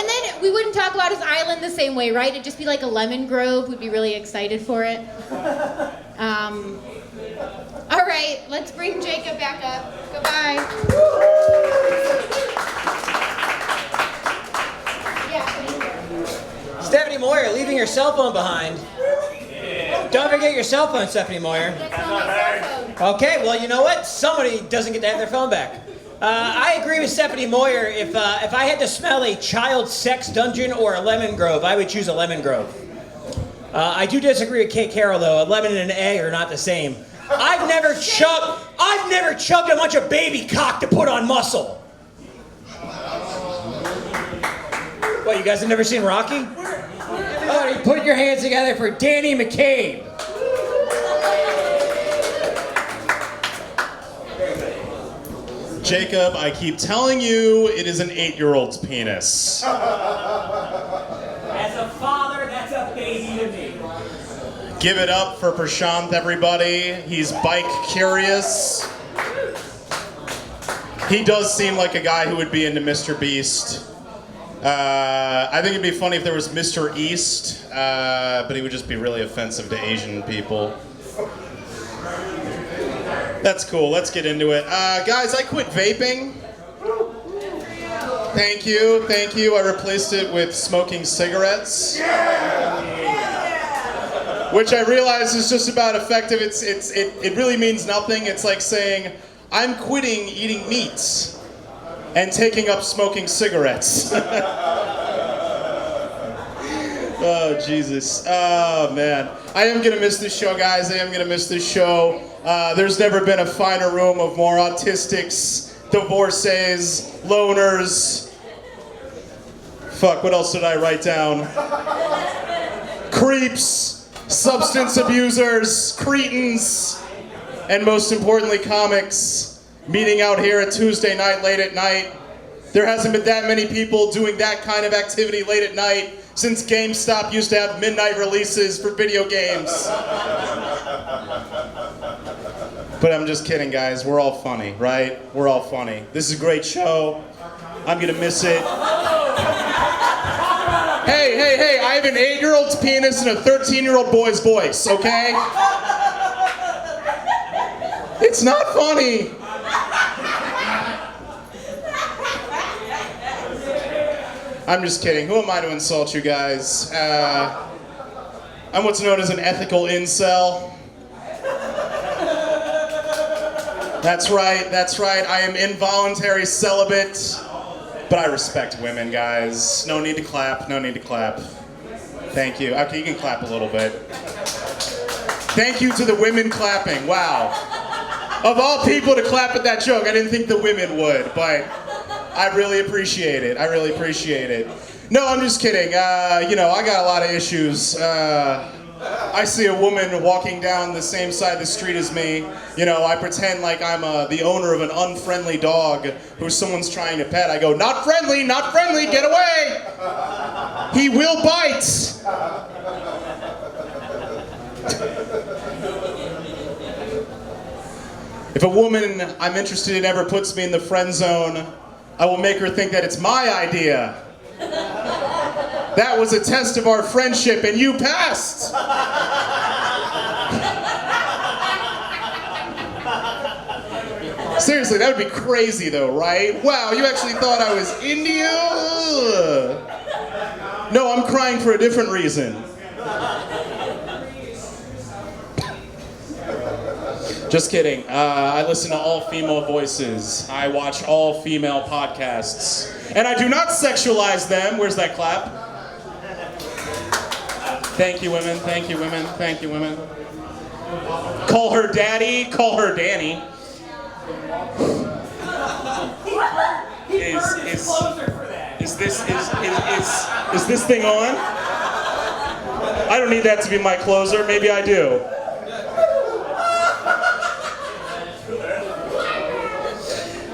then we wouldn't talk about his island the same way, right? It'd just be like a lemon grove. We'd be really excited for it. All right, let's bring Jacob back up. Goodbye. Stephanie Moyer, leaving your cell phone behind. Don't forget your cell phone, Stephanie Moyer. Okay, well, you know what? Somebody doesn't get to have their phone back. I agree with Stephanie Moyer. If I had to smell a child sex dungeon or a lemon grove, I would choose a lemon grove. I do disagree with Kate Carroll, though. A lemon and an egg are not the same. I've never chugged a bunch of baby cock to put on muscle. What, you guys have never seen Rocky? Oh, you put your hands together for Danny McCabe. Jacob, I keep telling you, it is an 8-year-old's penis. As a father, that's a baby to me. Give it up for Prashanth, everybody. He's bike curious. He does seem like a guy who would be into Mr. Beast. I think it'd be funny if there was Mr. East, but he would just be really offensive to Asian people. That's cool. Let's get into it. Guys, I quit vaping. Thank you. I replaced it with smoking cigarettes. Which I realize is just about effective. It really means nothing. It's like saying, I'm quitting eating meats and taking up smoking cigarettes. Oh, Jesus. Oh, man. I am going to miss this show, guys. I am going to miss this show. There's never been a finer room of more autistics, divorcees, loners. Fuck, what else did I write down? Creeps, substance abusers, cretins, and most importantly, comics meeting out here at Tuesday night, late at night. There hasn't been that many people doing that kind of activity late at night since GameStop used to have midnight releases for video games. But I'm just kidding, guys. We're all funny, right? We're all funny. This is a great show. I'm gonna miss it. Hey, I have an 8-year-old's penis and a 13-year-old boy's voice, okay? It's not funny. I'm just kidding. Who am I to insult you guys? I'm what's known as an ethical incel. That's right. I am involuntary celibate. But I respect women, guys. No need to clap. Thank you. Okay, you can clap a little bit. Thank you to the women clapping. Wow. Of all people to clap at that joke, I didn't think the women would, but I really appreciate it. No, I'm just kidding. I got a lot of issues. I see a woman walking down the same side of the street as me. I pretend like I'm the owner of an unfriendly dog who someone's trying to pet. I go, not friendly, get away! He will bite! If a woman I'm interested in ever puts me in the friend zone, I will make her think that it's my idea. That was a test of our friendship and you passed! Seriously, that would be crazy though, right? Wow, you actually thought I was into you? Ugh. No, I'm crying for a different reason. Just kidding. I listen to all female voices. I watch all female podcasts. And I do not sexualize them. Where's that clap? Thank you, women. Call her daddy, call her Danny. Is this thing on? I don't need that to be my closer. Maybe I do.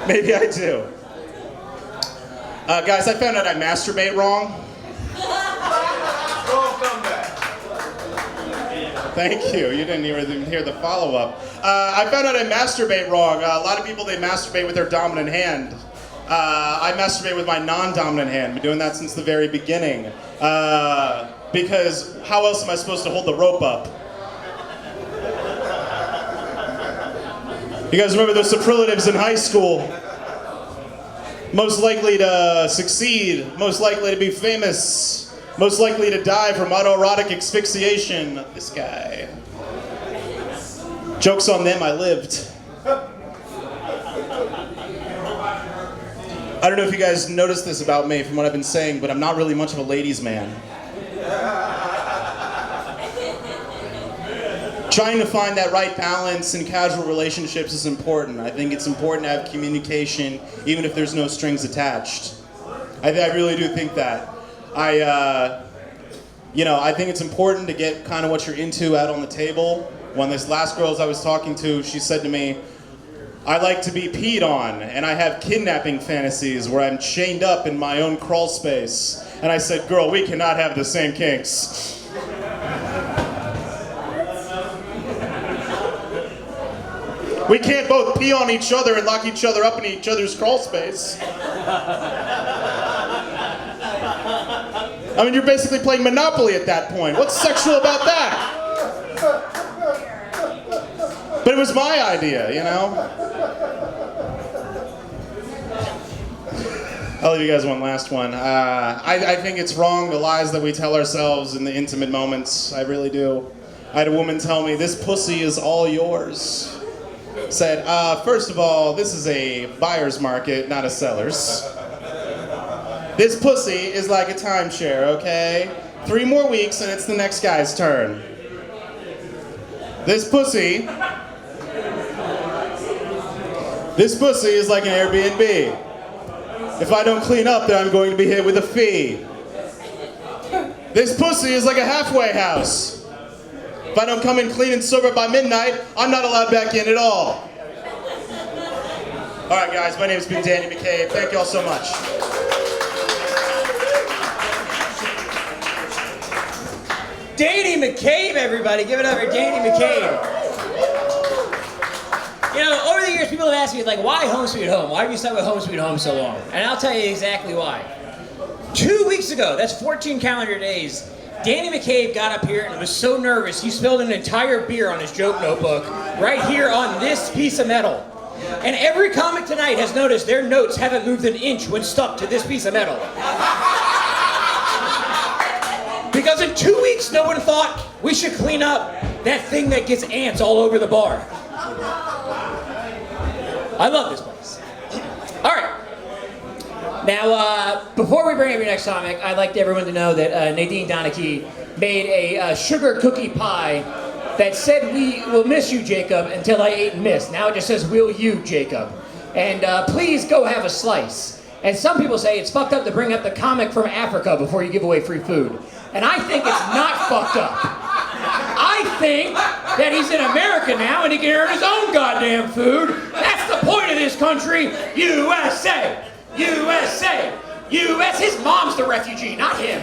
Maybe I do. Guys, I found out I masturbate wrong. Thank you. You didn't even hear the follow-up. I found out I masturbate wrong. A lot of people, they masturbate with their dominant hand. I masturbate with my non-dominant hand. I've been doing that since the very beginning. Because how else am I supposed to hold the rope up? You guys remember those superlatives in high school? Most likely to succeed, most likely to be famous, most likely to die from autoerotic asphyxiation. This guy. Joke's on them, I lived. I don't know if you guys noticed this about me from what I've been saying, but I'm not really much of a ladies' man. Trying to find that right balance in casual relationships is important. I think it's important to have communication, even if there's no strings attached. I really do think that. I think it's important to get kind of what you're into out on the table. One of these last girls I was talking to, she said to me, I like to be peed on, and I have kidnapping fantasies where I'm chained up in my own crawl space. And I said, girl, we cannot have the same kinks. We can't both pee on each other and lock each other up in each other's crawl space. I mean, you're basically playing Monopoly at that point. What's sexual about that? But it was my idea, you know? I'll leave you guys one last one. I think it's wrong, the lies that we tell ourselves in the intimate moments. I really do. I had a woman tell me, this pussy is all yours. Said, first of all, this is a buyer's market, not a seller's. This pussy is like a timeshare, okay? 3 more weeks and it's the next guy's turn. This pussy is like an Airbnb. If I don't clean up, then I'm going to be hit with a fee. This pussy is like a halfway house. If I don't come in clean and sober by midnight, I'm not allowed back in at all. All right, guys, my name's been Danny McCabe. Thank you all so much. Danny McCabe, everybody. Give it up for Danny McCabe. You know, over the years, people have asked me, like, why Home Sweet Home? Why have you stuck with Home Sweet Home so long? And I'll tell you exactly why. 2 weeks ago, that's 14 calendar days, Danny McCabe got up here and was so nervous he spilled an entire beer on his joke notebook right here on this piece of metal. And every comic tonight has noticed their notes haven't moved an inch when stuck to this piece of metal. Because in 2 weeks, no one thought we should clean up that thing that gets ants all over the bar. I love this place. All right. Now, before we bring up your next comic, I'd like everyone to know that Nadine Donnachie made a sugar cookie pie that said, "We will miss you, Jacob," until I ate and missed. Now it just says, "Will you, Jacob?" And please go have a slice. And some people say it's fucked up to bring up the comic from Africa before you give away free food. And I think it's not fucked up. I think that he's in America now and he can earn his own goddamn food. That's the point of this country. USA! USA! US! His mom's the refugee, not him.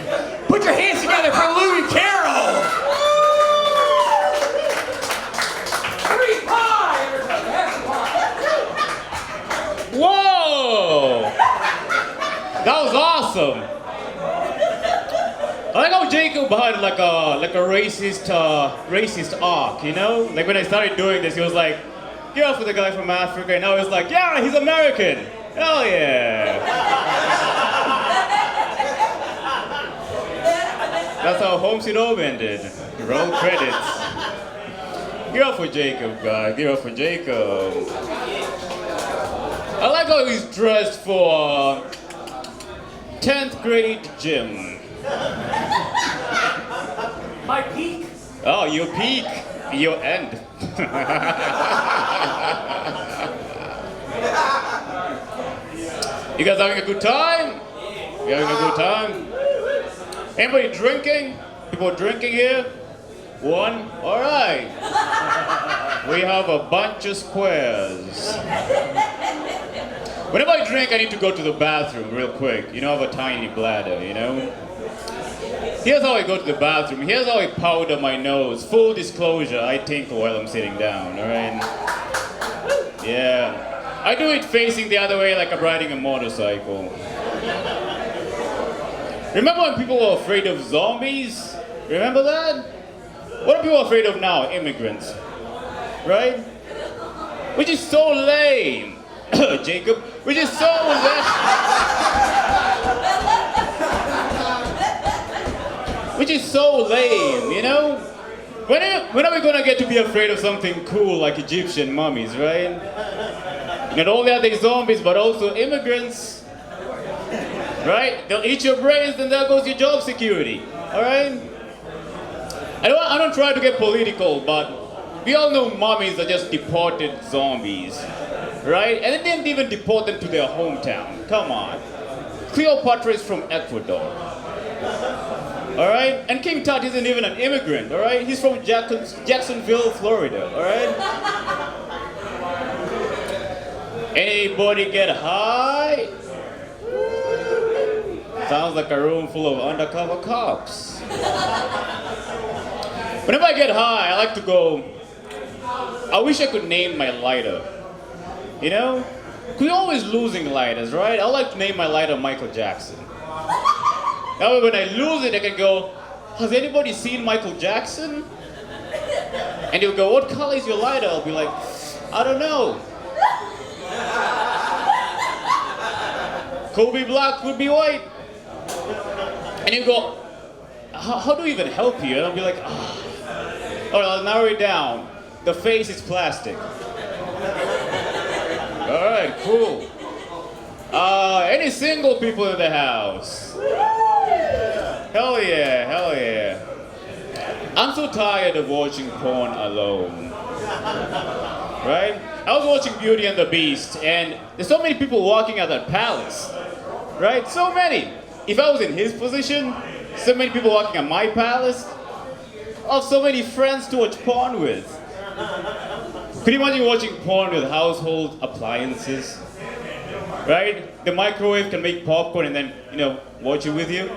Put your hands together for Louie Carroll! Free pie, everybody! Have some pie. Whoa! That was awesome. I like how Jacob had like a racist arc, you know? Like when I started doing this, he was like, "Get off with the guy from Africa," and now he's like, "Yeah, he's American." Hell yeah! That's how Home Sweet Home ended. Roll credits. Give up for Jacob, guys. Give up for Jacob. I like how he's dressed for 10th grade gym. My peak. Oh, your peak. Your end. You guys having a good time? You having a good time? Anybody drinking? People drinking here? One? Alright. We have a bunch of squares. Whenever I drink, I need to go to the bathroom real quick. You know, I have a tiny bladder, you know? Here's how I go to the bathroom. Here's how I powder my nose. Full disclosure, I tinkle while I'm sitting down, alright? Yeah. I do it facing the other way like I'm riding a motorcycle. Remember when people were afraid of zombies? Remember that? What are people afraid of now? Immigrants. Right? Which is so lame. Jacob, which is so lame. Which is so lame, you know? When are we gonna get to be afraid of something cool like Egyptian mummies, right? Not only are they zombies, but also immigrants. Right? They'll eat your brains, then there goes your job security. Alright? I don't try to get political, but we all know mummies are just deported zombies. Right? And they didn't even deport them to their hometown. Come on. Cleopatra is from Ecuador. Alright? And King Tut isn't even an immigrant, alright? He's from Jacksonville, Florida, alright? Anybody get high? Sounds like a room full of undercover cops. Whenever I get high, I like to go, I wish I could name my lighter. You know? We're always losing lighters, right? I like to name my lighter Michael Jackson. That way when I lose it, I can go, has anybody seen Michael Jackson? And he'll go, what color is your lighter? I'll be like, I don't know. Could be black, could be white. And he'll go, how do we even help you? And I'll be like, ah. All right, I'll narrow it down. The face is plastic. All right, cool. Any single people in the house? Hell yeah, hell yeah. I'm so tired of watching porn alone. Right? I was watching Beauty and the Beast, and there's so many people walking at that palace. Right? So many. If I was in his position, so many people walking at my palace, I have so many friends to watch porn with. Could you imagine watching porn with household appliances? Right? The microwave can make popcorn and then, watch it with you.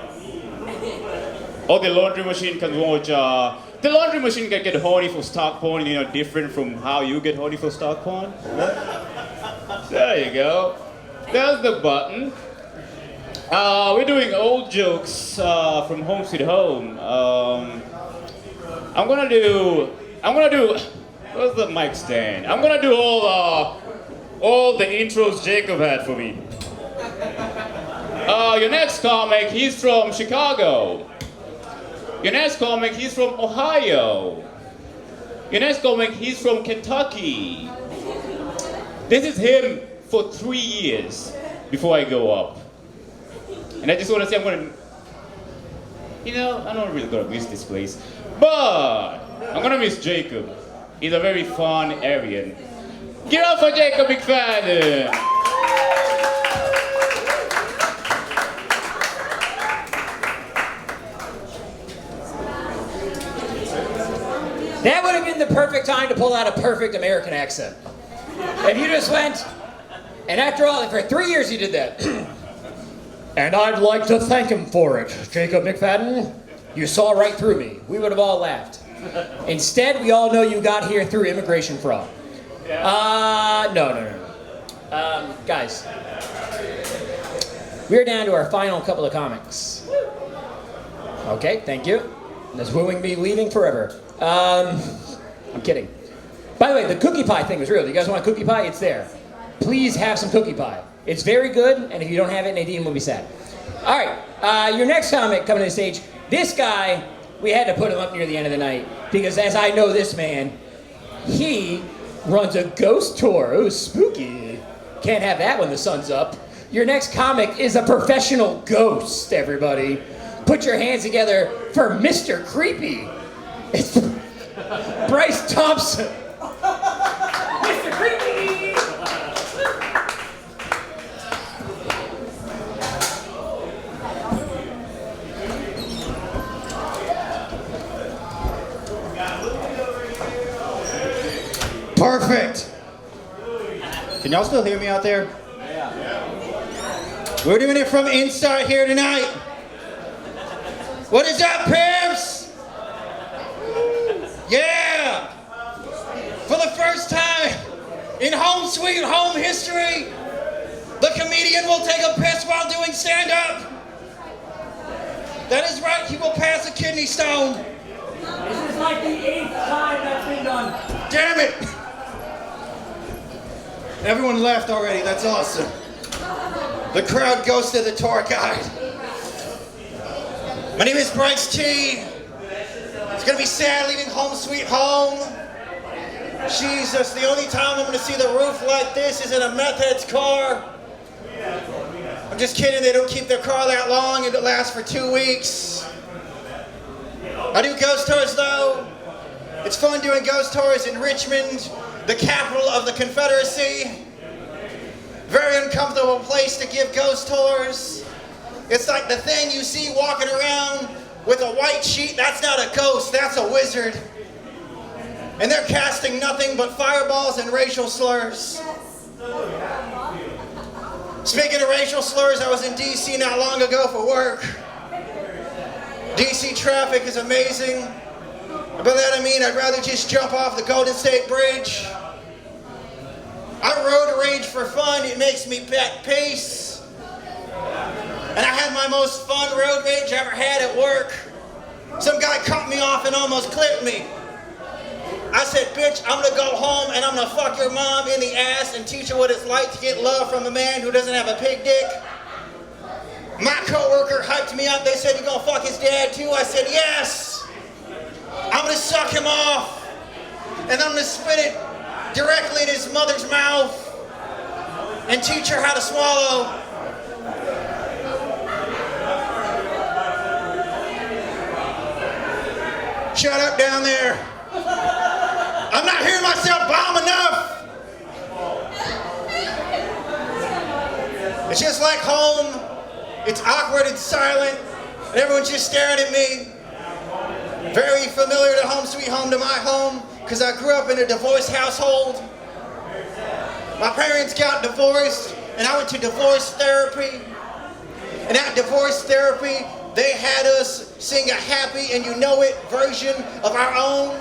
Or the laundry machine can watch, the laundry machine can get horny for stock porn, different from how you get horny for stock porn. There you go. There's the button. We're doing old jokes from Home Sweet Home. I'm gonna do. Where's the mic stand? I'm gonna do all the intros Jacob had for me. Your next comic, he's from Chicago. Your next comic, he's from Ohio. Your next comic, he's from Kentucky. This is him for 3 years before I go up. And I just want to say I'm going to, I'm not really going to miss this place. But I'm going to miss Jacob. He's a very fun Aryan. Give it up for Jacob McFadden. That would have been the perfect time to pull out a perfect American accent. If you just went, and after all, for 3 years you did that. And I'd like to thank him for it, Jacob McFadden. You saw right through me. We would have all laughed. Instead, we all know you got here through immigration fraud. No. Guys, we're down to our final couple of comics. Okay, thank you. That's wooing me leaving forever. I'm kidding. By the way, the cookie pie thing was real. Do you guys want a cookie pie? It's there. Please have some cookie pie. It's very good, and if you don't have it, Nadine will be sad. All right, your next comic coming to the stage. This guy, we had to put him up near the end of the night, because as I know this man, he runs a ghost tour. Oh, spooky. Can't have that when the sun's up. Your next comic is a professional ghost, everybody. Put your hands together for Mr. Creepy. It's Bryce Thompson. Mr. Creepy! Perfect. Can y'all still hear me out there? We're doing it from inside here tonight. What is up, pimps? Yeah! For the first time in Home Sweet Home history, the comedian will take a piss while doing stand-up. That is right, he will pass a kidney stone. This is like the 8th time that's been done. Damn it! Everyone left already, that's awesome. The crowd ghosted the tour guide. My name is Bryce T. It's gonna be sad leaving Home Sweet Home. Jesus, the only time I'm gonna see the roof like this is in a meth head's car. I'm just kidding, they don't keep their car that long and it lasts for 2 weeks. I do ghost tours though. It's fun doing ghost tours in Richmond, the capital of the Confederacy. Very uncomfortable place to give ghost tours. It's like the thing you see walking around with a white sheet. That's not a ghost, that's a wizard. And they're casting nothing but fireballs and racial slurs. Speaking of racial slurs, I was in DC not long ago for work. DC traffic is amazing. By that I mean I'd rather just jump off the Golden State Bridge. I road rage for fun, it makes me back pace. And I had my most fun road rage I ever had at work. Some guy cut me off and almost clipped me. I said, bitch, I'm gonna go home and I'm gonna fuck your mom in the ass and teach her what it's like to get love from a man who doesn't have a pig dick. My coworker hyped me up, they said, you gonna fuck his dad too? I said, yes. I'm gonna suck him off and I'm gonna spit it directly in his mother's mouth and teach her how to swallow. Shut up down there. I'm not hearing myself bomb enough. It's just like home. It's awkward and silent, and everyone's just staring at me. Very familiar to Home Sweet Home to my home, because I grew up in a divorced household. My parents got divorced, and I went to divorce therapy. And at divorce therapy, they had us sing a happy and you know it version of our own.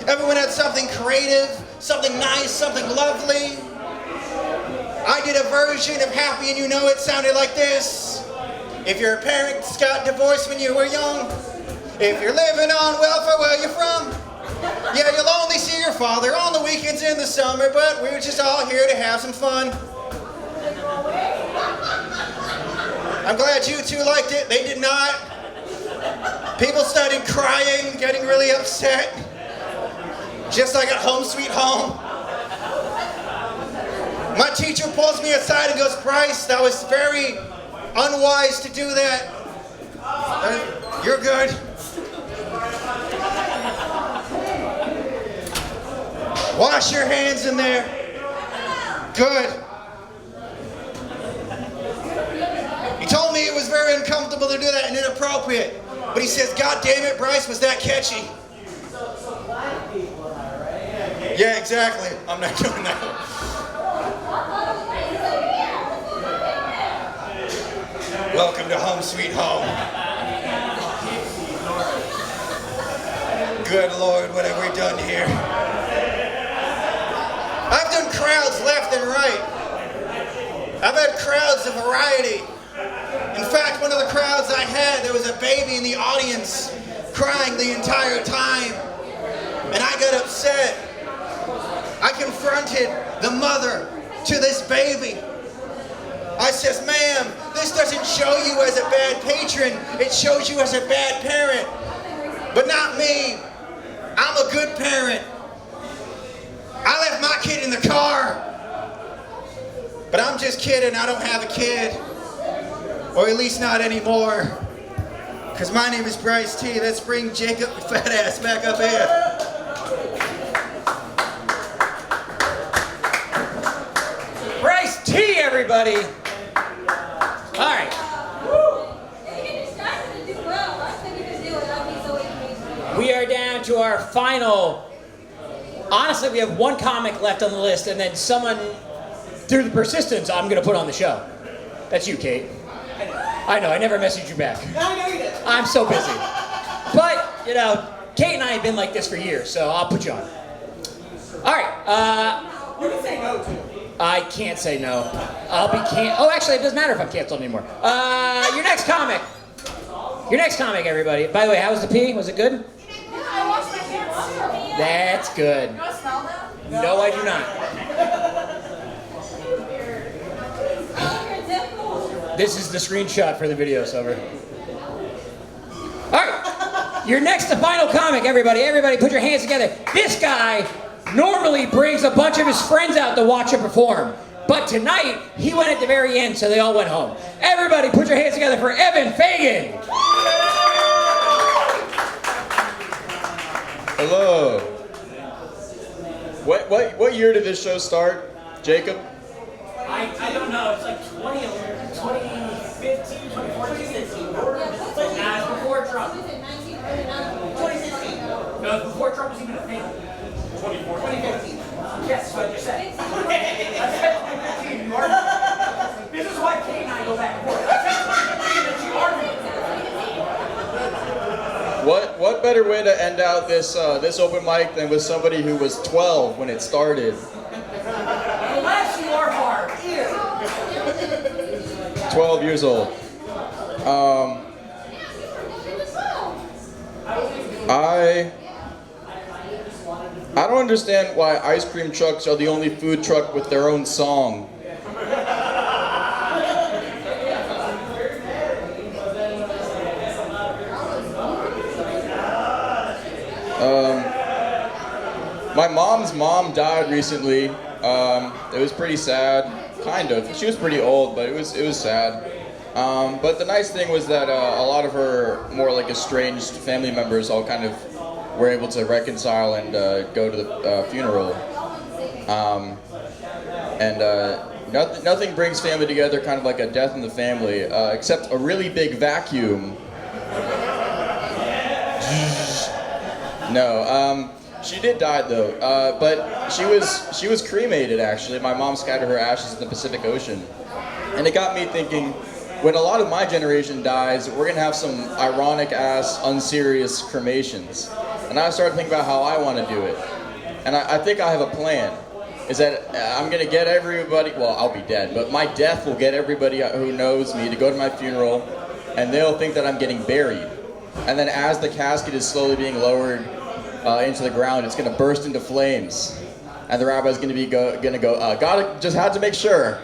Everyone had something creative, something nice, something lovely. I did a version of happy and you know it sounded like this. If your parents got divorced when you were young, if you're living on welfare where you're from, yeah, you'll only see your father on the weekends in the summer, but we're just all here to have some fun. I'm glad you two liked it. They did not. People started crying, getting really upset, just like at Home Sweet Home. My teacher pulls me aside and goes, Bryce, that was very unwise to do that. You're good. Wash your hands in there. Good. He told me it was very uncomfortable to do that and inappropriate. But he says, God damn it, Bryce, was that catchy? Yeah, exactly. I'm not doing that. Welcome to Home Sweet Home. Good Lord, what have we done here? I've done crowds left and right. I've had crowds of variety. In fact, one of the crowds I had, there was a baby in the audience crying the entire time. And I got upset. I confronted the mother to this baby. I says, ma'am, this doesn't show you as a bad patron. It shows you as a bad parent. But not me. I'm a good parent. I left my kid in the car. But I'm just kidding, I don't have a kid. Or at least not anymore. Because my name is Bryce T. Let's bring Jacob McFadden back up here. Bryce T, everybody. All right. We are down to our final. Honestly, we have one comic left on the list, and then someone, through the persistence, I'm going to put on the show. That's you, Kate. I know, I never messaged you back. I know you did. I'm so busy. But, you know, Kate and I have been like this for years, so I'll put you on. All right. You can say no, too. I can't say no. I'll be Oh, actually, it doesn't matter if I'm canceled anymore. Your next comic. Your next comic, everybody. By the way, how was the pee? Was it good? Yeah, I washed my hands. That's good. You want to smell them? No, I do not. This is the screenshot for the video, Silver. All right. Your next and final comic, everybody. Everybody put your hands together. This guy normally brings a bunch of his friends out to watch him perform. But tonight, he went at the very end, so they all went home. Everybody put your hands together for Evan Fagen. Hello. What year did this show start, Jacob? I don't know. It's like 2015, 2014, 2016. But nah, it's before Trump. 2016. No, it's before Trump was even a thing. 2015. Yes, that's what you said. I said 2015. You are. This is why Kate and I go back and forth. I said 2015 that you argued. What better way to end out this open mic than with somebody who was 12 when it started? Unless you are hard. 12 years old. I don't understand why ice cream trucks are the only food truck with their own song. My mom's mom died recently. It was pretty sad, kind of. She was pretty old, but it was sad. But the nice thing was that a lot of her more like estranged family members all kind of were able to reconcile and go to the funeral. Nothing brings family together kind of like a death in the family, except a really big vacuum. No, she did die though, but she was cremated actually. My mom scattered her ashes in the Pacific Ocean. And it got me thinking, when a lot of my generation dies, we're gonna have some ironic ass, unserious cremations. And I started thinking about how I wanna do it. And I think I have a plan. Is that I'm gonna get everybody, well, I'll be dead, but my death will get everybody who knows me to go to my funeral, and they'll think that I'm getting buried. And then as the casket is slowly being lowered into the ground, it's going to burst into flames. And the rabbi's going to go, just had to make sure.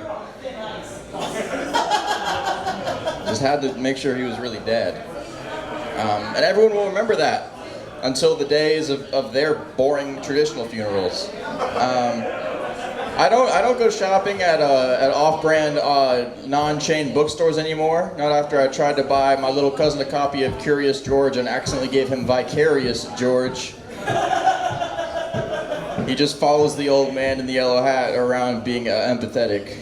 Just had to make sure he was really dead. And everyone will remember that until the days of their boring traditional funerals. I don't go shopping at off-brand non-chain bookstores anymore. Not after I tried to buy my little cousin a copy of Curious George and accidentally gave him Vicarious George. He just follows the old man in the yellow hat around being empathetic.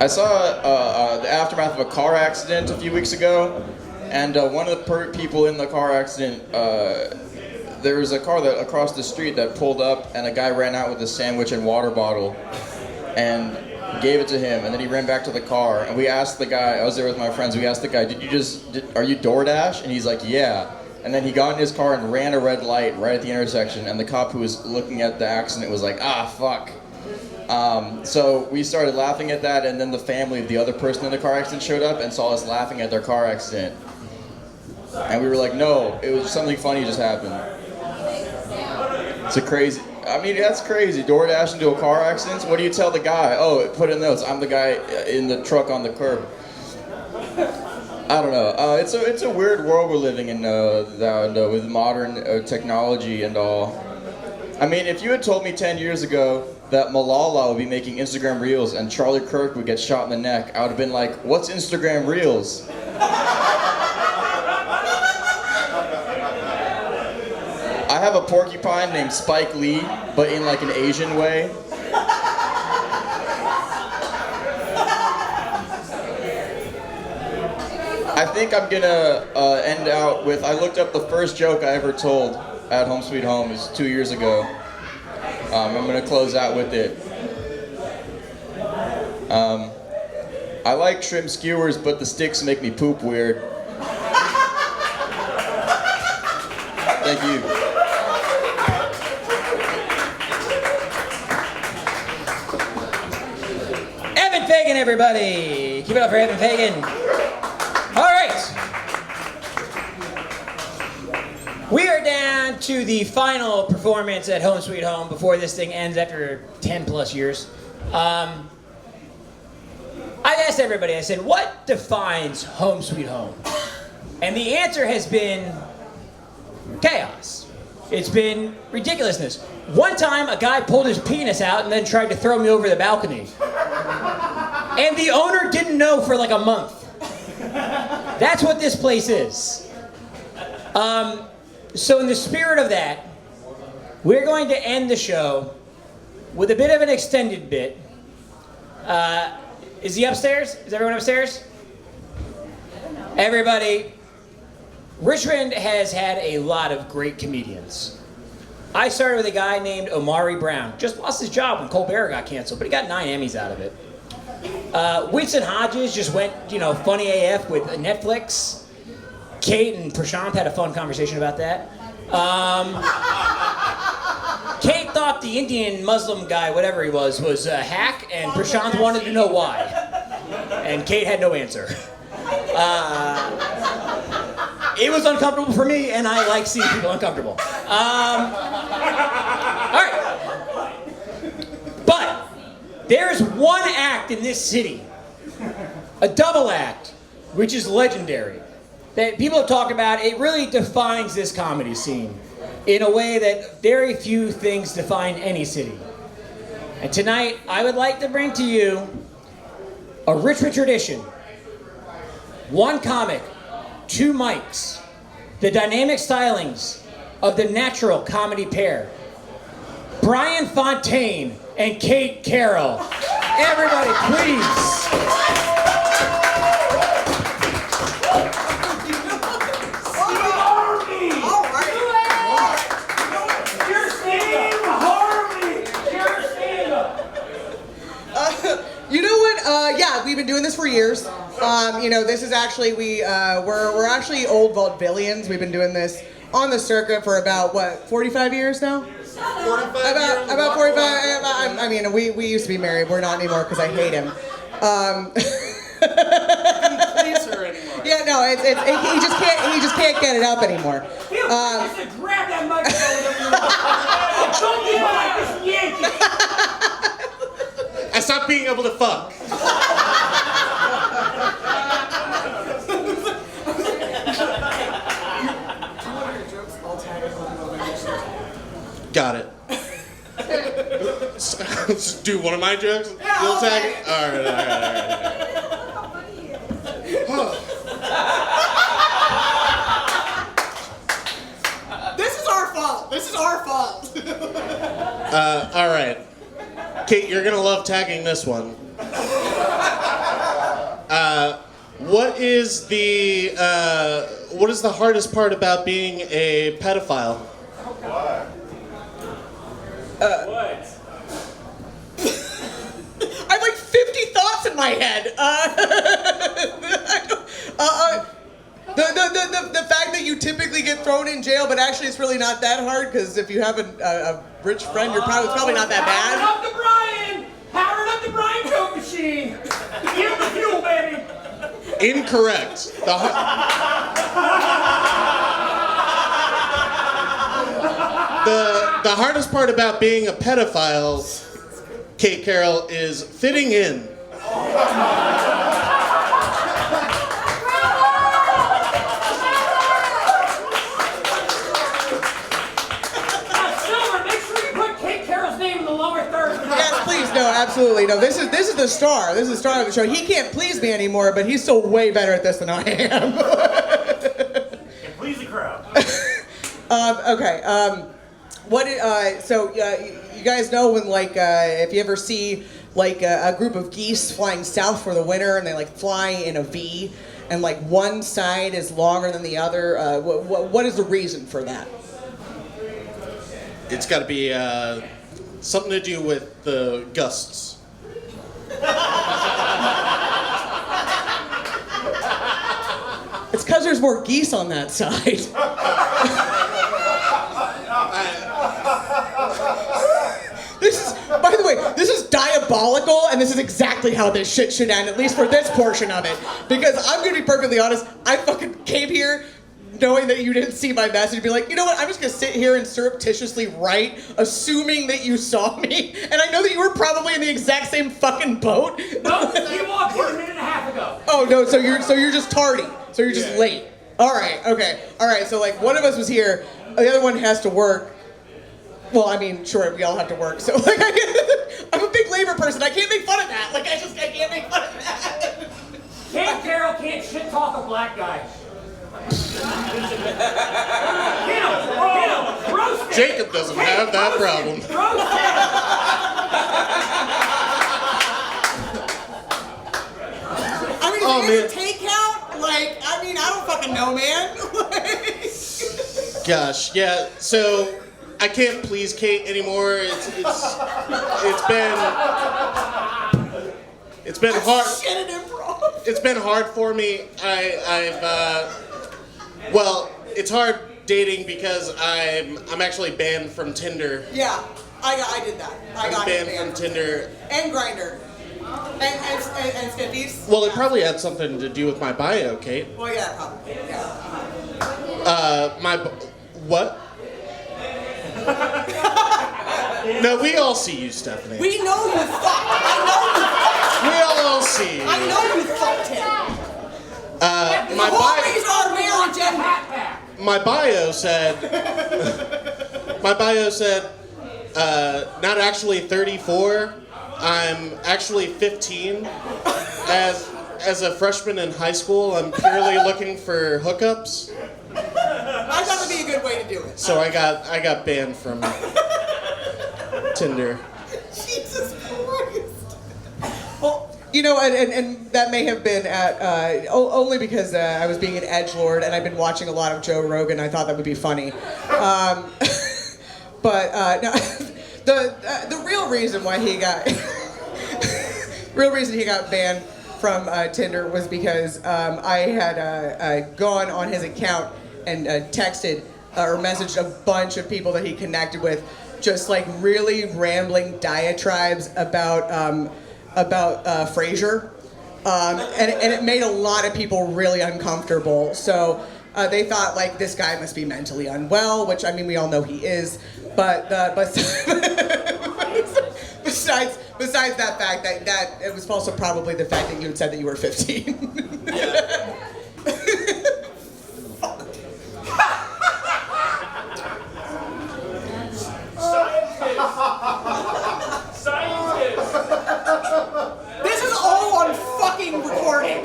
I saw the aftermath of a car accident a few weeks ago, and one of the people in the car accident, there was a car that across the street that pulled up, and a guy ran out with a sandwich and water bottle, and gave it to him, and then he ran back to the car, and we asked the guy, I was there with my friends, we asked the guy, are you DoorDash? And he's like, yeah. And then he got in his car and ran a red light right at the intersection, and the cop who was looking at the accident was like, ah, fuck. So we started laughing at that, and then the family of the other person in the car accident showed up and saw us laughing at their car accident. And we were like, no, it was something funny just happened. That's crazy. DoorDash into a car accident? What do you tell the guy? Oh, put in notes, I'm the guy in the truck on the curb. I don't know. It's a weird world we're living in with modern technology and all. I mean, if you had told me 10 years ago that Malala would be making Instagram Reels and Charlie Kirk would get shot in the neck, I would have been like, what's Instagram Reels? I have a porcupine named Spike Lee, but in like an Asian way. I think I'm gonna end out with, I looked up the first joke I ever told at Home Sweet Home. It was 2 years ago. I'm gonna close out with it. I like trim skewers, but the sticks make me poop weird. Thank you. Fagen, everybody! Keep it up for Evan Fagen. All right. We are down to the final performance at Home Sweet Home before this thing ends after 10 plus years. I asked everybody, I said, what defines Home Sweet Home? And the answer has been chaos. It's been ridiculousness. One time, a guy pulled his penis out and then tried to throw me over the balcony. And the owner didn't know for like a month. That's what this place is. So in the spirit of that, we're going to end the show with a bit of an extended bit. Is he upstairs? Is everyone upstairs? Everybody. Richmond has had a lot of great comedians. I started with a guy named Omari Brown. Just lost his job when Colbert got canceled, but he got 9 Emmys out of it. Winston Hodges just went, funny AF with Netflix. Kate and Prashant had a fun conversation about that. Kate thought the Indian Muslim guy, whatever he was a hack, and Prashant wanted to know why. And Kate had no answer. It was uncomfortable for me, and I like seeing people uncomfortable. All right. But there's one act in this city, a double act, which is legendary, that people have talked about. It really defines this comedy scene in a way that very few things define any city. And tonight, I would like to bring to you a Richmond tradition. One comic, 2 mics, the dynamic stylings of the natural comedy pair, Brian Fontaine and Kate Carroll. Everybody, please. You know what? Yeah, we've been doing this for years. This is actually we're actually old vaudevillians. We've been doing this on the circuit for about 45 years now. About 45. I mean, we used to be married. We're not anymore because I hate him. Please her anymore. Yeah, no, he just can't get it up anymore. Just to grab that microphone. Don't be like this Yankee. I stopped being able to fuck. Got it. Do one of my jokes? You'll tag it? All right. This is our fault. All right. Kate, you're gonna love tagging this one. What is the hardest part about being a pedophile? What? I have like 50 thoughts in my head. The fact that you typically get thrown in jail, but actually it's really not that hard because if you have a rich friend, it's probably not that bad. Powering up the Bryan coke machine. Give him the fuel, baby. Incorrect. The hardest part about being a pedophile, Kate Carroll, is fitting in. Silver, make sure you put Kate Carroll's name in the lower third. Yes, please, no, absolutely, no. This is the star. This is the star of the show. He can't please me anymore, but he's still way better at this than I am. And please the crowd. Okay. You guys know when if you ever see a group of geese flying south for the winter and they fly in a V and one side is longer than the other, what is the reason for that? It's got to be something to do with the gusts. It's because there's more geese on that side. By the way, this is diabolical, and this is exactly how this shit should end, at least for this portion of it. Because I'm gonna be perfectly honest, I fucking came here knowing that you didn't see my message and be like, you know what, I'm just gonna sit here and surreptitiously write, assuming that you saw me, and I know that you were probably in the exact same fucking boat. No, you walked in a minute and a half ago. Oh no, so you're just tardy. So you're just late. Alright, okay. Alright, so one of us was here, the other one has to work. Well, I mean, sure, we all have to work, so I'm a big labor person. I can't make fun of that. I can't make fun of that. Kate Carroll can't shit talk a black guy. Roast it. Jacob doesn't have that problem. I mean, is it a takeout? I don't fucking know, man. Gosh, yeah. So I can't please Kate anymore. It's been hard. Shit at improv. It's been hard for me. It's hard dating because I'm actually banned from Tinder. Yeah, I did that. I got banned from Tinder and Grindr. And Skippies. Well, it probably had something to do with my bio, Kate. Well, yeah, probably. Yeah. What? No, we all see you, Stephanie. We know you fucked. We all see you. I know you fucked him. My bio said, not actually 34. I'm actually 15. As a freshman in high school, I'm purely looking for hookups. I thought that'd be a good way to do it. So I got banned from Tinder. Jesus Christ. Well, and that may have been at only because I was being an edgelord and I've been watching a lot of Joe Rogan. I thought that would be funny. But no, the real reason why he got banned from Tinder was because I had gone on his account and texted or messaged a bunch of people that he connected with, just like really rambling diatribes about Frasier, and it made a lot of people really uncomfortable. So they thought like this guy must be mentally unwell, which I mean we all know he is. But besides that fact, that it was also probably the fact that you had said that you were 15. Scientists! This is all on fucking recording.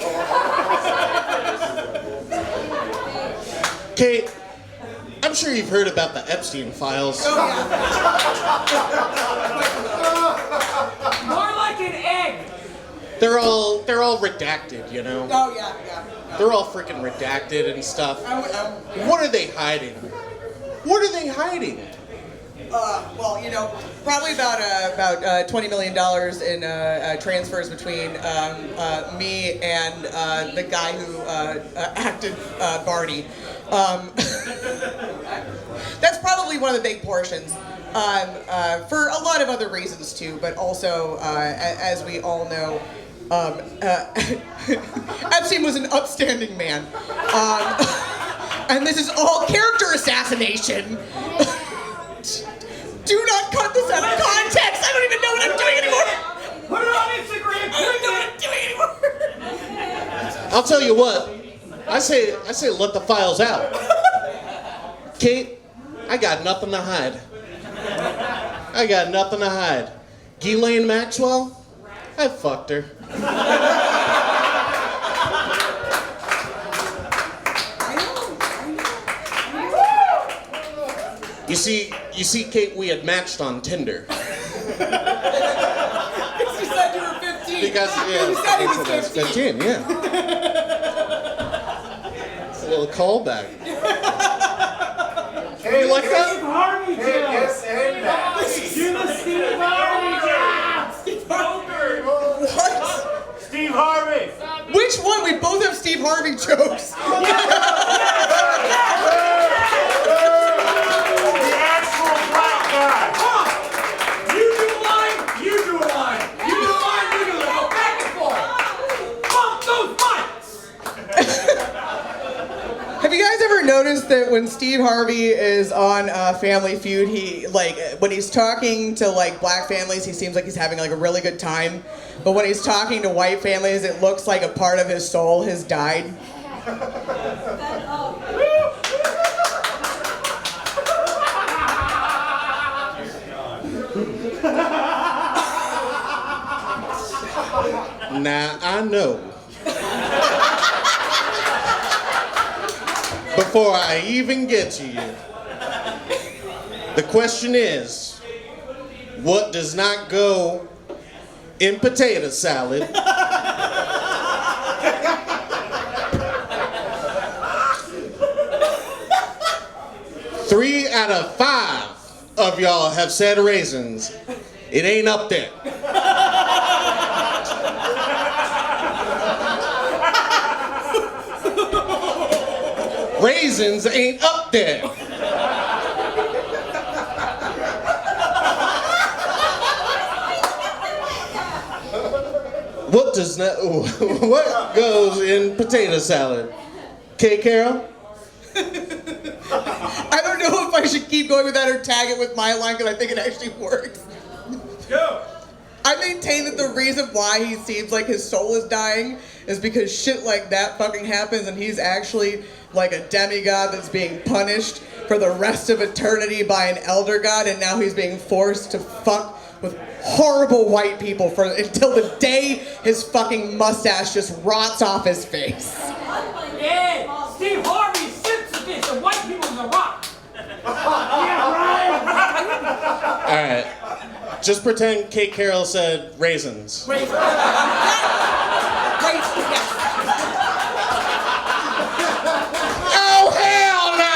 Kate, I'm sure you've heard about the Epstein files. More like an egg! They're all redacted, you know? Oh yeah. They're all freaking redacted and stuff. What are they hiding? What are they hiding? Well, you know, probably about $20 million in transfers between me and the guy who acted Barney. That's probably one of the big portions. For a lot of other reasons too, but also, as we all know, Epstein was an upstanding man. And this is all character assassination. Do not cut this out of context! I don't even know what I'm doing anymore! Put it on Instagram! I don't know what I'm doing anymore! I'll tell you what. I say let the files out. Kate, I got nothing to hide. I got nothing to hide. Ghislaine Maxwell, I fucked her. You see, Kate, we had matched on Tinder. Because you said you were 15. Because, yeah, You said he was I 15. yeah. It's a little callback. Hey, you like that? Steve Harvey joke! Yes, and that. You're the Steve Harvey joke! What? Steve Harvey! Which one? We both have Steve Harvey jokes. The actual black guy! Come on! You do a line, you do a line. You do a line, you do a line. Go back and forth! Bump those butts! Have you guys ever noticed that when Steve Harvey is on Family Feud, he like when he's talking to like black families, he seems like he's having like a really good time, but when he's talking to white families, it looks like a part of his soul has died. Now I know. Before I even get to you, the question is, what does not go in potato salad? 3 out of 5 of y'all have said raisins. It ain't up there. Raisins ain't up there. What does not? What goes in potato salad? K. Carroll? I don't know if I should keep going with that or tag it with my line because I think it actually works. Go! I maintain that the reason why he seems like his soul is dying is because shit like that fucking happens and he's actually like a demigod that's being punished for the rest of eternity by an elder god, and now he's being forced to fuck with horrible white people until the day his fucking mustache just rots off his face. Yeah, Steve Harvey sips of this, and white people in the rock. Yeah, right. All right. Just pretend Kate Carroll said raisins. Raisins. Oh, hell no!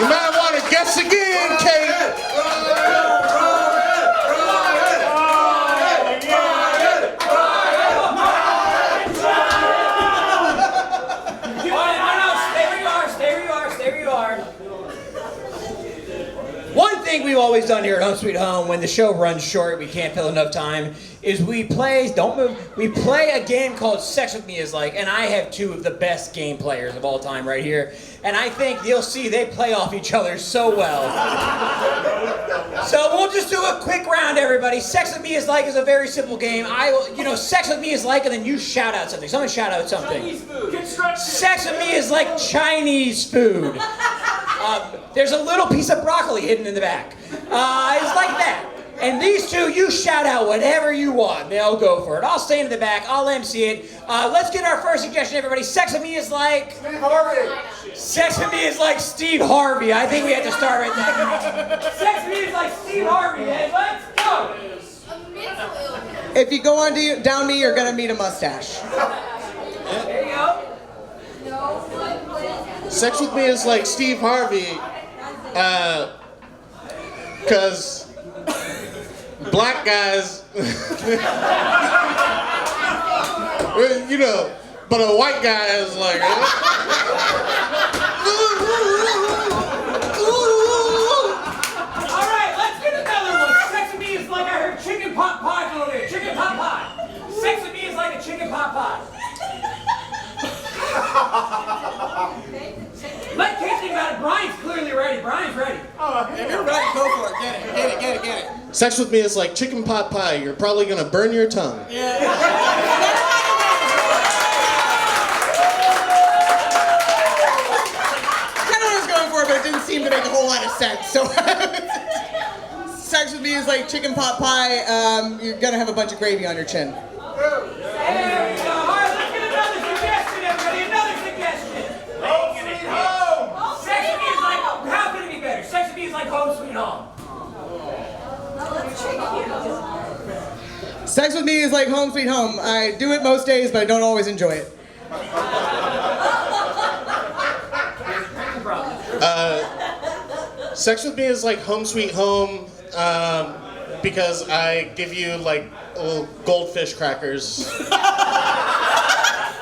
You might want to guess again, Kate. Stay where you are. thing we've always done here at Home Sweet Home when the show runs short, we can't fill enough time, is we play a game called Sex With Me Is Like, and I have two of the best game players of all time right here. And I think you'll see they play off each other so well. So we'll just do a quick round, everybody. Sex With Me Is Like is a very simple game. Sex With Me Is Like, and then you shout out something. Someone shout out something. Chinese food. Sex With Me is like Chinese food. There's a little piece of broccoli hidden in the back. It's like that. And these two, you shout out whatever you want. They'll go for it. I'll stay in the back. I'll MC it. Let's get our first suggestion, everybody. Sex With Me is like... Steve Harvey. Sex With Me is like Steve Harvey. I think we have to start right there. Sex With Me is like Steve Harvey, man. Let's go. If you go on down me, you're gonna meet a mustache. There you go. Sex With Me is like Steve Harvey, because black guys, you know, but a white guy is like, All right, let's get another one. Sex With Me is like I heard chicken pot pie over there. Chicken pot pie. Sex With Me is like a chicken pot pie. Let Kate think about it. Brian's clearly ready. Brian's ready. If you're ready, go for it. Get it. sex with me is like chicken pot pie. You're probably gonna burn your tongue. Yeah. Kind of what I was going for, but it didn't seem to make a whole lot of sense. So, sex with me is like chicken pot pie. You're gonna have a bunch of gravy on your chin. There we go. All right, let's get another suggestion, everybody. Another suggestion. Home Sweet Home. Sex With Me is like, how can it be better? Sex With Me is like Home Sweet Home. Sex with me is like Home Sweet Home. I do it most days, but I don't always enjoy it. Sex with me is like Home Sweet Home, because I give you like little goldfish crackers.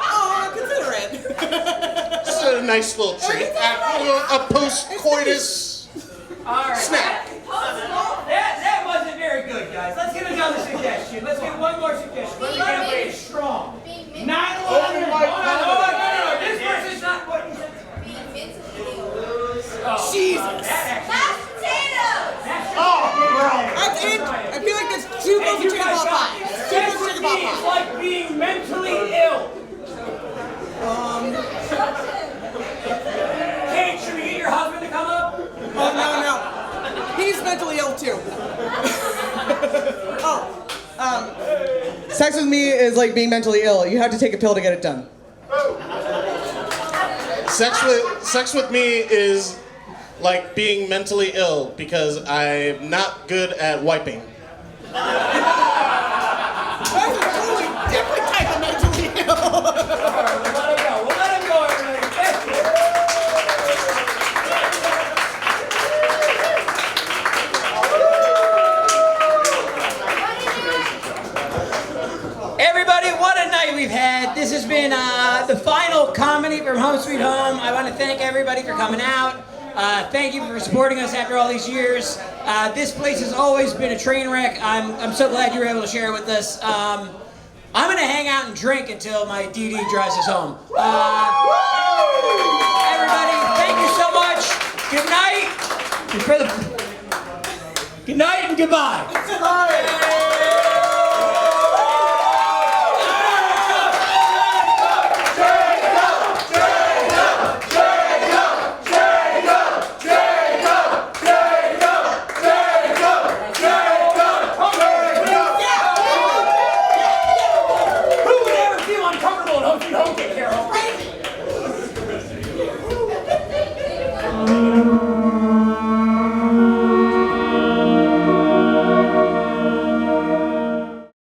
Oh, consider it. It's a nice little treat. A post-coitus snack. That wasn't very good, guys. Let's get another suggestion. Let's get one more suggestion. Let's get everybody strong. 9/11. No. This person's not what you said. Jesus. Mashed potatoes. That's it. I feel like that's too close to chicken pot pie. Too close to chicken pot It's pie. like being mentally ill. Kate, should we get your husband to come up? Oh, no. He's mentally ill too. Sex with me is like being mentally ill. You have to take a pill to get it done. Sex with me is like being mentally ill because I'm not good at wiping. That's a totally different type of mentally ill. We'll let him go, everybody. Thank you. Everybody, what a night we've had. This has been the final comedy from Home Sweet Home. I want to thank everybody for coming out. Thank you for supporting us after all these years. This place has always been a train wreck. I'm so glad you were able to share it with us. I'm going to hang out and drink until my DD drives us home. Everybody, thank you so much. Good night. Good night and goodbye.